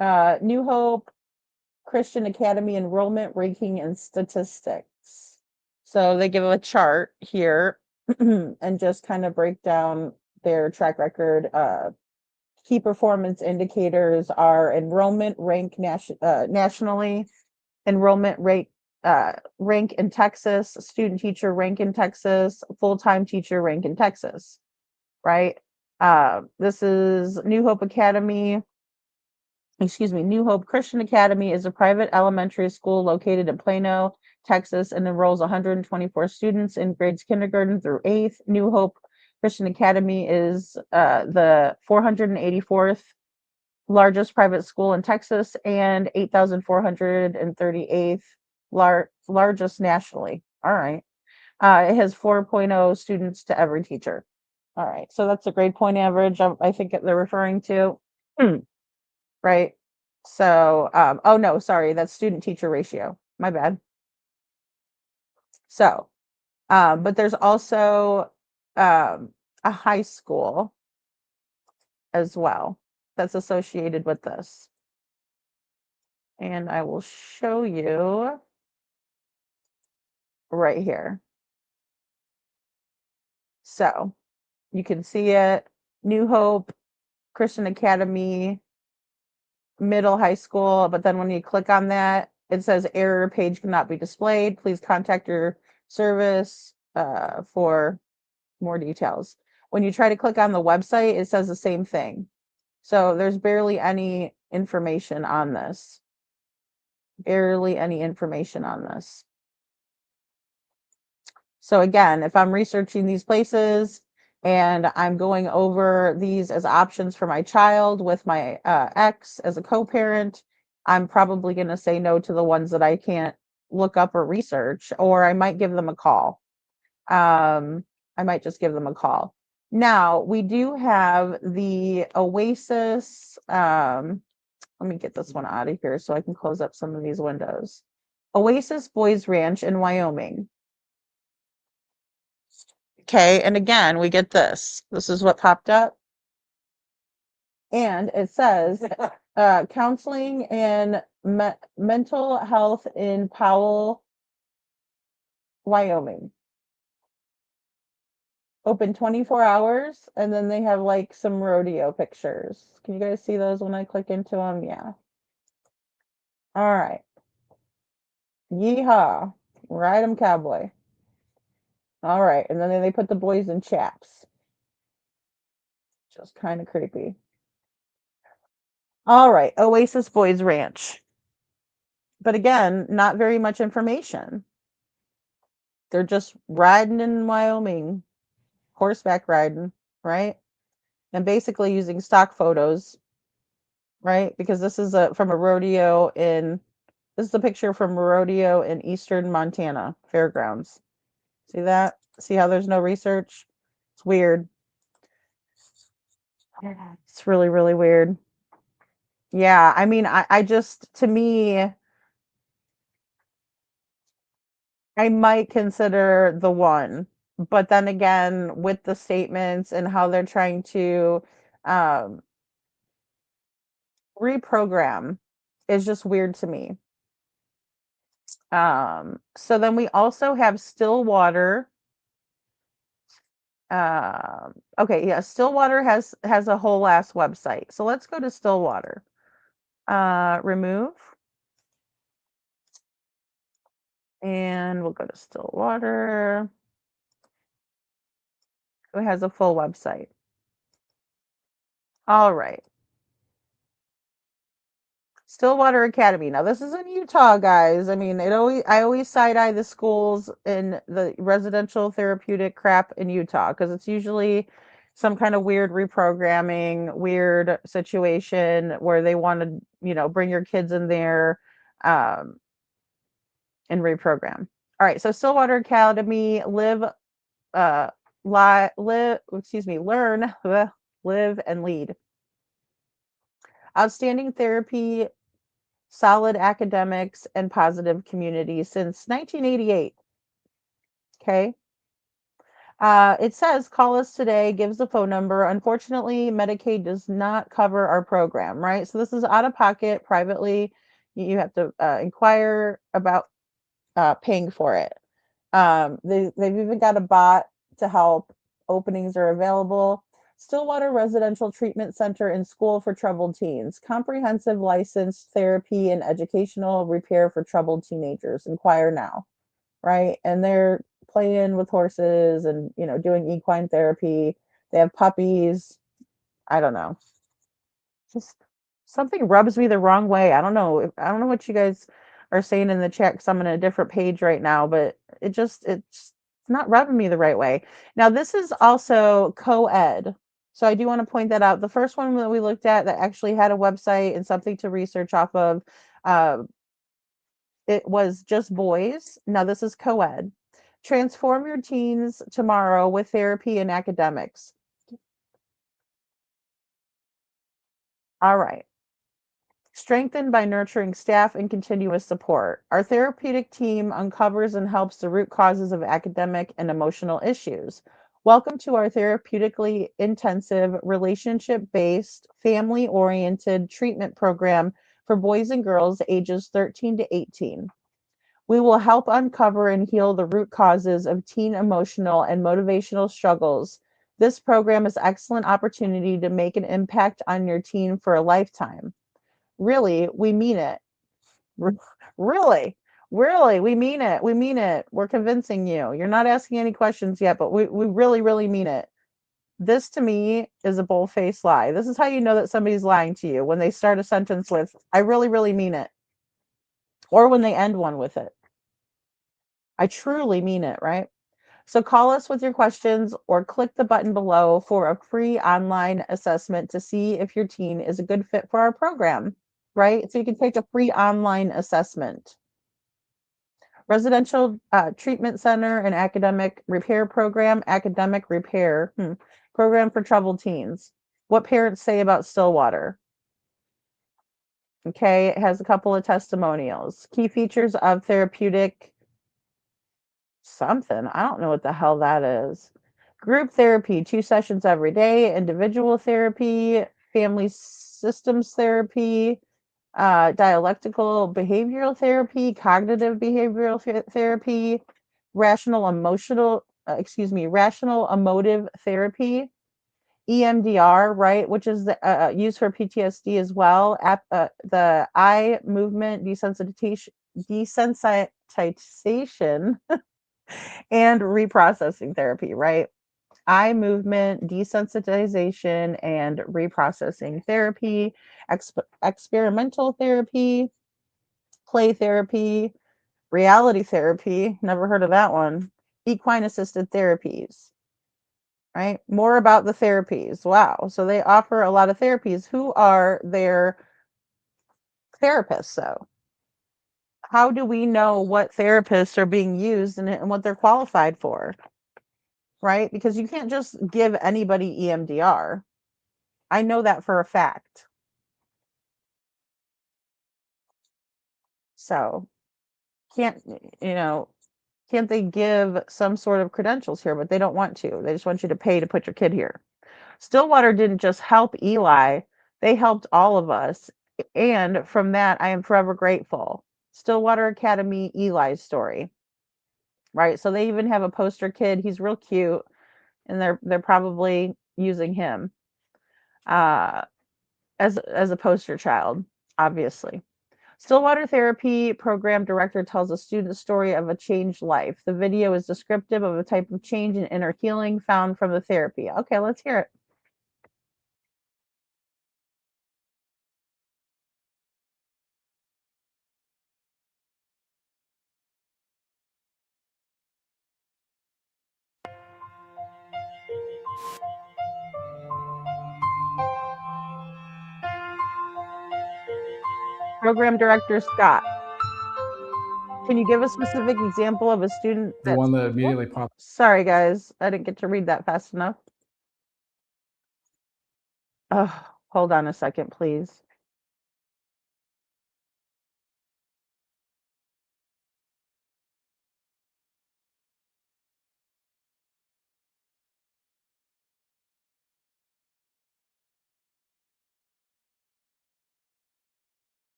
S6: New Hope Christian Academy enrollment ranking and statistics. So they give a chart here and just kind of break down their track record. Key performance indicators are enrollment rank nationally, enrollment rate rank in Texas, student teacher rank in Texas, full-time teacher rank in Texas, right? This is New Hope Academy. New Hope Christian Academy is a private elementary school located in Plano, Texas, and enrolls 124 students in grades kindergarten through 8th. New Hope Christian Academy is the 484th largest private school in Texas and 8,438th largest nationally. All right. It has 4.0 students to every teacher. All right. So that's a grade point average, I think they're referring to. Right. So, oh no, sorry, that's student teacher ratio. My bad. So, but there's also a high school as well that's associated with this. And I will show you right here. So you can see it, New Hope, Christian Academy, middle high school, but then when you click on that, it says error page cannot be displayed. Please contact your service for more details. When you try to click on the website, it says the same thing. So there's barely any information on this. Barely any information on this. So again, if I'm researching these places and I'm going over these as options for my child with my ex as a co-parent, I'm probably going to say no to the ones that I can't look up or research, or I might give them a call. I might just give them a call. Now, we do have the Oasis. Let me get this one out of here so I can close up some of these windows. Oasis Boys Ranch in Wyoming. Okay, and again, we get this. This is what popped up. And it says counseling and mental health in Powell, Wyoming. Open 24 hours, and then they have like some rodeo pictures. Can you guys see those when I click into them? Yeah. All right. Yeehaw. Ride 'em, cowboy. All right, and then they put the boys in chaps. Just kind of creepy. All right, Oasis Boys Ranch. But again, not very much information. They're just riding in Wyoming, horseback riding, right? And basically using stock photos, right? Because this is from a rodeo in, this is a picture from a rodeo in eastern Montana fairgrounds. See that? See how there's no research? It's weird. It's really, really weird. Yeah, I mean, I just, to me, I might consider the one, but then again, with the statements and how they're trying to um, reprogram is just weird to me. So then we also have Stillwater. Okay, yeah, Stillwater has a whole ass website. So let's go to Stillwater. Remove. And we'll go to Stillwater. It has a full website. All right. Stillwater Academy. Now this is in Utah, guys. I mean, I always side eye the schools in the residential therapeutic crap in Utah because it's usually some kind of weird reprogramming, weird situation where they want to, bring your kids in there and reprogram. All right, so Stillwater Academy, learn, live and lead. Outstanding therapy, solid academics, and positive community since 1988. Okay. It says, call us today, gives the phone number. Unfortunately, Medicaid does not cover our program, right? So this is out of pocket, privately. You have to inquire about paying for it. They've even got a bot to help. Openings are available. Stillwater Residential Treatment Center and School for Troubled Teens. Comprehensive licensed therapy and educational repair for troubled teenagers. Inquire now, right? And they're playing with horses and, doing equine therapy. They have puppies. I don't know. Just something rubs me the wrong way. I don't know. I don't know what you guys are saying in the chat because I'm in a different page right now, but it's not rubbing me the right way. Now, this is also co-ed. So I do want to point that out. The first one that we looked at that actually had a website and something to research off of, it was just boys. Now this is co-ed. Transform your teens tomorrow with therapy and academics. All right. Strengthened by nurturing staff and continuous support. Our therapeutic team uncovers and helps the root causes of academic and emotional issues. Welcome to our therapeutically intensive, relationship-based, family-oriented treatment program for boys and girls ages 13 to 18. We will help uncover and heal the root causes of teen emotional and motivational struggles. This program is an excellent opportunity to make an impact on your teen for a lifetime. Really, we mean it. Really, really, we mean it. We mean it. We're convincing you. You're not asking any questions yet, but we really, really mean it. This to me is a bull-faced lie. This is how you know that somebody's lying to you when they start a sentence with, I really, really mean it. Or when they end one with it. I truly mean it, right? So call us with your questions or click the button below for a free online assessment to see if your teen is a good fit for our program, right? So you can take a free online assessment. Residential Treatment Center and Academic Repair Program, Academic Repair Program for Troubled Teens. What parents say about Stillwater. Okay, it has a couple of testimonials. Key features of Therapeutic something. I don't know what the hell that is. Group therapy, 2 sessions every day. Individual therapy, family systems therapy, dialectical behavioral therapy, cognitive behavioral therapy, rational emotive therapy, EMDR, right, which is the used for PTSD as well. The eye movement desensitization and reprocessing therapy, right? Eye movement desensitization and reprocessing therapy, experimental therapy, play therapy, reality therapy, never heard of that one, equine assisted therapies, right? More about the therapies. Wow. So they offer a lot of therapies. Who are their therapists, though? How do we know what therapists are being used and what they're qualified for? Right? Because you can't just give anybody EMDR. I know that for a fact. So, can't can't they give some sort of credentials here? But they don't want to. They just want you to pay to put your kid here. Stillwater didn't just help Eli, they helped all of us. And from that, I am forever grateful. Stillwater Academy, Eli's story. Right? So they even have a poster kid. He's real cute, and they're probably using him as a poster child, obviously. Stillwater Therapy Program Director tells a student story of a changed life. The video is descriptive of a type of change in inner healing found from the therapy. Okay, let's hear it. Program Director Scott. Can you give a specific example of a student
S12: The one that immediately popped.
S6: Sorry, guys. I didn't get to read that fast enough. Oh, hold on a second, please.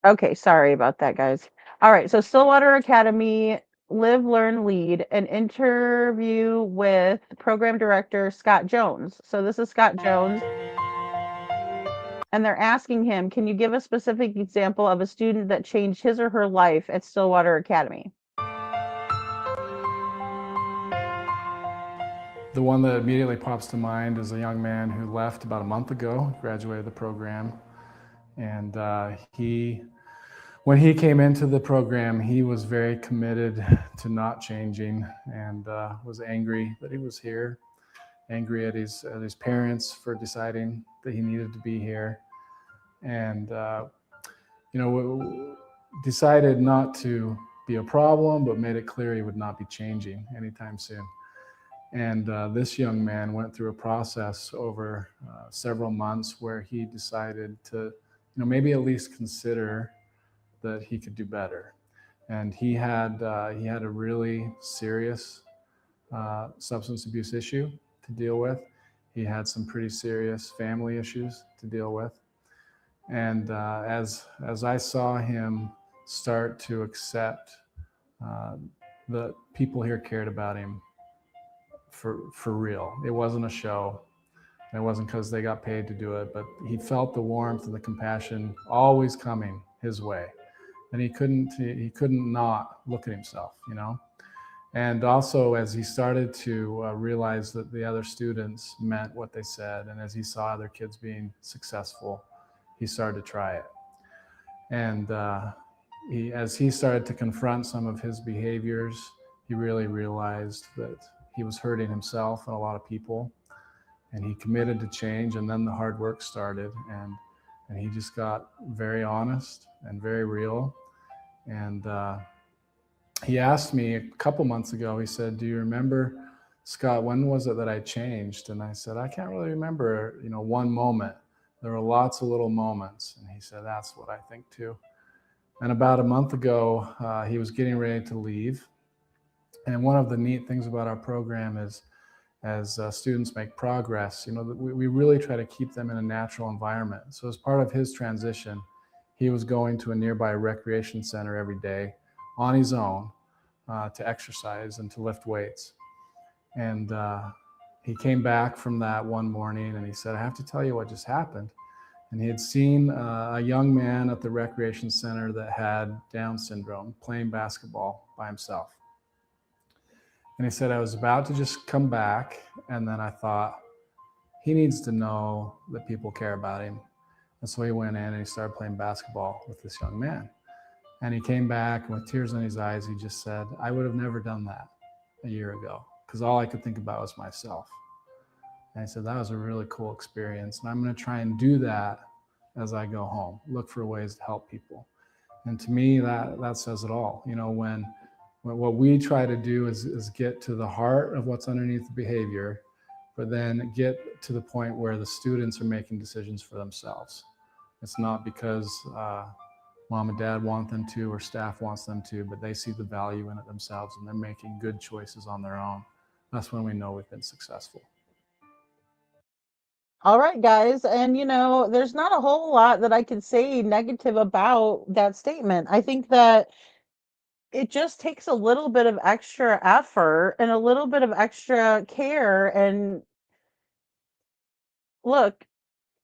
S6: Okay, sorry about that, guys. All right, so Stillwater Academy, Live, Learn, Lead, an interview with Program Director Scott Jones. So this is Scott Jones. And they're asking him, can you give a specific example of a student that changed his or her life at Stillwater Academy?
S12: The one that immediately pops to mind is a young man who left about a month ago, graduated the program. And when he came into the program, he was very committed to not changing and was angry that he was here, angry at his parents for deciding that he needed to be here. And, decided not to be a problem, but made it clear he would not be changing anytime soon. And this young man went through a process over several months where he decided to, maybe at least consider that he could do better. And he had a really serious substance abuse issue to deal with. He had some pretty serious family issues to deal with. And as I saw him start to accept the people here cared about him for real. It wasn't a show. It wasn't because they got paid to do it, but he felt the warmth and the compassion always coming his way, and he couldn't not look at himself, you know. And also, as he started to realize that the other students meant what they said, and as he saw other kids being successful, he started to try it. And as he started to confront some of his behaviors, he really realized that he was hurting himself and a lot of people. And he committed to change, and then the hard work started, and he just got very honest and very real. And he asked me a couple months ago, he said, "Do you remember, Scott, when was it that I changed?" And I said, "I can't really remember, one moment. There were lots of little moments." And he said, "That's what I think too." And about a month ago, he was getting ready to leave. And one of the neat things about our program is, as students make progress, we really try to keep them in a natural environment. So as part of his transition, he was going to a nearby recreation center every day on his own to exercise and to lift weights. And he came back from that one morning and he said, "I have to tell you what just happened." And he had seen a young man at the recreation center that had Down syndrome playing basketball by himself. And he said, "I was about to just come back, and then I thought, he needs to know that people care about him." And so he went in and he started playing basketball with this young man. And he came back, and with tears in his eyes, he just said, "I would have never done that a year ago because all I could think about was myself." And I said, "That was a really cool experience. And I'm going to try and do that as I go home, look for ways to help people." And to me, that says it all. When what we try to do is get to the heart of what's underneath the behavior, but then get to the point where the students are making decisions for themselves. It's not because mom and dad want them to or staff wants them to, but they see the value in it themselves and they're making good choices on their own. That's when we know we've been successful.
S6: All right, guys. And, there's not a whole lot that I can say negative about that statement. I think that it just takes a little bit of extra effort and a little bit of extra care. And look,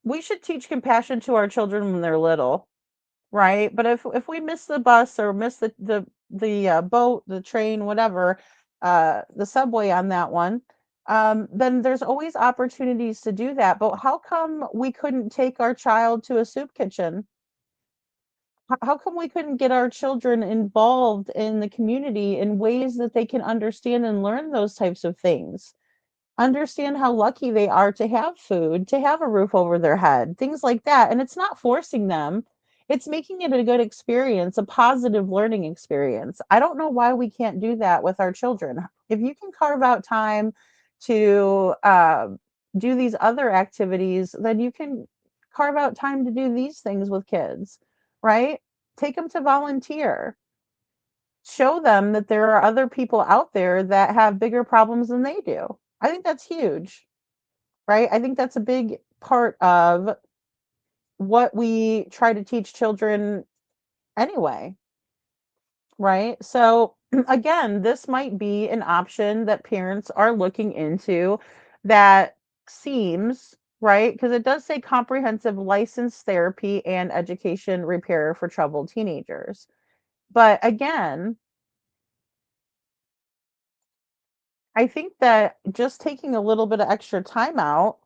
S6: we should teach compassion to our children when they're little, right? But if we miss the bus or miss the boat, the train, whatever, the subway on that one, then there's always opportunities to do that. But how come we couldn't take our child to a soup kitchen? How come we couldn't get our children involved in the community in ways that they can understand and learn those types of things? Understand how lucky they are to have food, to have a roof over their head, things like that. And it's not forcing them, it's making it a good experience, a positive learning experience. I don't know why we can't do that with our children. If you can carve out time to do these other activities, then you can carve out time to do these things with kids, right? Take them to volunteer. Show them that there are other people out there that have bigger problems than they do. I think that's huge, right? I think that's a big part of what we try to teach children anyway, right? So, again, this might be an option that parents are looking into that seems right because it does say comprehensive licensed therapy and education repair for troubled teenagers. But again, I think that just taking a little bit of extra time out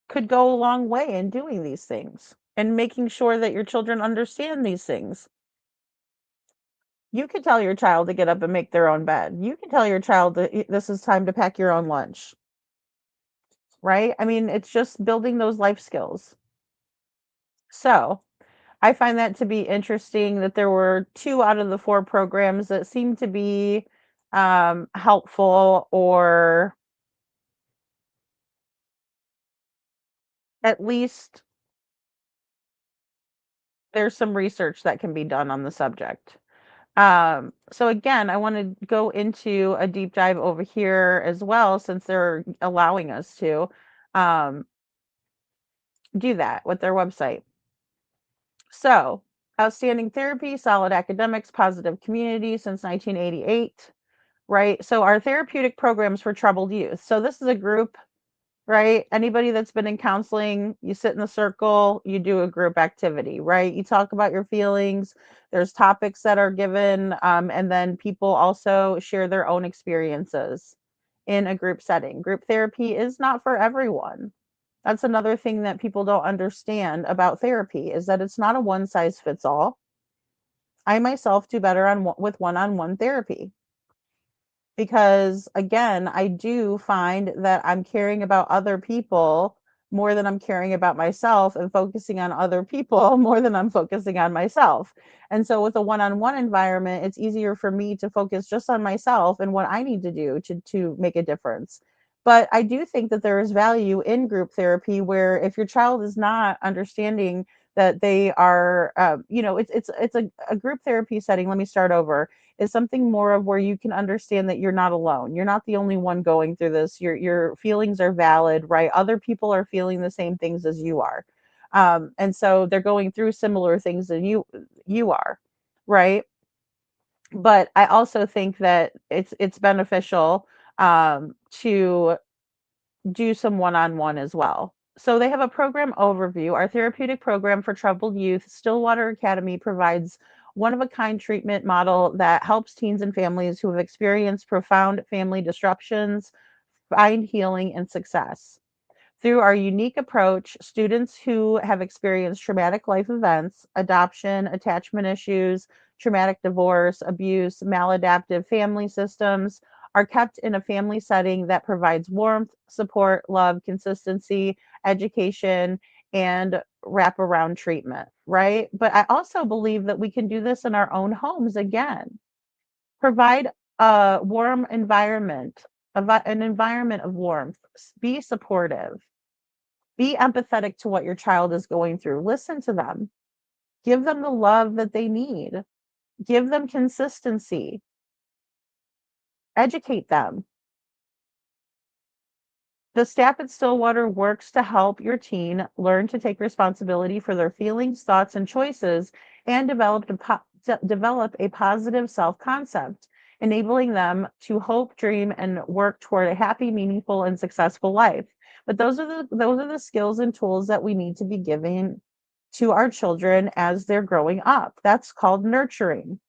S6: could go a long way in doing these things and making sure that your children understand these things. You can tell your child to get up and make their own bed. You can tell your child that this is time to pack your own lunch, right? I mean, it's just building those life skills. So, I find that to be interesting that there were 2 out of the 4 programs that seemed to be helpful or at least there's some research that can be done on the subject. So again, I want to go into a deep dive over here as well, since they're allowing us to um, do that with their website. So, outstanding therapy, solid academics, positive community since 1988, right? So, our therapeutic programs for troubled youth. So, this is a group, right? Anybody that's been in counseling, you sit in a circle, you do a group activity, right? You talk about your feelings. There's topics that are given, and then people also share their own experiences in a group setting. Group therapy is not for everyone. That's another thing that people don't understand about therapy is that it's not a one size fits all. I myself do better with one-on-one therapy because again, I do find that I'm caring about other people more than I'm caring about myself and focusing on other people more than I'm focusing on myself. And so with a one-on-one environment, it's easier for me to focus just on myself and what I need to do to make a difference. But I do think that there is value in group therapy where if your child is not understanding that they are, it's a group therapy setting. Let me start over is something more of where you can understand that you're not alone. You're not the only one going through this. Your feelings are valid, right? Other people are feeling the same things as you are. And so they're going through similar things than you are, right? But I also think that it's beneficial to do some one-on-one as well. So they have a program overview. Our therapeutic program for troubled youth, Stillwater Academy, provides one of a kind treatment model that helps teens and families who have experienced profound family disruptions find healing and success. Through our unique approach, students who have experienced traumatic life events, adoption, attachment issues, traumatic divorce, abuse, maladaptive family systems are kept in a family setting that provides warmth, support, love, consistency, education, and wraparound treatment, right? But I also believe that we can do this in our own homes again. Provide a warm environment, an environment of warmth, be supportive, be empathetic to what your child is going through. Listen to them. Give them the love that they need. Give them consistency. Educate them. The staff at Stillwater works to help your teen learn to take responsibility for their feelings, thoughts, and choices and develop a positive self concept, enabling them to hope, dream, and work toward a happy, meaningful, and successful life. But those are the skills and tools that we need to be giving to our children as they're growing up. That's called nurturing.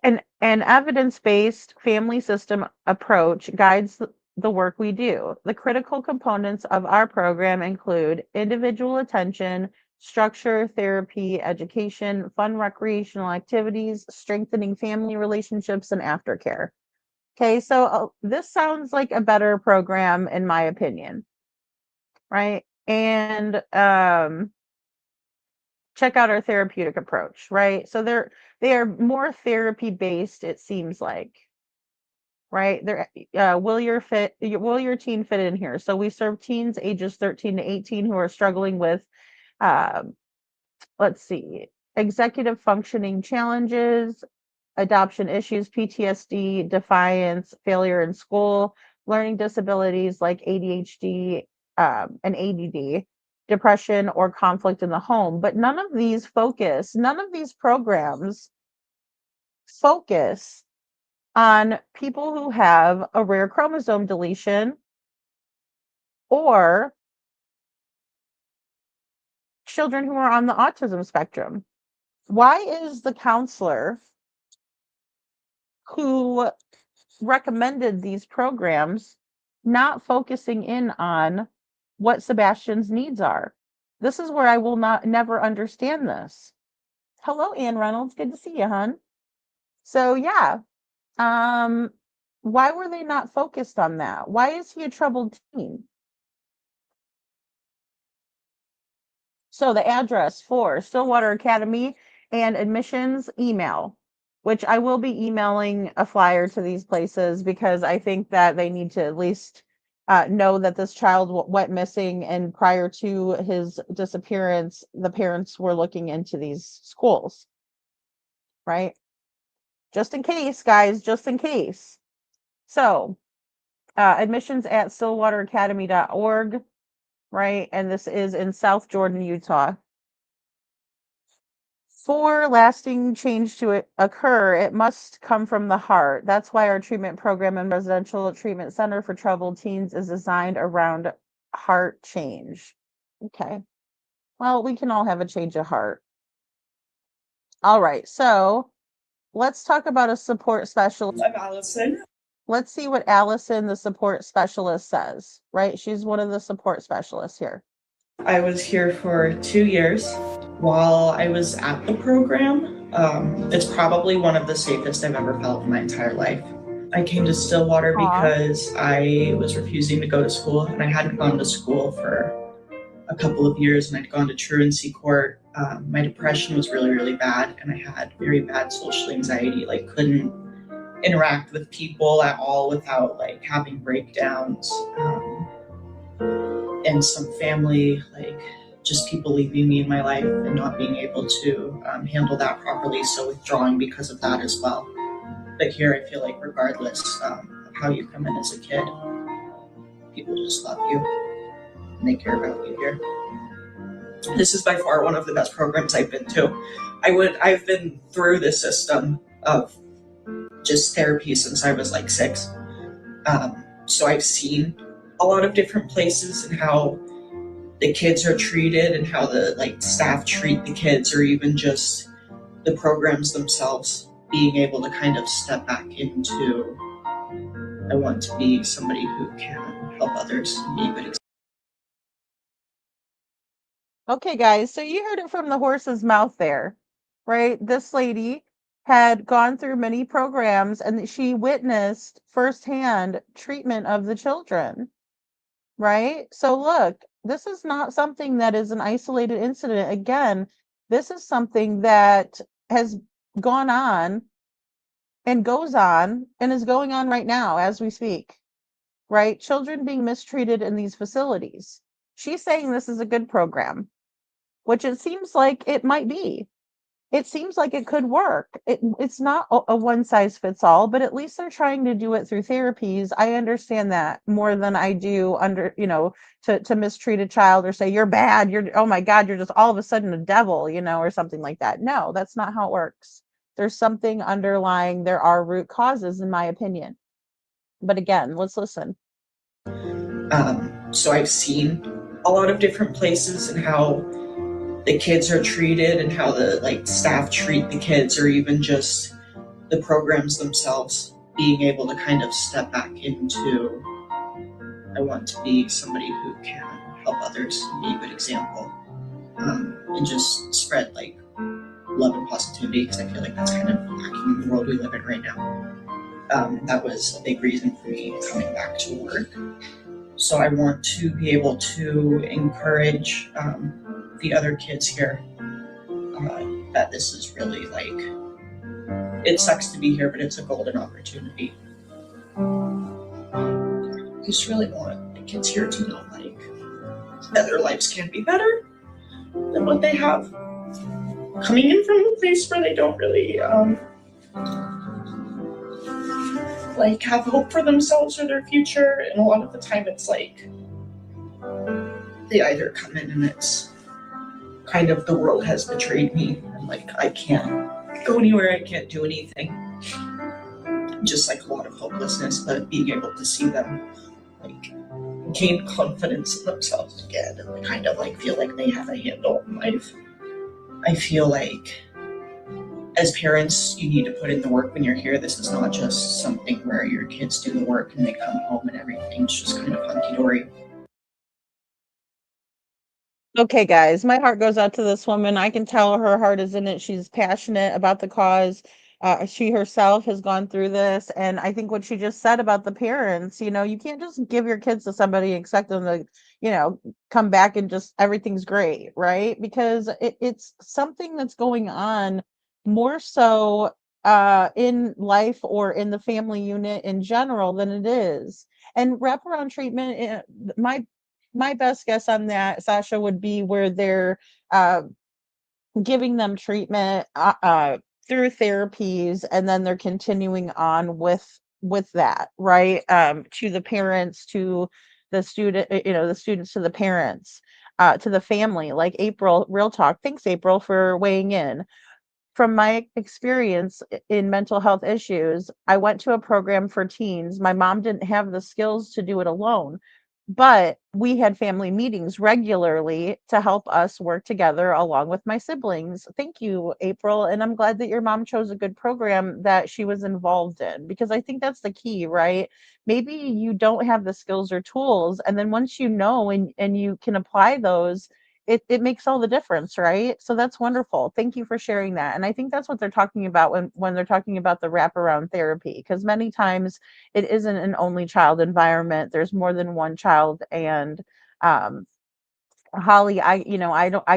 S6: An evidence-based family system approach guides the work we do. The critical components of our program include individual attention, structure, therapy, education, fun recreational activities, strengthening family relationships, and aftercare. Okay, so this sounds like a better program in my opinion, right? And check out our therapeutic approach, right? So they are more therapy based, it seems like, right? They're will your teen fit in here? So we serve teens ages 13 to 18 who are struggling with um, let's see, executive functioning challenges, adoption issues, PTSD, defiance, failure in school, learning disabilities like ADHD and ADD, depression, or conflict in the home. But none of these programs focus on people who have a rare chromosome deletion or children who are on the autism spectrum. Why is the counselor who recommended these programs not focusing in on what Sebastian's needs are? This is where I will not never understand this. Hello, Ann Reynolds. Good to see you, hon. So yeah, um, why were they not focused on that? Why is he a troubled teen? So the address for Stillwater Academy and admissions email, which I will be emailing a flyer to these places because I think that they need to at least know that this child went missing, and prior to his disappearance, the parents were looking into these schools, right? Just in case, guys, just in case. So admissions at stillwateracademy.org, right? And this is in South Jordan, Utah. For lasting change to occur, it must come from the heart. That's why our treatment program and residential treatment center for troubled teens is designed around heart change. Okay. Well, we can all have a change of heart. All right. So let's talk about a support specialist.
S16: I'm Allison.
S6: Let's see what Allison, the support specialist, says, right? She's one of the support specialists here.
S16: I was here for 2 years. While I was at the program, it's probably one of the safest I've ever felt in my entire life. I came to Stillwater because I was refusing to go to school, and I hadn't gone to school for a couple of years, and I'd gone to truancy court. My depression was really, really bad, and I had very bad social anxiety, like couldn't interact with people at all without like having breakdowns. And some family, like just people leaving me in my life and not being able to handle that properly, so withdrawing because of that as well. But here I feel like regardless of how you come in as a kid, people just love you and they care about you here. This is by far one of the best programs I've been to. I've been through the system of just therapy since I was like 6. So I've seen a lot of different places and how the kids are treated and how the like staff treat the kids, or even just the programs themselves, being able to kind of step back into, I want to be somebody who can help others and be a good example.
S6: Okay, guys, so you heard it from the horse's mouth there, right? This lady had gone through many programs and she witnessed firsthand treatment of the children, right? So look, this is not something that is an isolated incident. Again, this is something that has gone on and goes on and is going on right now as we speak, right? Children being mistreated in these facilities. She's saying this is a good program, which it seems like it might be. It seems like it could work. It's not a one size fits all, but at least they're trying to do it through therapies. I understand that more than I do to mistreat a child or say you're bad, oh my God, you're just all of a sudden a devil, or something like that. No, that's not how it works. There's something underlying. There are root causes, in my opinion. But again, let's listen.
S16: So I've seen a lot of different places and how the kids are treated and how the like staff treat the kids, or even just the programs themselves, being able to kind of step back into, I want to be somebody who can help others and be a good example, and just spread like love and positivity, because I feel like that's kind of lacking in the world we live in right now. That was a big reason for me coming back to work. So I want to be able to encourage the other kids here that this is really like, it sucks to be here, but it's a golden opportunity. I just really want the kids here to know like that their lives can be better than what they have, coming in from a place where they don't really like have hope for themselves or their future. And a lot of the time it's like they either come in and it's kind of the world has betrayed me and like I can't go anywhere, I can't do anything, just like a lot of hopelessness. But being able to see them like gain confidence in themselves again and kind of like feel like they have a handle in life. I feel like as parents, you need to put in the work when you're here. This is not just something where your kids do the work and they come home and everything's just kind of hunky-dory.
S6: Okay, guys, my heart goes out to this woman. I can tell her heart is in it. She's passionate about the cause. She herself has gone through this. And I think what she just said about the parents, you can't just give your kids to somebody and expect them to, come back and just everything's great, right? Because it's something that's going on more so in life or in the family unit in general than it is. And wraparound treatment, my best guess on that, Sasha, would be where they're giving them treatment through therapies, and then they're continuing on with that, right? To the parents, to the student, the students, to the parents, to the family. Like April, real talk. Thanks, April, for weighing in. from my experience in mental health issues, I went to a program for teens. My mom didn't have the skills to do it alone, but we had family meetings regularly to help us work together along with my siblings. Thank you, April. And I'm glad that your mom chose a good program that she was involved in, because I think that's the key, right? Maybe you don't have the skills or tools. And then once you know and you can apply those, it makes all the difference, right? So that's wonderful. Thank you for sharing that. And I think that's what they're talking about when they're talking about the wraparound therapy, because many times it isn't an only child environment. There's more than one child. And um, Holly, I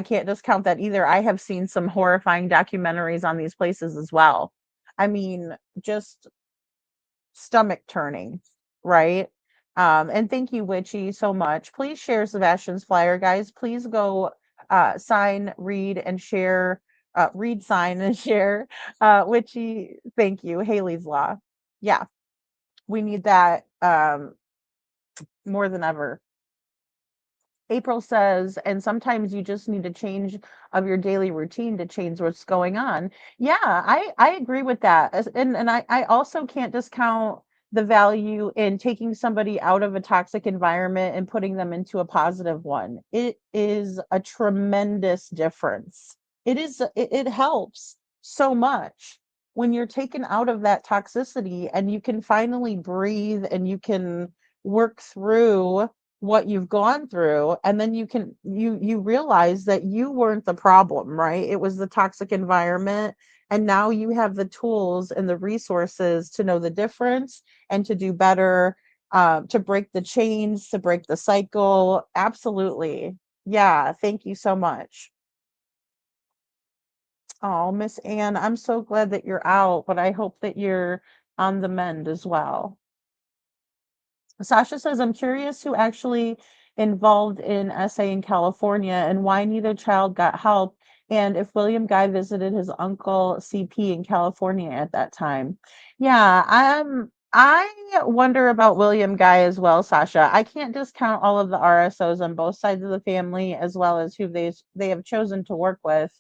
S6: can't discount that either. I have seen some horrifying documentaries on these places as well. I mean, just stomach turning, right? And thank you, Witchy, so much. Please share Sebastian's flyer, guys. Please go sign, read, and share. Read, sign, and share. Witchy, thank you. Haley's Law. Yeah, we need that more than ever. April says, and sometimes you just need a change of your daily routine to change what's going on. Yeah, I agree with that. And I also can't discount the value in taking somebody out of a toxic environment and putting them into a positive one. It is a tremendous difference. It helps so much when you're taken out of that toxicity and you can finally breathe and you can work through what you've gone through, and then you realize that you weren't the problem, right? It was the toxic environment, and now you have the tools and the resources to know the difference and to do better, to break the chains, to break the cycle. Absolutely. Yeah, thank you so much. Oh, Miss Ann, I'm so glad that you're out, but I hope that you're on the mend as well. Sasha says, I'm curious who actually involved in SA in California and why neither child got help, and if William Guy visited his uncle CP in California at that time. Yeah, I wonder about William Guy as well, Sasha. I can't discount all of the RSOs on both sides of the family as well as who they have chosen to work with.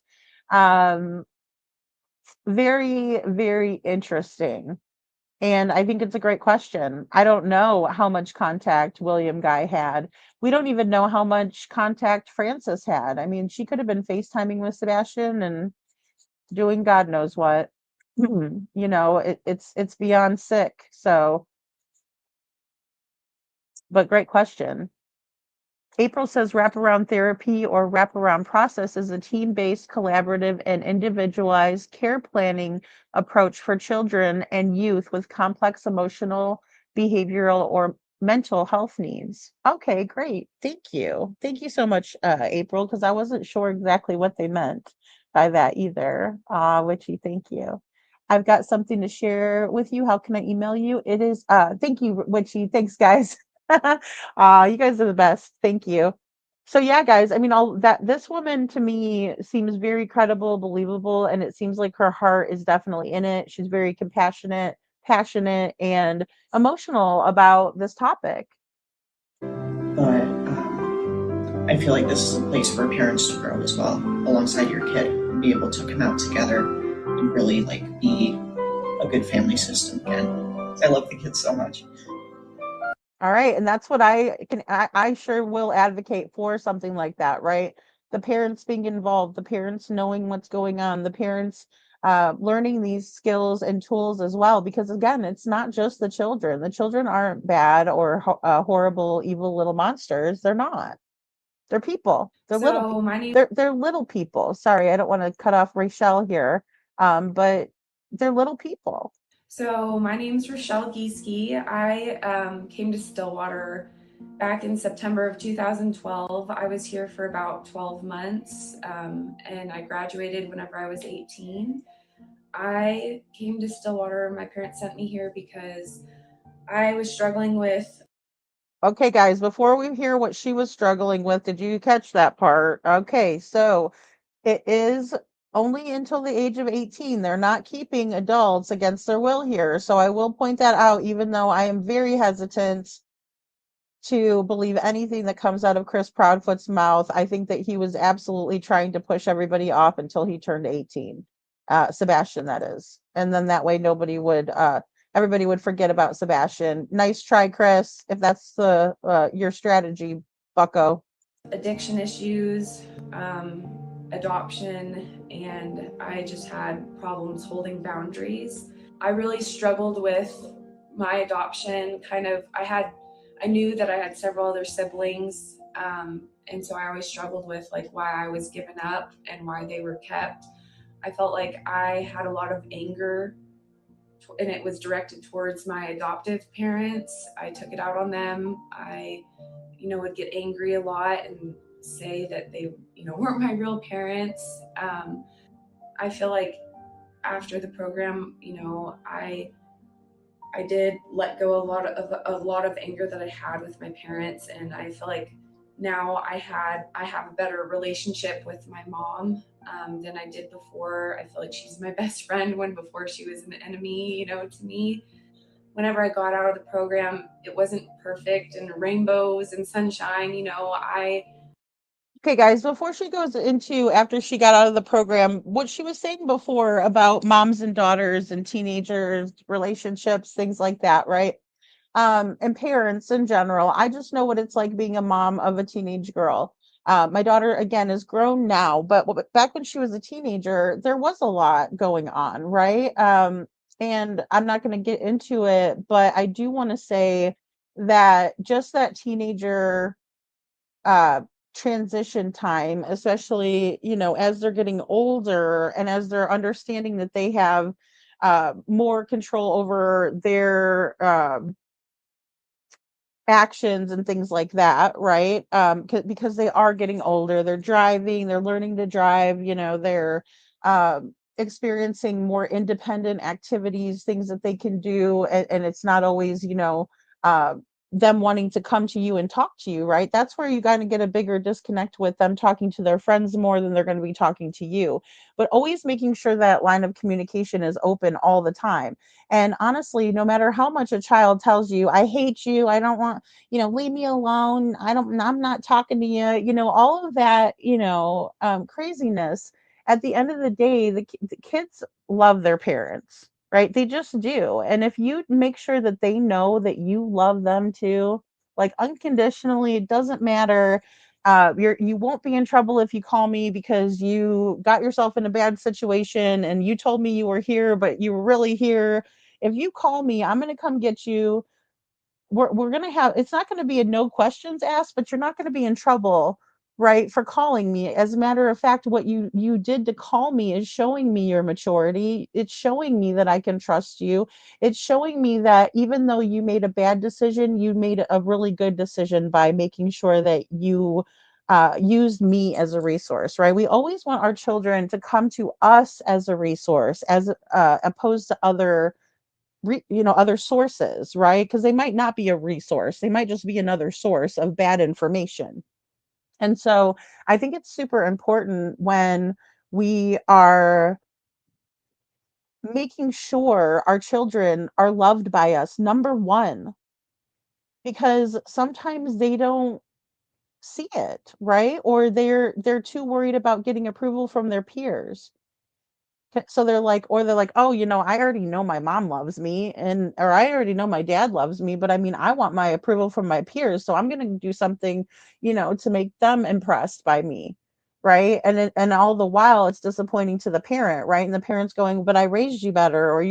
S6: Um, very, very interesting. And I think it's a great question. I don't know how much contact William Guy had. We don't even know how much contact Frances had. I mean, she could have been FaceTiming with Sebastian and doing God knows what. It's beyond sick. So, but great question. April says wraparound therapy or wraparound process is a team-based, collaborative, and individualized care planning approach for children and youth with complex emotional, behavioral, or mental health needs. Okay, great. Thank you. Thank you so much, April, because I wasn't sure exactly what they meant by that either. Witchy, thank you. I've got something to share with you. How can I email you? It is, thank you, Witchy. Thanks, guys. You guys are the best. Thank you. So yeah, guys, I mean, all that this woman to me seems very credible, believable, and it seems like her heart is definitely in it. She's very compassionate, passionate, and emotional about this topic.
S16: But I feel like this is a place for parents to grow as well, alongside your kid, and be able to come out together and really like be a good family system again. I love the kids so much.
S6: All right, and that's what I sure will advocate for something like that, right? The parents being involved, the parents knowing what's going on, the parents learning these skills and tools as well, because again, it's not just the children. The children aren't bad or horrible, evil little monsters. They're not. They're people. They're little. They're little people. Sorry, I don't want to cut off Rachel here, but they're little people.
S17: So my name's Rochelle Gieske. I came to Stillwater back in September of 2012. I was here for about 12 months and I graduated whenever I was 18. I came to Stillwater. My parents sent me here because I was struggling with.
S6: Okay, guys, before we hear what she was struggling with, did you catch that part? Okay, so it is only until the age of 18. They're not keeping adults against their will here. So I will point that out, even though I am very hesitant to believe anything that comes out of Chris Proudfoot's mouth. I think that he was absolutely trying to push everybody off until he turned 18. Sebastian, that is. And then that way everybody would forget about Sebastian. Nice try, Chris, if that's the your strategy, bucko.
S17: Addiction issues, adoption, and I just had problems holding boundaries. I really struggled with my adoption. I knew that I had several other siblings, and so I always struggled with like why I was given up and why they were kept. I felt like I had a lot of anger, and it was directed towards my adoptive parents. I took it out on them. I, would get angry a lot and say that they, weren't my real parents. I feel like after the program, I did let go a lot of anger that I had with my parents, and I feel like now I have a better relationship with my mom than I did before. I feel like she's my best friend when before she was an enemy, to me. Whenever I got out of the program, it wasn't perfect and rainbows and sunshine.
S6: Okay, guys, before she goes into after she got out of the program, what she was saying before about moms and daughters and teenagers, relationships, things like that, right? And parents in general. I just know what it's like being a mom of a teenage girl. My daughter, again, is grown now, but back when she was a teenager, there was a lot going on, right? And I'm not going to get into it, but I do want to say that just that teenager uh transition time, especially as they're getting older and as they're understanding that they have more control over their actions and things like that, right? Because they are getting older, they're driving, they're learning to drive, they're experiencing more independent activities, things that they can do, and it's not always uh, them wanting to come to you and talk to you, right? That's where you kind of get a bigger disconnect with them talking to their friends more than they're going to be talking to you. But always making sure that line of communication is open all the time. And honestly, no matter how much a child tells you, I hate you, I don't want, leave me alone, I'm not talking to you, all of that, craziness, at the end of the day, the kids love their parents, right? They just do. And if you make sure that they know that you love them too, like unconditionally, it doesn't matter. You won't be in trouble if you call me because you got yourself in a bad situation and you told me you were here, but you were really here. If you call me, I'm going to come get you. We're going to have, it's not going to be a no questions asked, but you're not going to be in trouble, right, for calling me. As a matter of fact, what you did to call me is showing me your maturity. It's showing me that I can trust you. It's showing me that even though you made a bad decision, you made a really good decision by making sure that you used me as a resource, right? We always want our children to come to us as a resource, as opposed to other sources, right? Because they might not be a resource, they might just be another source of bad information. And so I think it's super important when we are making sure our children are loved by us, number one, because sometimes they don't see it, right? Or they're too worried about getting approval from their peers. So they're like, oh, I already know my mom loves me, or I already know my dad loves me, but I mean, I want my approval from my peers, so I'm going to do something, to make them impressed by me, right? And all the while it's disappointing to the parent, right? And the parent's going, but I raised you better, or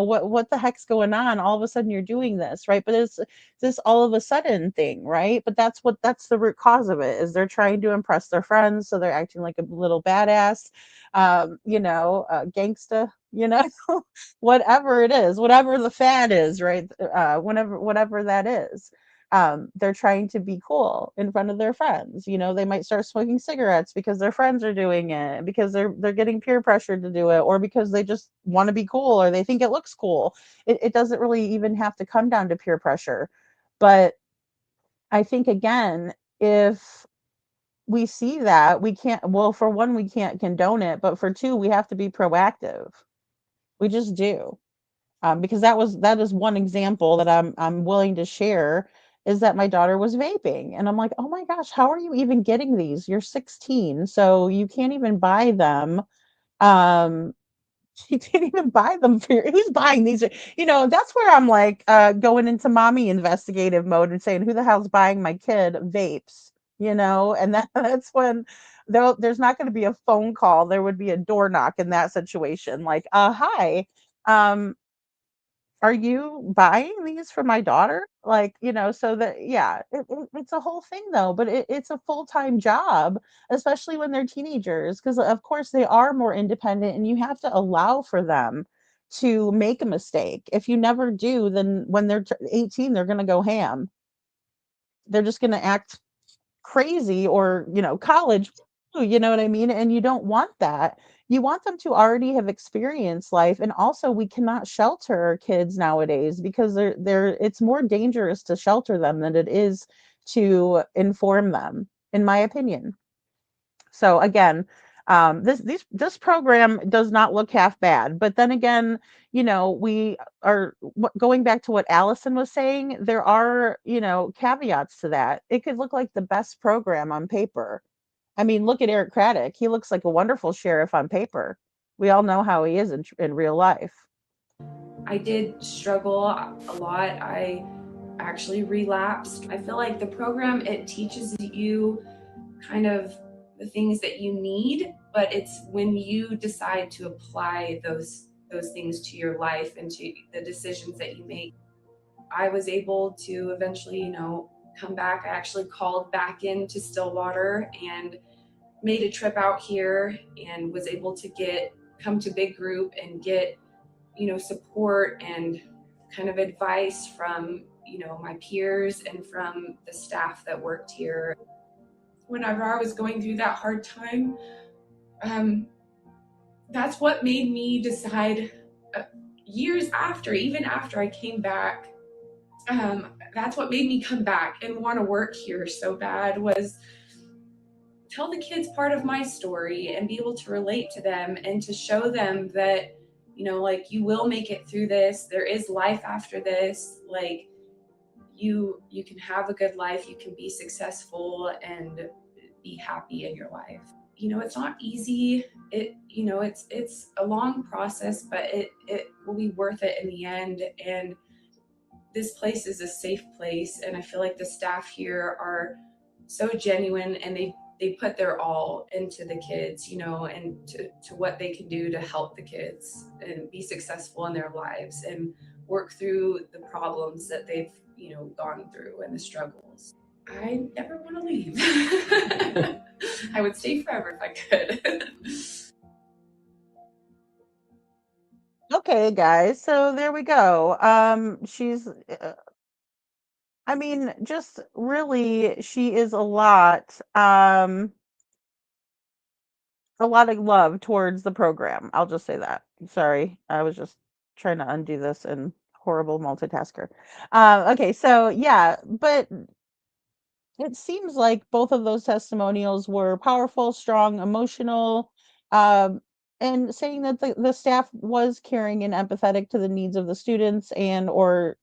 S6: what the heck's going on? All of a sudden you're doing this, right? But it's this all of a sudden thing, right? But that's the root cause of it, is they're trying to impress their friends, so they're acting like a little badass, gangsta, whatever it is, whatever the fad is, right? Whatever that is, they're trying to be cool in front of their friends. They might start smoking cigarettes because their friends are doing it, because they're getting peer pressured to do it, or because they just want to be cool, or they think it looks cool. It doesn't really even have to come down to peer pressure. But I think, again, if we see that, we can't, well, for one, we can't condone it, but for two, we have to be proactive. We just do. Because that is one example that I'm willing to share, is that my daughter was vaping, and I'm like, oh my gosh, how are you even getting these? You're 16, so you can't even buy them. Um, You can't even buy them for who's buying these? That's where I'm like going into mommy investigative mode and saying, who the hell's buying my kid vapes? And that's when there's not going to be a phone call. There would be a door knock in that situation. Like, hi, um, are you buying these for my daughter? Like, so that, yeah, it's a whole thing though, but it's a full-time job, especially when they're teenagers, because of course they are more independent and you have to allow for them to make a mistake. If you never do, then when they're 18, they're going to go ham. They're just going to act crazy, or college, you know what I mean? And you don't want that. You want them to already have experienced life. And also, we cannot shelter kids nowadays because they're it's more dangerous to shelter them than it is to inform them, in my opinion. So again, this program does not look half bad. But then again, we are going back to what Allison was saying. There are, caveats to that. It could look like the best program on paper. I mean, look at Eric Craddock. He looks like a wonderful sheriff on paper. We all know how he is in real life.
S17: I did struggle a lot. I actually relapsed. I feel like the program, it teaches you kind of the things that you need, but it's when you decide to apply those things to your life and to the decisions that you make. I was able to eventually, come back. I actually called back into Stillwater and made a trip out here and was able to come to big group and get, support and kind of advice from, my peers and from the staff that worked here. Whenever I was going through that hard time, that's what made me decide years after, even after I came back, that's what made me come back and want to work here so bad, was tell the kids part of my story and be able to relate to them and to show them that, like, you will make it through this. There is life after this. Like, you can have a good life. You can be successful and be happy in your life. It's not easy. It's a long process, but it will be worth it in the end. And this place is a safe place. And I feel like the staff here are so genuine, and they put their all into the kids, and to what they can do to help the kids and be successful in their lives and work through the problems that they've, gone through and the struggles. I never want to leave. I would stay forever if I could.
S6: Okay, guys. So there we go. She's I mean, just really, she is a lot of love towards the program. I'll just say that. Sorry, I was just trying to undo this and horrible multitasker. Okay, so yeah, but it seems like both of those testimonials were powerful, strong, emotional, and saying that the staff was caring and empathetic to the needs of the students and or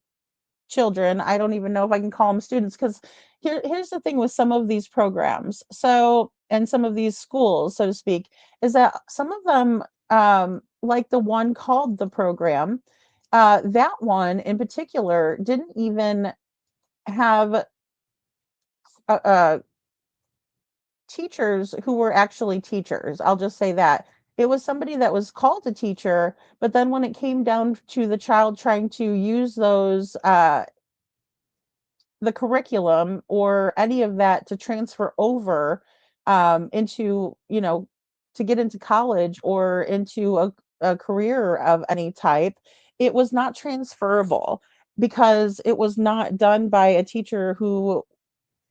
S6: children. I don't even know if I can call them students, because here's the thing with some of these programs. So, and some of these schools, so to speak, is that some of them, like the one called the program, that one in particular didn't even have teachers who were actually teachers. I'll just say that. It was somebody that was called a teacher, but then when it came down to the child trying to use those the curriculum or any of that to transfer over into, to get into college or into a career of any type, it was not transferable because it was not done by a teacher who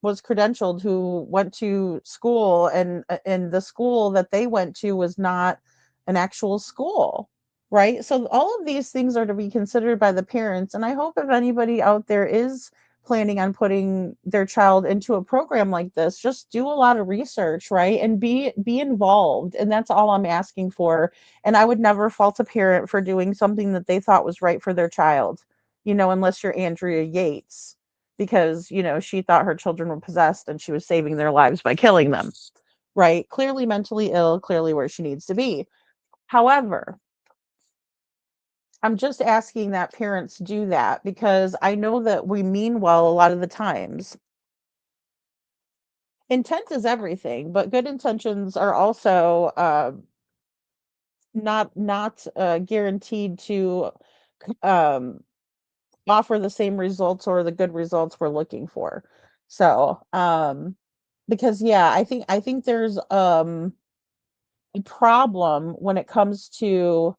S6: was credentialed, who went to school, and the school that they went to was not an actual school, right? So all of these things are to be considered by the parents, and I hope if anybody out there is planning on putting their child into a program like this, just do a lot of research, right? And be involved, and that's all I'm asking for. And I would never fault a parent for doing something that they thought was right for their child, unless you're Andrea Yates, because she thought her children were possessed and she was saving their lives by killing them, right? Clearly mentally ill, clearly where she needs to be. However, I'm just asking that parents do that because I know that we mean well a lot of the times. Intent is everything, but good intentions are also not guaranteed to um, offer the same results or the good results we're looking for. So, because yeah, I think there's a problem when it comes to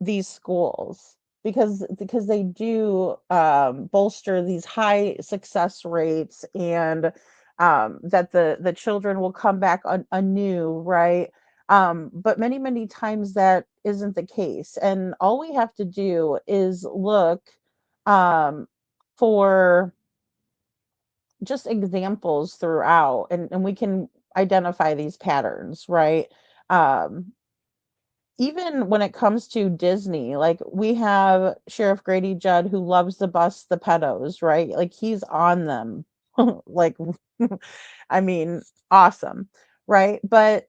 S6: these schools because they do bolster these high success rates and that the children will come back anew, right? But many times that isn't the case, and all we have to do is look um, for just examples throughout, and we can identify these patterns, right? um, Even when it comes to Disney, like we have Sheriff Grady Judd who loves to bust the pedos, right? Like he's on them. Like I mean, awesome, right? But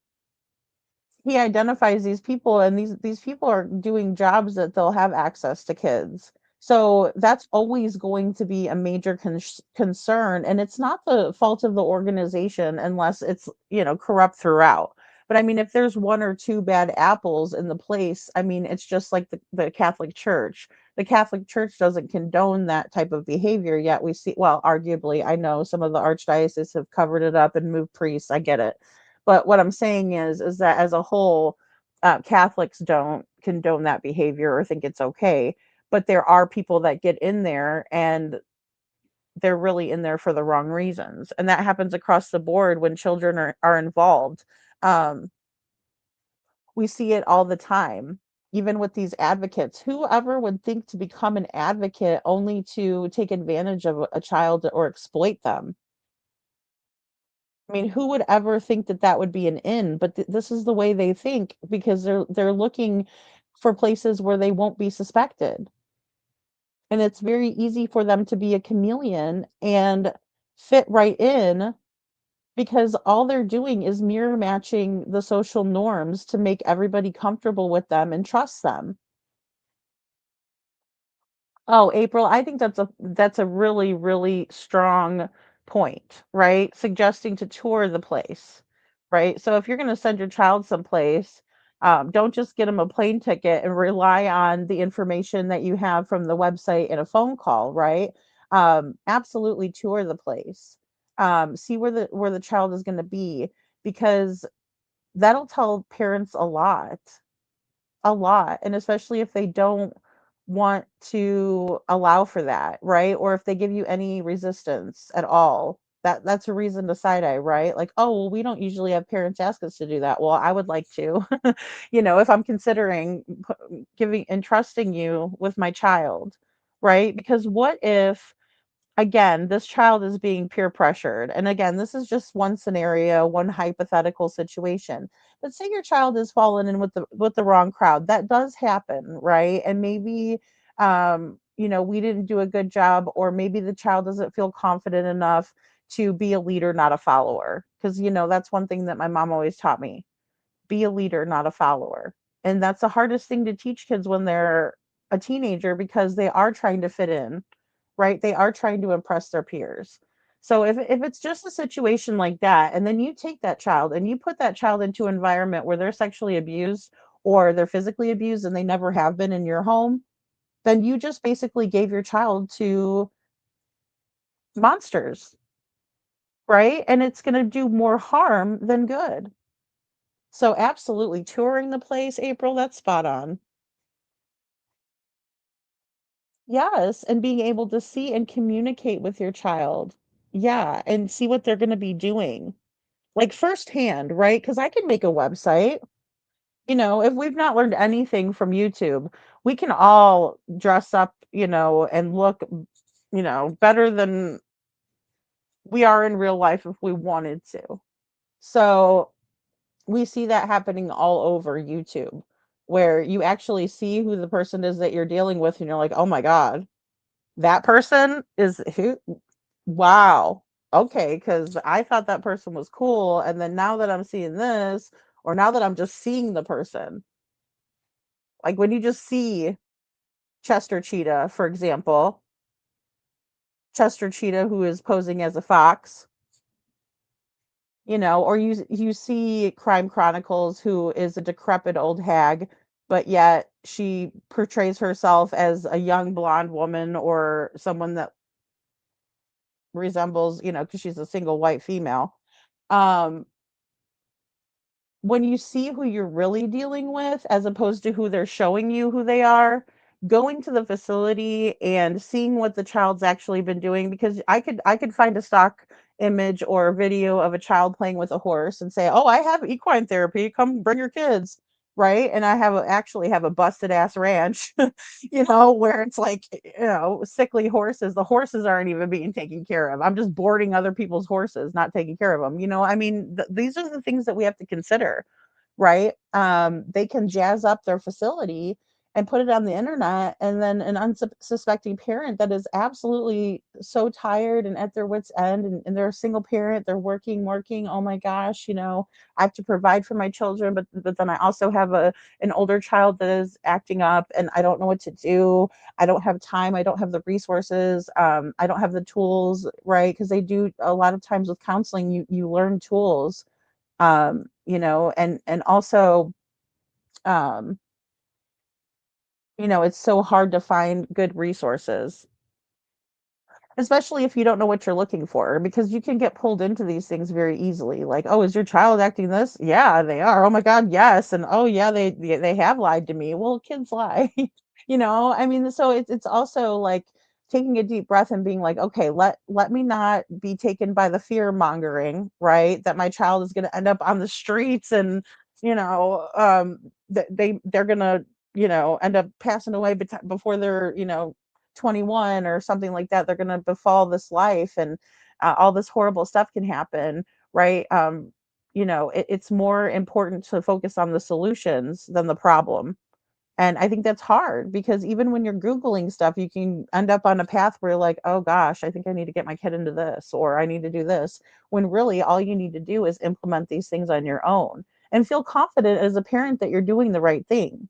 S6: he identifies these people and these people are doing jobs that they'll have access to kids, so that's always going to be a major concern, and it's not the fault of the organization unless it's corrupt throughout. But I mean, if there's one or two bad apples in the place, I mean, it's just like the Catholic Church. The Catholic Church doesn't condone that type of behavior, yet we see, well, arguably, I know some of the archdioceses have covered it up and moved priests, I get it, but what I'm saying is that as a whole, Catholics don't condone that behavior or think it's okay. But there are people that get in there and they're really in there for the wrong reasons. And that happens across the board when children are involved. Um, we see it all the time, even with these advocates. Whoever would think to become an advocate only to take advantage of a child or exploit them? I mean, who would ever think that that would be an in? But this is the way they think because they're looking for places where they won't be suspected. And it's very easy for them to be a chameleon and fit right in because all they're doing is mirror matching the social norms to make everybody comfortable with them and trust them. Oh, April, I think that's a really, really strong point, right? Suggesting to tour the place, right? So if you're going to send your child someplace, don't just get them a plane ticket and rely on the information that you have from the website and a phone call, right? Absolutely tour the place. See where the child is going to be because that'll tell parents a lot, and especially if they don't want to allow for that, right? Or if they give you any resistance at all, that's a reason to side eye, right? Like, oh, well, we don't usually have parents ask us to do that. Well, I would like to, if I'm considering giving and trusting you with my child, right? Because what if, again, this child is being peer pressured. And again, this is just one scenario, one hypothetical situation. But say your child is fallen in with the wrong crowd. That does happen, right? And maybe we didn't do a good job, or maybe the child doesn't feel confident enough to be a leader, not a follower. Because that's one thing that my mom always taught me. Be a leader, not a follower. And that's the hardest thing to teach kids when they're a teenager because they are trying to fit in, right? They are trying to impress their peers. So if it's just a situation like that, and then you take that child and you put that child into an environment where they're sexually abused or they're physically abused and they never have been in your home, then you just basically gave your child to monsters, right? And it's going to do more harm than good. So absolutely touring the place, April, that's spot on. Yes, and being able to see and communicate with your child. Yeah, and see what they're going to be doing. Like firsthand, right? Because I can make a website. If we've not learned anything from YouTube, we can all dress up, and look, better than we are in real life if we wanted to. So we see that happening all over YouTube, where you actually see who the person is that you're dealing with, and you're like, oh my God, that person is who? Wow. Okay, because I thought that person was cool, and then now that I'm seeing this, or now that I'm just seeing the person, like when you just see Chester Cheetah, for example. Chester Cheetah, who is posing as a fox, or you see Crime Chronicles, who is a decrepit old hag, but yet she portrays herself as a young blonde woman or someone that resembles, because she's a single white female. Um, when you see who you're really dealing with as opposed to who they're showing you who they are, going to the facility and seeing what the child's actually been doing, because I could find a stock image or video of a child playing with a horse and say, "Oh, I have equine therapy. Come bring your kids." Right? And I actually have a busted ass ranch, where it's like, sickly horses. The horses aren't even being taken care of. I'm just boarding other people's horses, not taking care of them. I mean, these are the things that we have to consider, right? They can jazz up their facility and put it on the internet, and then an unsuspecting parent that is absolutely so tired and at their wits' end, and they're a single parent, they're working. Oh my gosh, I have to provide for my children, but then I also have an older child that is acting up, and I don't know what to do. I don't have time. I don't have the resources. I don't have the tools, right? Because they do a lot of times with counseling, you learn tools, and also, um, it's so hard to find good resources, especially if you don't know what you're looking for, because you can get pulled into these things very easily. Like, oh, is your child acting this? Yeah, they are. Oh my God, yes. And oh yeah, they have lied to me. Well, kids lie. I mean, so it's also like taking a deep breath and being like, okay, let me not be taken by the fear mongering, right? That my child is going to end up on the streets, and they're going to end up passing away before they're 21 or something like that. They're going to befall this life, and all this horrible stuff can happen, right? It's more important to focus on the solutions than the problem. And I think that's hard, because even when you're Googling stuff, you can end up on a path where you're like, oh gosh, I think I need to get my kid into this, or I need to do this, when really all you need to do is implement these things on your own and feel confident as a parent that you're doing the right thing,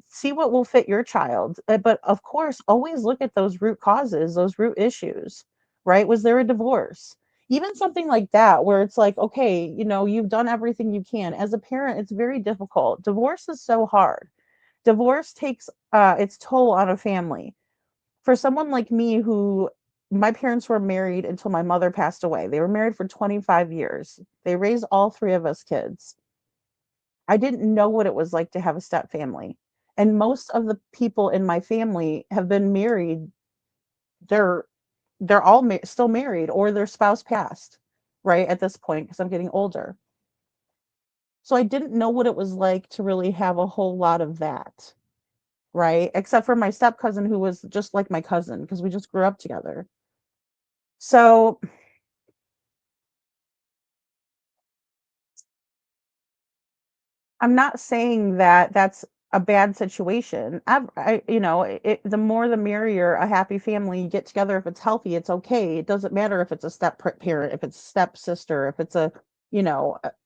S6: see what will fit your child. But of course, always look at those root causes, those root issues, right? Was there a divorce? Even something like that, where it's like, okay, you've done everything you can. As a parent, it's very difficult. Divorce is so hard. Divorce takes its toll on a family. For someone like me, who my parents were married until my mother passed away, they were married for 25 years. They raised all three of us kids. I didn't know what it was like to have a step family. And most of the people in my family have been married. They're they're all still married, or their spouse passed, right, at this point, because I'm getting older. So I didn't know what it was like to really have a whole lot of that, right? Except for my step cousin, who was just like my cousin because we just grew up together. So I'm not saying that that's a bad situation. The more the merrier. A happy family, you get together. If it's healthy, it's okay. It doesn't matter if it's a step parent, if it's step sister, if it's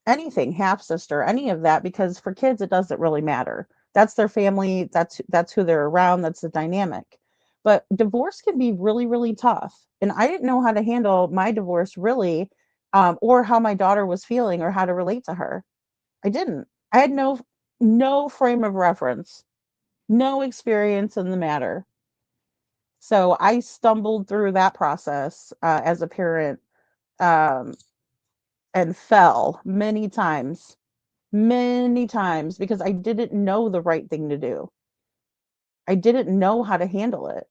S6: anything, half sister, any of that, because for kids, it doesn't really matter. That's their family. That's who they're around. That's the dynamic. But divorce can be really, really tough. And I didn't know how to handle my divorce, really, or how my daughter was feeling, or how to relate to her. I didn't. I had no frame of reference, no experience in the matter. So I stumbled through that process as a parent, um, and fell many times, because I didn't know the right thing to do. I didn't know how to handle it.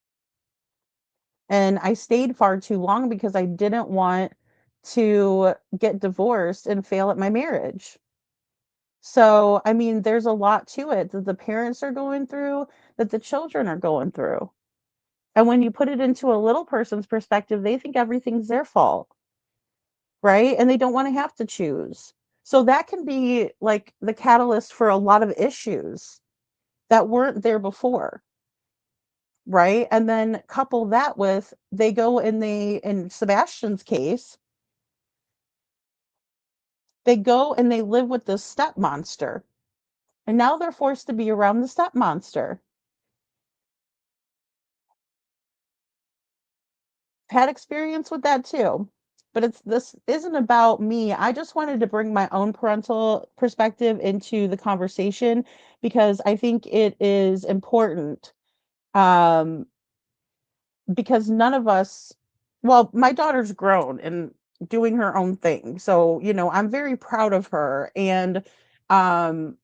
S6: And I stayed far too long because I didn't want to get divorced and fail at my marriage. So, I mean, there's a lot to it that the parents are going through, that the children are going through. And when you put it into a little person's perspective, they think everything's their fault, right? And they don't want to have to choose. So that can be like the catalyst for a lot of issues that weren't there before, right? And then couple that with, they go and in Sebastian's case, they go and they live with this step monster. And now they're forced to be around the step monster. had experience with that too. But this isn't about me. I just wanted to bring my own parental perspective into the conversation because I think it is important. Um, because none of us, well, my daughter's grown and doing her own thing. So, I'm very proud of her. And, um,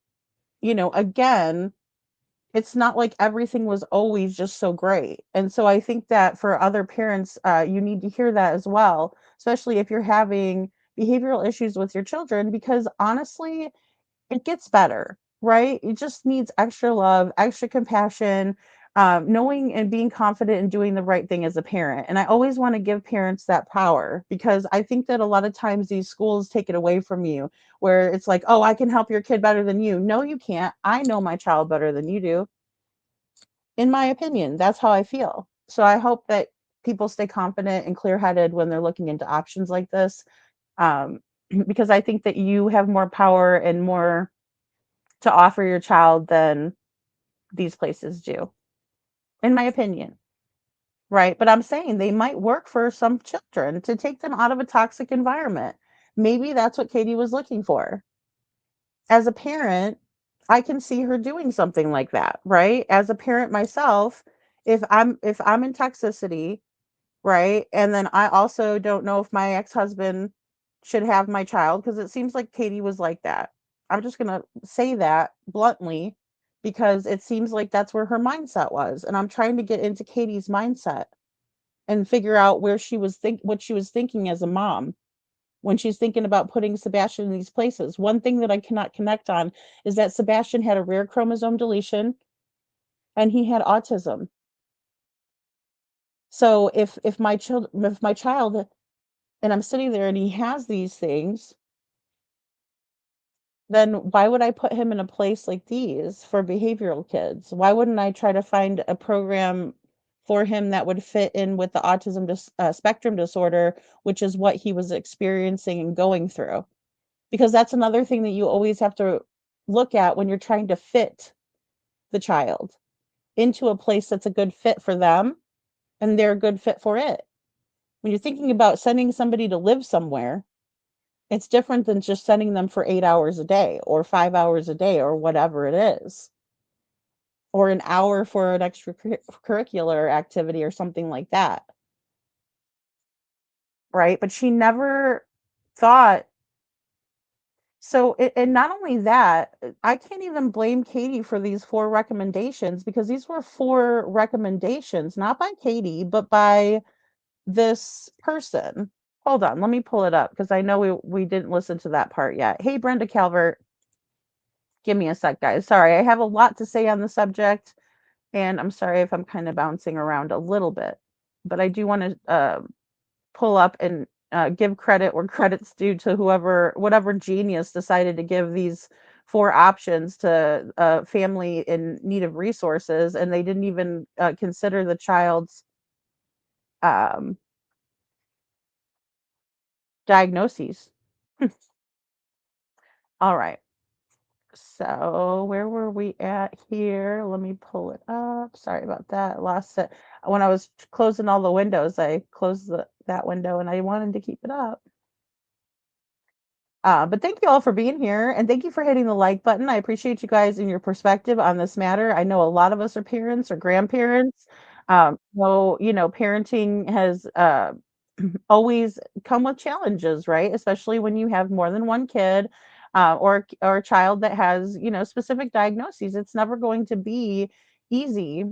S6: again, it's not like everything was always just so great. And so I think that for other parents, you need to hear that as well, especially if you're having behavioral issues with your children, because honestly, it gets better, right? It just needs extra love, extra compassion, knowing and being confident in doing the right thing as a parent. And I always want to give parents that power because I think that a lot of times these schools take it away from you, where it's like, oh, I can help your kid better than you. No, you can't. I know my child better than you do. In my opinion, that's how I feel. So I hope that people stay confident and clear headed when they're looking into options like this. Um, because I think that you have more power and more to offer your child than these places do, in my opinion. Right. But I'm saying they might work for some children to take them out of a toxic environment. Maybe that's what Katie was looking for. As a parent, I can see her doing something like that, right? As a parent myself, if I'm in toxicity, right? And then I also don't know if my ex-husband should have my child because it seems like Katie was like that. I'm just going to say that bluntly because it seems like that's where her mindset was. And I'm trying to get into Katie's mindset and figure out where what she was thinking as a mom when she's thinking about putting Sebastian in these places. One thing that I cannot connect on is that Sebastian had a rare chromosome deletion and he had autism. So if my child and I'm sitting there and he has these things, then why would I put him in a place like these for behavioral kids? Why wouldn't I try to find a program for him that would fit in with the autism spectrum disorder, which is what he was experiencing and going through? Because that's another thing that you always have to look at when you're trying to fit the child into a place that's a good fit for them and they're a good fit for it. When you're thinking about sending somebody to live somewhere, it's different than just sending them for 8 hours a day or 5 hours a day or whatever it is, or an hour for an extracurricular activity or something like that. Right. But she never thought so. And not only that, I can't even blame Katie for these 4 recommendations because these were 4 recommendations, not by Katie, but by this person. Hold on, let me pull it up because I know we didn't listen to that part yet. Hey, Brenda Calvert, give me a sec, guys. Sorry, I have a lot to say on the subject, and I'm sorry if I'm kind of bouncing around a little bit, but I do want to pull up and give credit where credit's due to whatever genius decided to give these 4 options to a family in need of resources, and they didn't even consider the child's um, diagnoses. All right. So where were we at here? Let me pull it up. Sorry about that. Lost it. When I was closing all the windows, I closed that window and I wanted to keep it up. But thank you all for being here and thank you for hitting the like button. I appreciate you guys and your perspective on this matter. I know a lot of us are parents or grandparents. Parenting has always come with challenges, right? Especially when you have more than one kid, or a child that has, specific diagnoses. It's never going to be easy.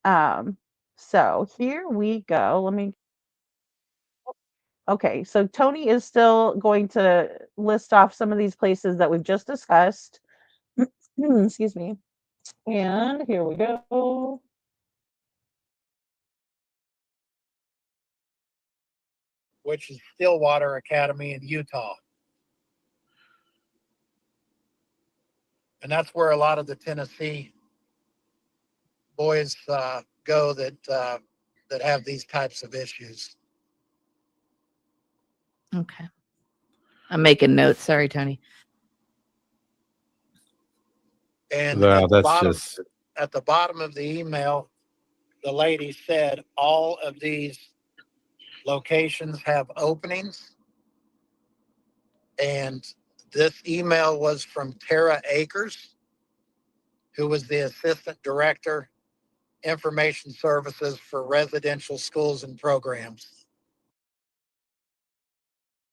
S6: Um, so here we go. Okay, so Tony is still going to list off some of these places that we've just discussed. Excuse me. And here we go.
S10: Which is Stillwater Academy in Utah. And that's where a lot of the Tennessee boys go that have these types of issues.
S13: Okay. I'm making notes. Sorry, Tony.
S10: And
S11: No,
S10: at the bottom of the email, the lady said all of these locations have openings. And this email was from Tara Akers, who was the Assistant Director, Information Services for Residential Schools and Programs.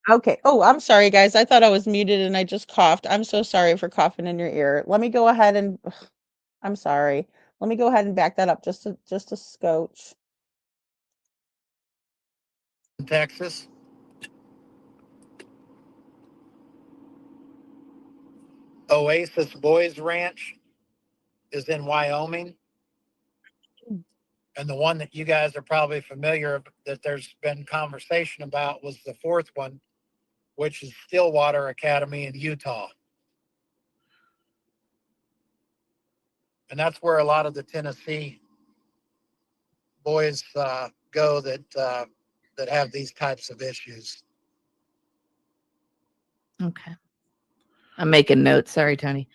S6: Okay. Oh, I'm sorry, guys. I thought I was muted and I just coughed. I'm so sorry for coughing in your ear. Let me go ahead and I'm sorry. Let me go ahead and back that up just a scotch.
S10: Texas. Oasis Boys Ranch is in Wyoming. And the one that you guys are probably familiar that there's been conversation about was the fourth one, which is Stillwater Academy in Utah. And that's where a lot of the Tennessee boys go that have these types of issues.
S13: Okay. I'm making notes. Sorry, Tony.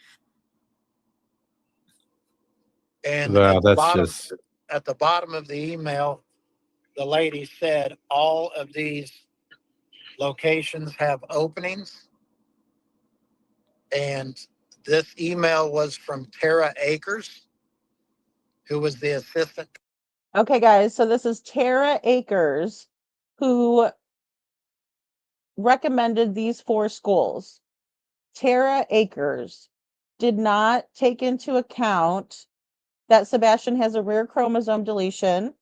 S10: And
S11: Wow,
S10: at the bottom of the email, the lady said all of these locations have openings. And this email was from Tara Akers, who was the assistant.
S6: Okay, guys. So this is Tara Akers, who recommended these 4 schools. Tara Akers did not take into account that Sebastian has a rare chromosome deletion,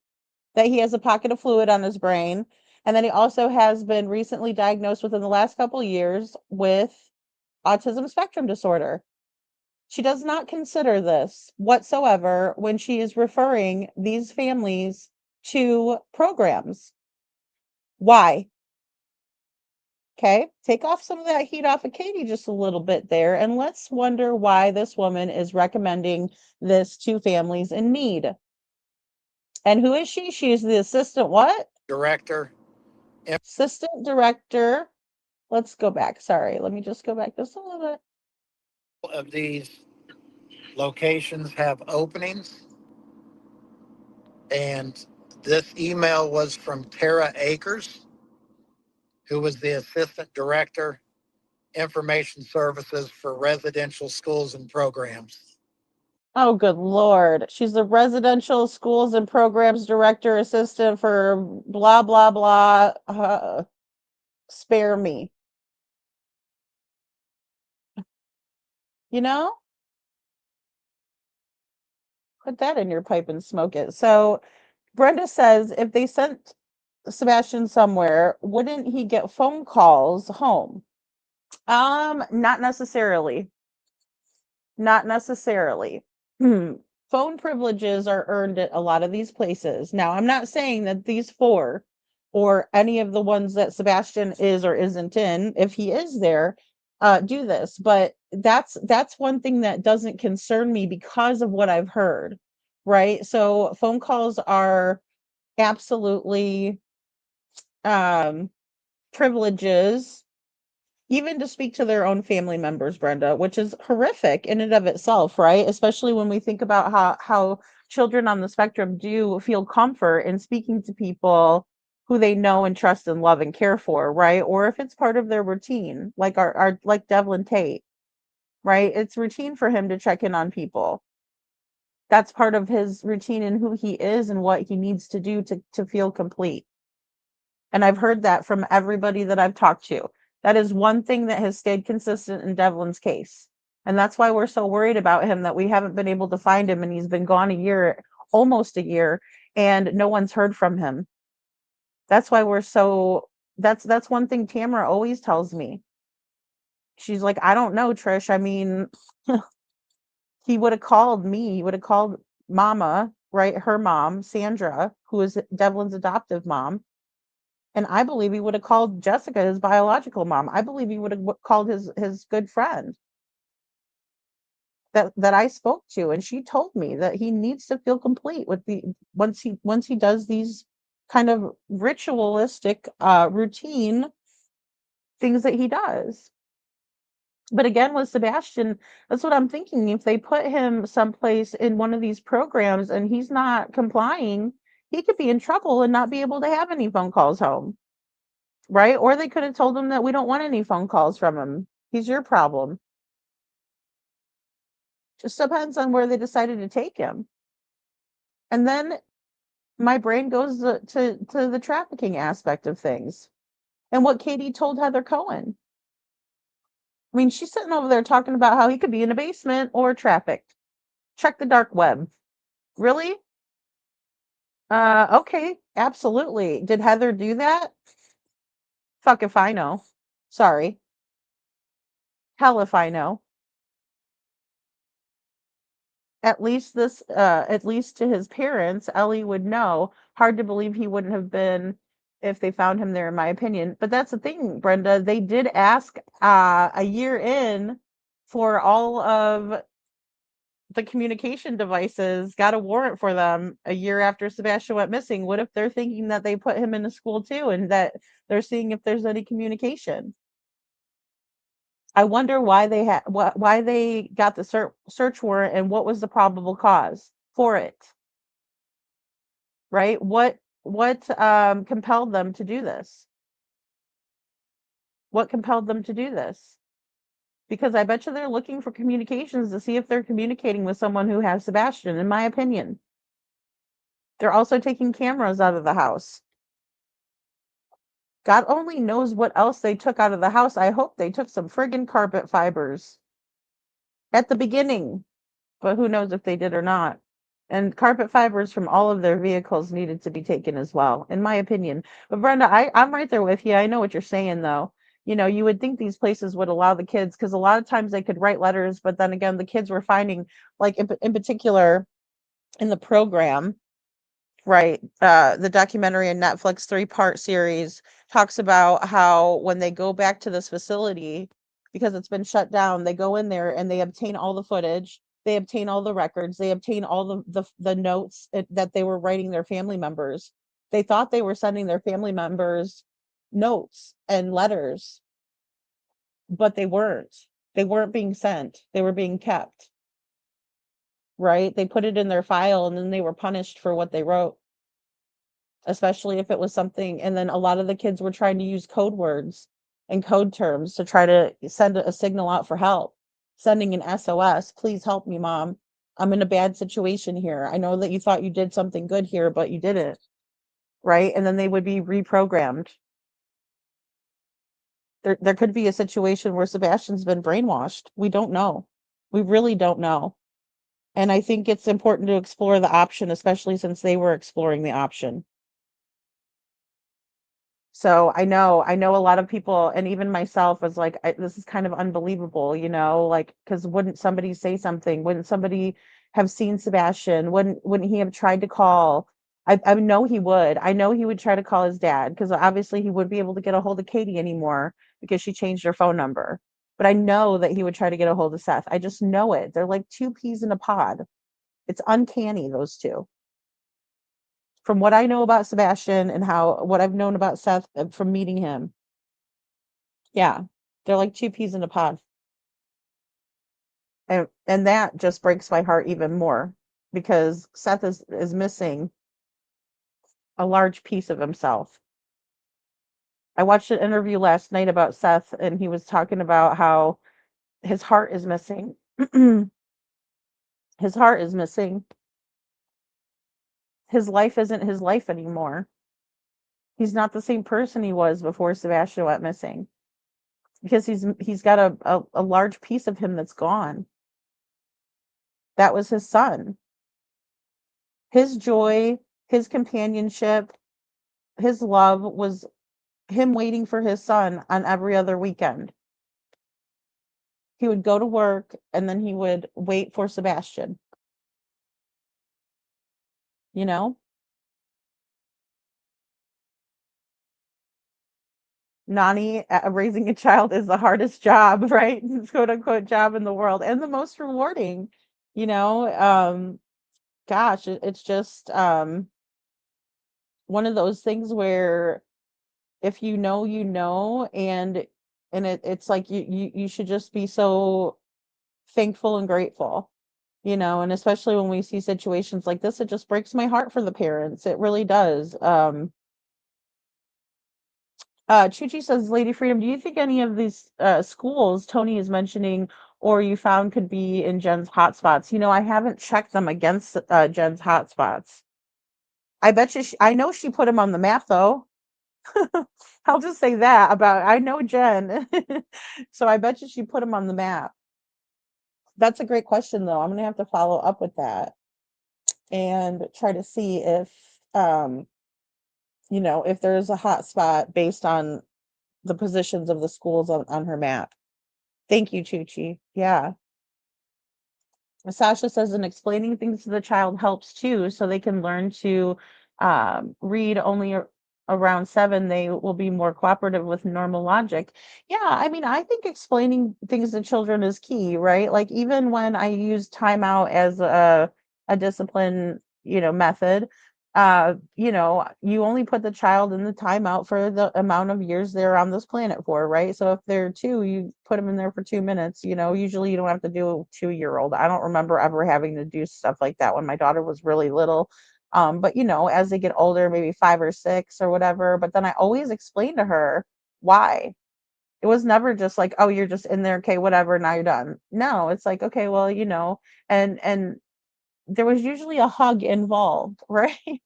S6: that he has a pocket of fluid on his brain, and then he also has been recently diagnosed within the last couple years with autism spectrum disorder. She does not consider this whatsoever when she is referring these families to programs. Why? Okay, take off some of that heat off of Katie just a little bit there, and let's wonder why this woman is recommending this to families in need. And who is she? She is the assistant what?
S10: Director.
S6: Assistant director. Let's go back. Sorry, let me just go back just a little bit.
S10: Of these locations have openings. And this email was from Tara Akers, who was the Assistant Director, Information Services for Residential Schools and Programs.
S6: Oh, good Lord. She's the residential schools and programs director assistant for blah, blah, blah. Spare me. You know? Put that in your pipe and smoke it. So Brenda says if they sent Sebastian somewhere, wouldn't he get phone calls home? Not necessarily. Not necessarily. Phone privileges are earned at a lot of these places. Now, I'm not saying that these 4 or any of the ones that Sebastian is or isn't in, if he is there, do this. But that's one thing that doesn't concern me because of what I've heard, right? So phone calls are absolutely privileges, even to speak to their own family members, Brenda, which is horrific in and of itself, right? Especially when we think about how children on the spectrum do feel comfort in speaking to people who they know and trust and love and care for, right? Or if it's part of their routine, like our like Devlin Tate, right? It's routine for him to check in on people. That's part of his routine and who he is and what he needs to do to feel complete. And I've heard that from everybody that I've talked to. That is one thing that has stayed consistent in Devlin's case. And that's why we're so worried about him, that we haven't been able to find him, and he's been gone a year, almost a year, and no one's heard from him. That's why we're so that's one thing Tamara always tells me. She's like, I don't know, Trish. I mean, he would have called me, he would have called Mama, right? Her mom, Sandra, who is Devlin's adoptive mom. And I believe he would have called Jessica, his biological mom. I believe he would have called his good friend that I spoke to, and she told me that he needs to feel complete with the once he does these kind of ritualistic routine things that he does. But again, with Sebastian, that's what I'm thinking. If they put him someplace in one of these programs and he's not complying, he could be in trouble and not be able to have any phone calls home, right? Or they could have told him that we don't want any phone calls from him. He's your problem. Just depends on where they decided to take him. And then my brain goes to the trafficking aspect of things and what Katie told Heather Cohen. I mean, she's sitting over there talking about how he could be in a basement or trafficked. Check the dark web. Really? Okay, absolutely. Did Heather do that? Fuck if I know. Sorry. Hell if I know. At least to his parents, Ellie would know. Hard to believe he wouldn't have been if they found him there, in my opinion. But that's the thing, Brenda. They did ask a year in for all of the communication devices, got a warrant for them a year after Sebastian went missing. What if they're thinking that they put him in the school too and that they're seeing if there's any communication? I wonder why they had why they got the search warrant and what was the probable cause for it, right? What compelled them to do this? What compelled them to do this? Because I bet you they're looking for communications to see if they're communicating with someone who has Sebastian, in my opinion. They're also taking cameras out of the house. God only knows what else they took out of the house. I hope they took some friggin' carpet fibers at the beginning, but who knows if they did or not. And carpet fibers from all of their vehicles needed to be taken as well, in my opinion. But Brenda, I'm right there with you. I know what you're saying, though. You know, you would think these places would allow the kids, because a lot of times they could write letters, but then again, the kids were finding, like in particular, in the program, right? The documentary and Netflix 3-part series talks about how when they go back to this facility, because it's been shut down, they go in there and they obtain all the footage, they obtain all the records, they obtain all the notes that they were writing their family members. They thought they were sending their family members notes and letters, but they weren't. They weren't being sent. They were being kept, right? They put it in their file and then they were punished for what they wrote, especially if it was something. And then a lot of the kids were trying to use code words and code terms to try to send a signal out for help, sending an SOS, please help me, mom. I'm in a bad situation here. I know that you thought you did something good here, but you didn't. Right? And then they would be reprogrammed. There could be a situation where Sebastian's been brainwashed. We don't know. We really don't know. And I think it's important to explore the option, especially since they were exploring the option. So I know a lot of people, and even myself was like, this is kind of unbelievable, you know, like, because wouldn't somebody say something? Wouldn't somebody have seen Sebastian? Wouldn't he have tried to call? I know he would. I know he would try to call his dad, because obviously he wouldn't be able to get a hold of Katie anymore because she changed her phone number. But I know that he would try to get a hold of Seth. I just know it. They're like two peas in a pod. It's uncanny, those two. From what I know about Sebastian and what I've known about Seth from meeting him. Yeah, they're like two peas in a pod. And that just breaks my heart even more, because Seth is missing a large piece of himself. I watched an interview last night about Seth, and he was talking about how his heart is missing. His heart is missing. His life isn't his life anymore. He's not the same person he was before Sebastian went missing, because he's got a large piece of him that's gone. That was his son. His joy, his companionship, his love was him waiting for his son on every other weekend. He would go to work and then he would wait for Sebastian. You know? Nani, raising a child is the hardest job, right? Quote unquote job in the world, and the most rewarding, you know? Gosh, it's just one of those things where if you know, you know, and it's like you should just be so thankful and grateful, And especially when we see situations like this, it just breaks my heart for the parents. It really does. Chuchi says, Lady Freedom, do you think any of these schools Tony is mentioning or you found could be in Jen's hotspots? I haven't checked them against Jen's hotspots. I bet you, I know she put him on the map though. I'll just say that about, I know Jen. So I bet you she put him on the map. That's a great question though. I'm going to have to follow up with that and try to see um, if there's a hotspot based on the positions of the schools on her map. Thank you, Chuchi. Yeah. Sasha says, and explaining things to the child helps too, so they can learn to read only around 7. They will be more cooperative with normal logic. Yeah, I mean, I think explaining things to children is key, right? Like even when I use timeout as a discipline, method, you only put the child in the timeout for the amount of years they're on this planet for, right? So if they're 2, you put them in there for 2 minutes. Usually you don't have to do a 2-year-old. I don't remember ever having to do stuff like that when my daughter was really little. But as they get older, maybe 5 or 6 or whatever, but then I always explain to her why. It was never just like, oh, you're just in there, okay, whatever, now you're done. No, it's like, okay, well, and there was usually a hug involved, right?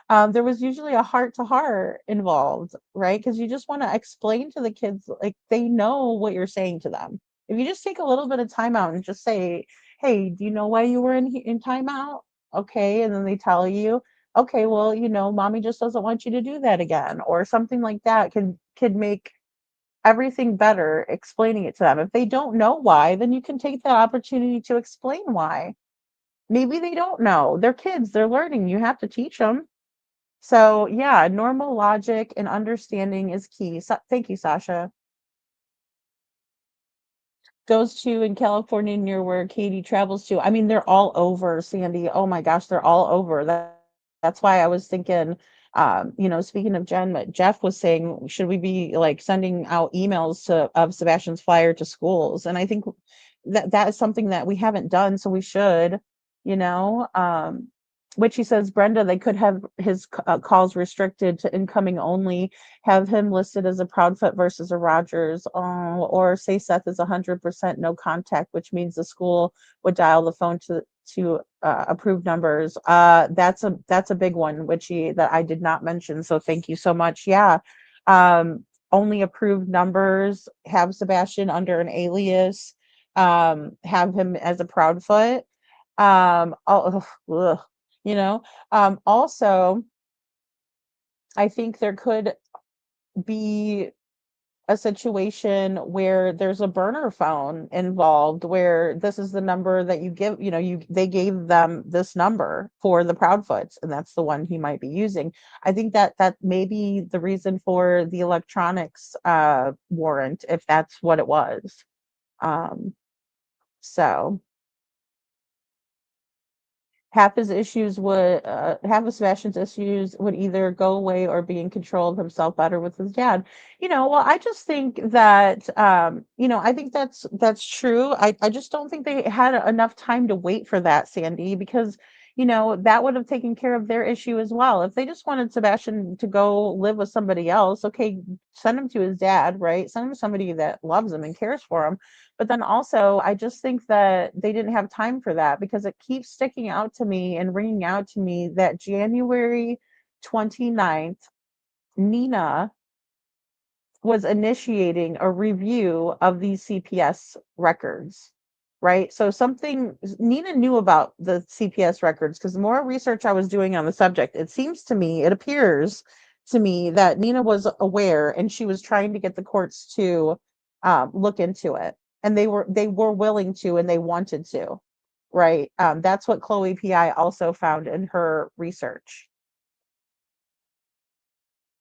S6: There was usually a heart to heart involved, right? Because you just want to explain to the kids, like they know what you're saying to them. If you just take a little bit of time out and just say, "Hey, do you know why you were in timeout?" Okay, and then they tell you, "Okay, well, mommy just doesn't want you to do that again," or something like that could make everything better explaining it to them. If they don't know why, then you can take that opportunity to explain why. Maybe they don't know. They're kids, they're learning. You have to teach them. So, yeah, normal logic and understanding is key. Thank you, Sasha. Goes to in California near where Katie travels to. I mean, they're all over, Sandy. Oh my gosh, they're all over. That's why I was thinking, speaking of Jen, but Jeff was saying, should we be like sending out emails of Sebastian's flyer to schools? And I think that is something that we haven't done, so we should, you know. Which he says, Brenda, they could have his calls restricted to incoming only, have him listed as a Proudfoot versus a Rogers, or say Seth is 100% no contact, which means the school would dial the phone to approved numbers. That's a big one, that I did not mention. So thank you so much. Yeah. Only approved numbers, have Sebastian under an alias, have him as a Proudfoot. Ugh, also, I think there could be a situation where there's a burner phone involved, where this is the number that you give, they gave them this number for the Proudfoots, and that's the one he might be using. I think that may be the reason for the electronics warrant, if that's what it was. So half of Sebastian's issues would either go away or be in control of himself better with his dad. Well, I just think that I think that's true. I just don't think they had enough time to wait for that, Sandy, because that would have taken care of their issue as well. If they just wanted Sebastian to go live with somebody else, okay, send him to his dad, right? Send him to somebody that loves him and cares for him. But then also, I just think that they didn't have time for that, because it keeps sticking out to me and ringing out to me that January 29th, Nina was initiating a review of these CPS records, right? So Nina knew about the CPS records, because the more research I was doing on the subject, it appears to me that Nina was aware, and she was trying to get the courts to look into it. And they were willing to, and they wanted to, right? That's what Chloe PI also found in her research.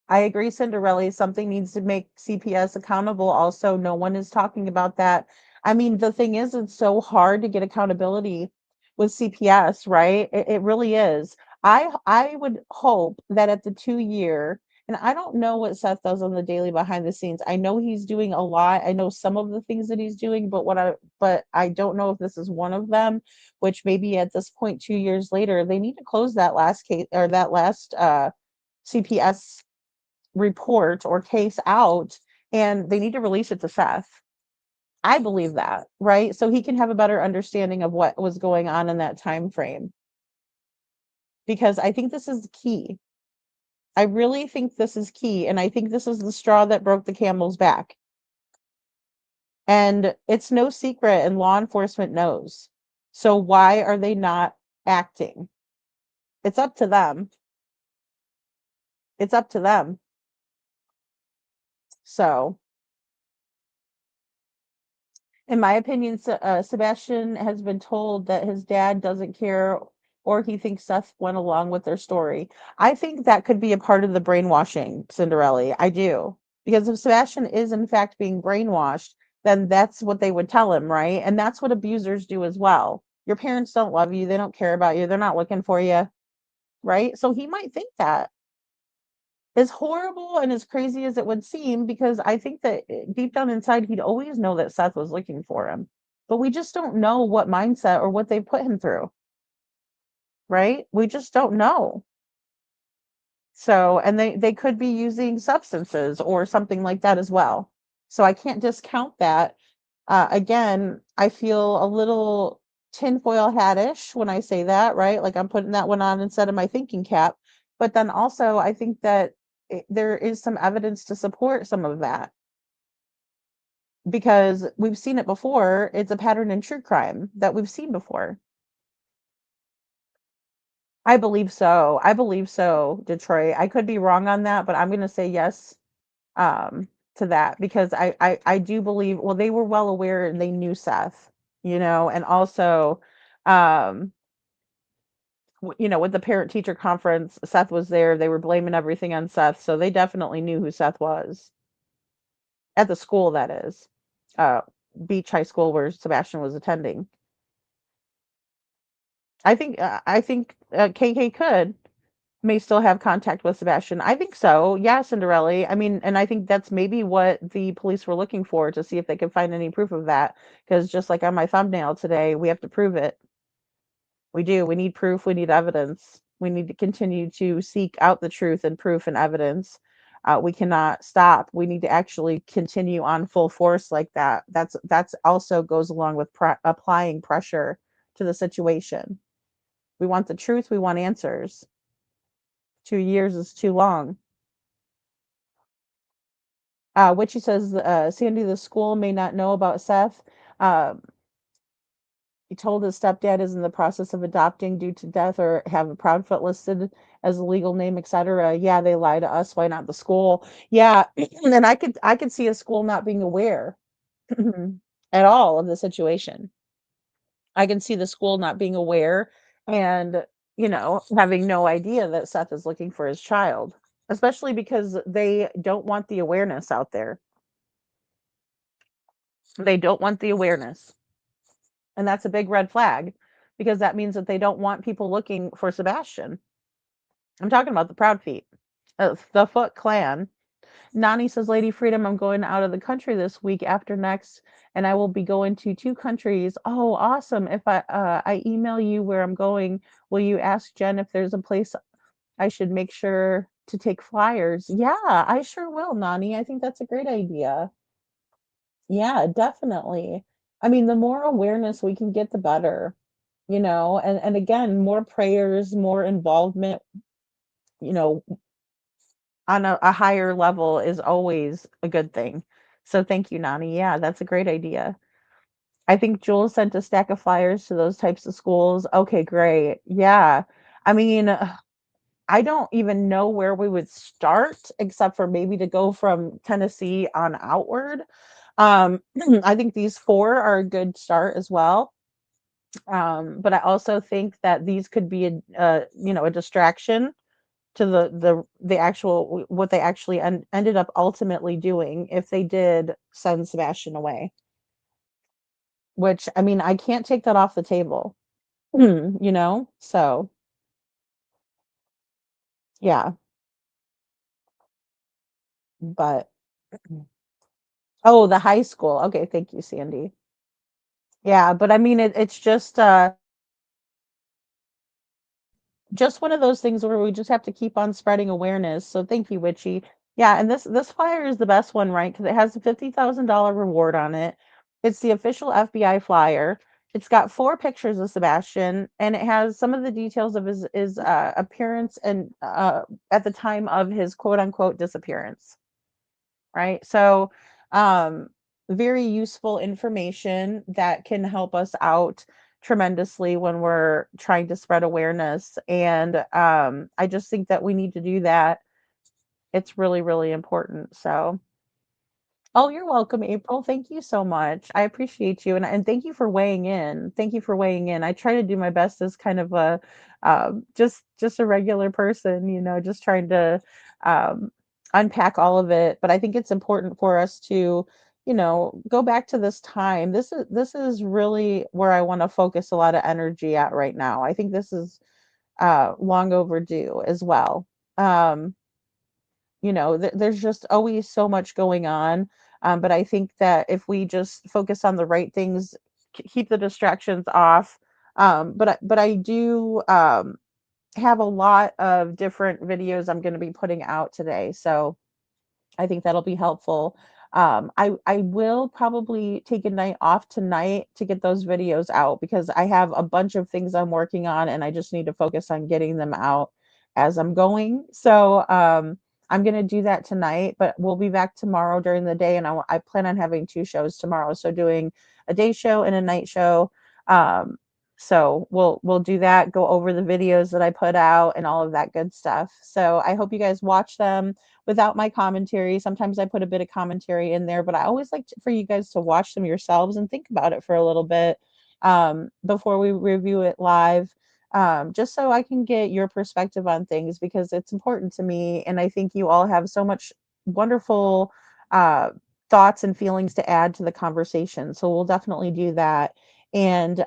S6: I agree, Cinderella. Something needs to make CPS accountable. Also, no one is talking about that. I mean, the thing is, it's so hard to get accountability with CPS, right? It really is. I would hope that at the 2-year, And I don't know what Seth does on the daily behind the scenes. I know he's doing a lot. I know some of the things that he's doing, but I don't know if this is one of them, which maybe at this point 2 years later, they need to close that last case or that last CPS report or case out, and they need to release it to Seth. I believe that, right? So he can have a better understanding of what was going on in that time frame. Because I think this is key. I really think this is key, and I think this is the straw that broke the camel's back. And it's no secret, and law enforcement knows. So why are they not acting? It's up to them. It's up to them. So, in my opinion, Sebastian has been told that his dad doesn't care or he thinks Seth went along with their story. I think that could be a part of the brainwashing, Cinderella. I do. Because if Sebastian is in fact being brainwashed, then that's what they would tell him, right? And that's what abusers do as well. Your parents don't love you, they don't care about you, they're not looking for you, right? So he might think that. As horrible and as crazy as it would seem, because I think that deep down inside, he'd always know that Seth was looking for him. But we just don't know what mindset or what they put him through, right? We just don't know. So, and they could be using substances or something like that as well. So I can't discount that. Again, I feel a little tinfoil hat-ish when I say that, right? Like I'm putting that one on instead of my thinking cap. But then also, I think that there is some evidence to support some of that because we've seen it before. It's a pattern in true crime that we've seen before. I believe so. I believe so, Detroit. I could be wrong on that, but I'm going to say yes to that because I do believe, well, they were well aware and they knew Seth, and also, um, with the parent teacher conference, Seth was there. They were blaming everything on Seth. So they definitely knew who Seth was at the school, that is, uh, Beach High School where Sebastian was attending. I think KK may still have contact with Sebastian. I think so. Yeah, Cinderella. I mean, and I think that's maybe what the police were looking for to see if they could find any proof of that. Because just like on my thumbnail today, we have to prove it. We do. We need proof. We need evidence. We need to continue to seek out the truth and proof and evidence. We cannot stop. We need to actually continue on full force like that. That's also goes along with applying pressure to the situation. We want the truth. We want answers. 2 years is too long. Witchy says, Sandy, the school may not know about Seth. He told his stepdad is in the process of adopting due to death or have a Proudfoot listed as a legal name, etc. Yeah, they lie to us. Why not the school? Yeah, and I could see a school not being aware at all of the situation. I can see the school not being aware and, having no idea that Seth is looking for his child, especially because they don't want the awareness out there. They don't want the awareness. And that's a big red flag because that means that they don't want people looking for Sebastian. I'm talking about the Proud Feet, the Foot Clan. Nani says, Lady Freedom, I'm going out of the country this week after next, and I will be going to 2 countries. Oh, awesome. If I email you where I'm going, will you ask Jen if there's a place I should make sure to take flyers? Yeah, I sure will, Nani. I think that's a great idea. Yeah, definitely. I mean, the more awareness we can get, the better, and again, more prayers, more involvement, you know, on a higher level is always a good thing. So thank you, Nani. Yeah, that's a great idea. I think Jules sent a stack of flyers to those types of schools. Okay, great. Yeah. I mean, I don't even know where we would start except for maybe to go from Tennessee on outward. I think these 4 are a good start as well. But I also think that these could be a distraction to the actual what they actually ended up ultimately doing if they did send Sebastian away. Which, I mean, I can't take that off the table. So yeah. But oh, the high school. Okay, thank you, Sandy. Yeah, but I mean it's just one of those things where we just have to keep on spreading awareness. So thank you, Witchy. Yeah, and this flyer is the best one, right? Because it has a $50,000 reward on it. It's the official FBI flyer. It's got 4 pictures of Sebastian, and it has some of the details of his appearance and at the time of his quote unquote disappearance. Right? So, um, very useful information that can help us out tremendously when we're trying to spread awareness. And I just think that we need to do that. It's really, really important. So, oh, you're welcome, April. Thank you so much. I appreciate you, and thank you for weighing in. Thank you for weighing in. I try to do my best as kind of a just a regular person, just trying to um, unpack all of it. But I think it's important for us to, go back to this time. This is really where I want to focus a lot of energy at right now. I think this is long overdue as well. Um, there's just always so much going on. But I think that if we just focus on the right things, keep the distractions off. But I do have a lot of different videos I'm going to be putting out today. So I think that'll be helpful. I will probably take a night off tonight to get those videos out because I have a bunch of things I'm working on and I just need to focus on getting them out as I'm going. So I'm going to do that tonight, but we'll be back tomorrow during the day. And I plan on having 2 shows tomorrow. So doing a day show and a night show. So we'll do that, go over the videos that I put out and all of that good stuff. So I hope you guys watch them without my commentary. Sometimes I put a bit of commentary in there, but I always like for you guys to watch them yourselves and think about it for a little bit before we review it live, just so I can get your perspective on things because it's important to me. And I think you all have so much wonderful thoughts and feelings to add to the conversation. So we'll definitely do that. And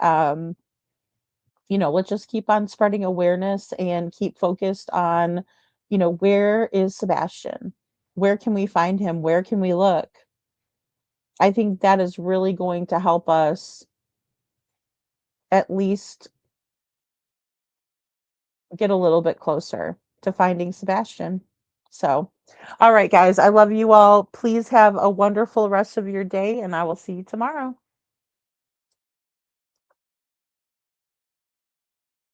S6: let's just keep on spreading awareness and keep focused on, where is Sebastian? Where can we find him? Where can we look? I think that is really going to help us at least get a little bit closer to finding Sebastian. So, all right, guys, I love you all. Please have a wonderful rest of your day, and I will see you tomorrow.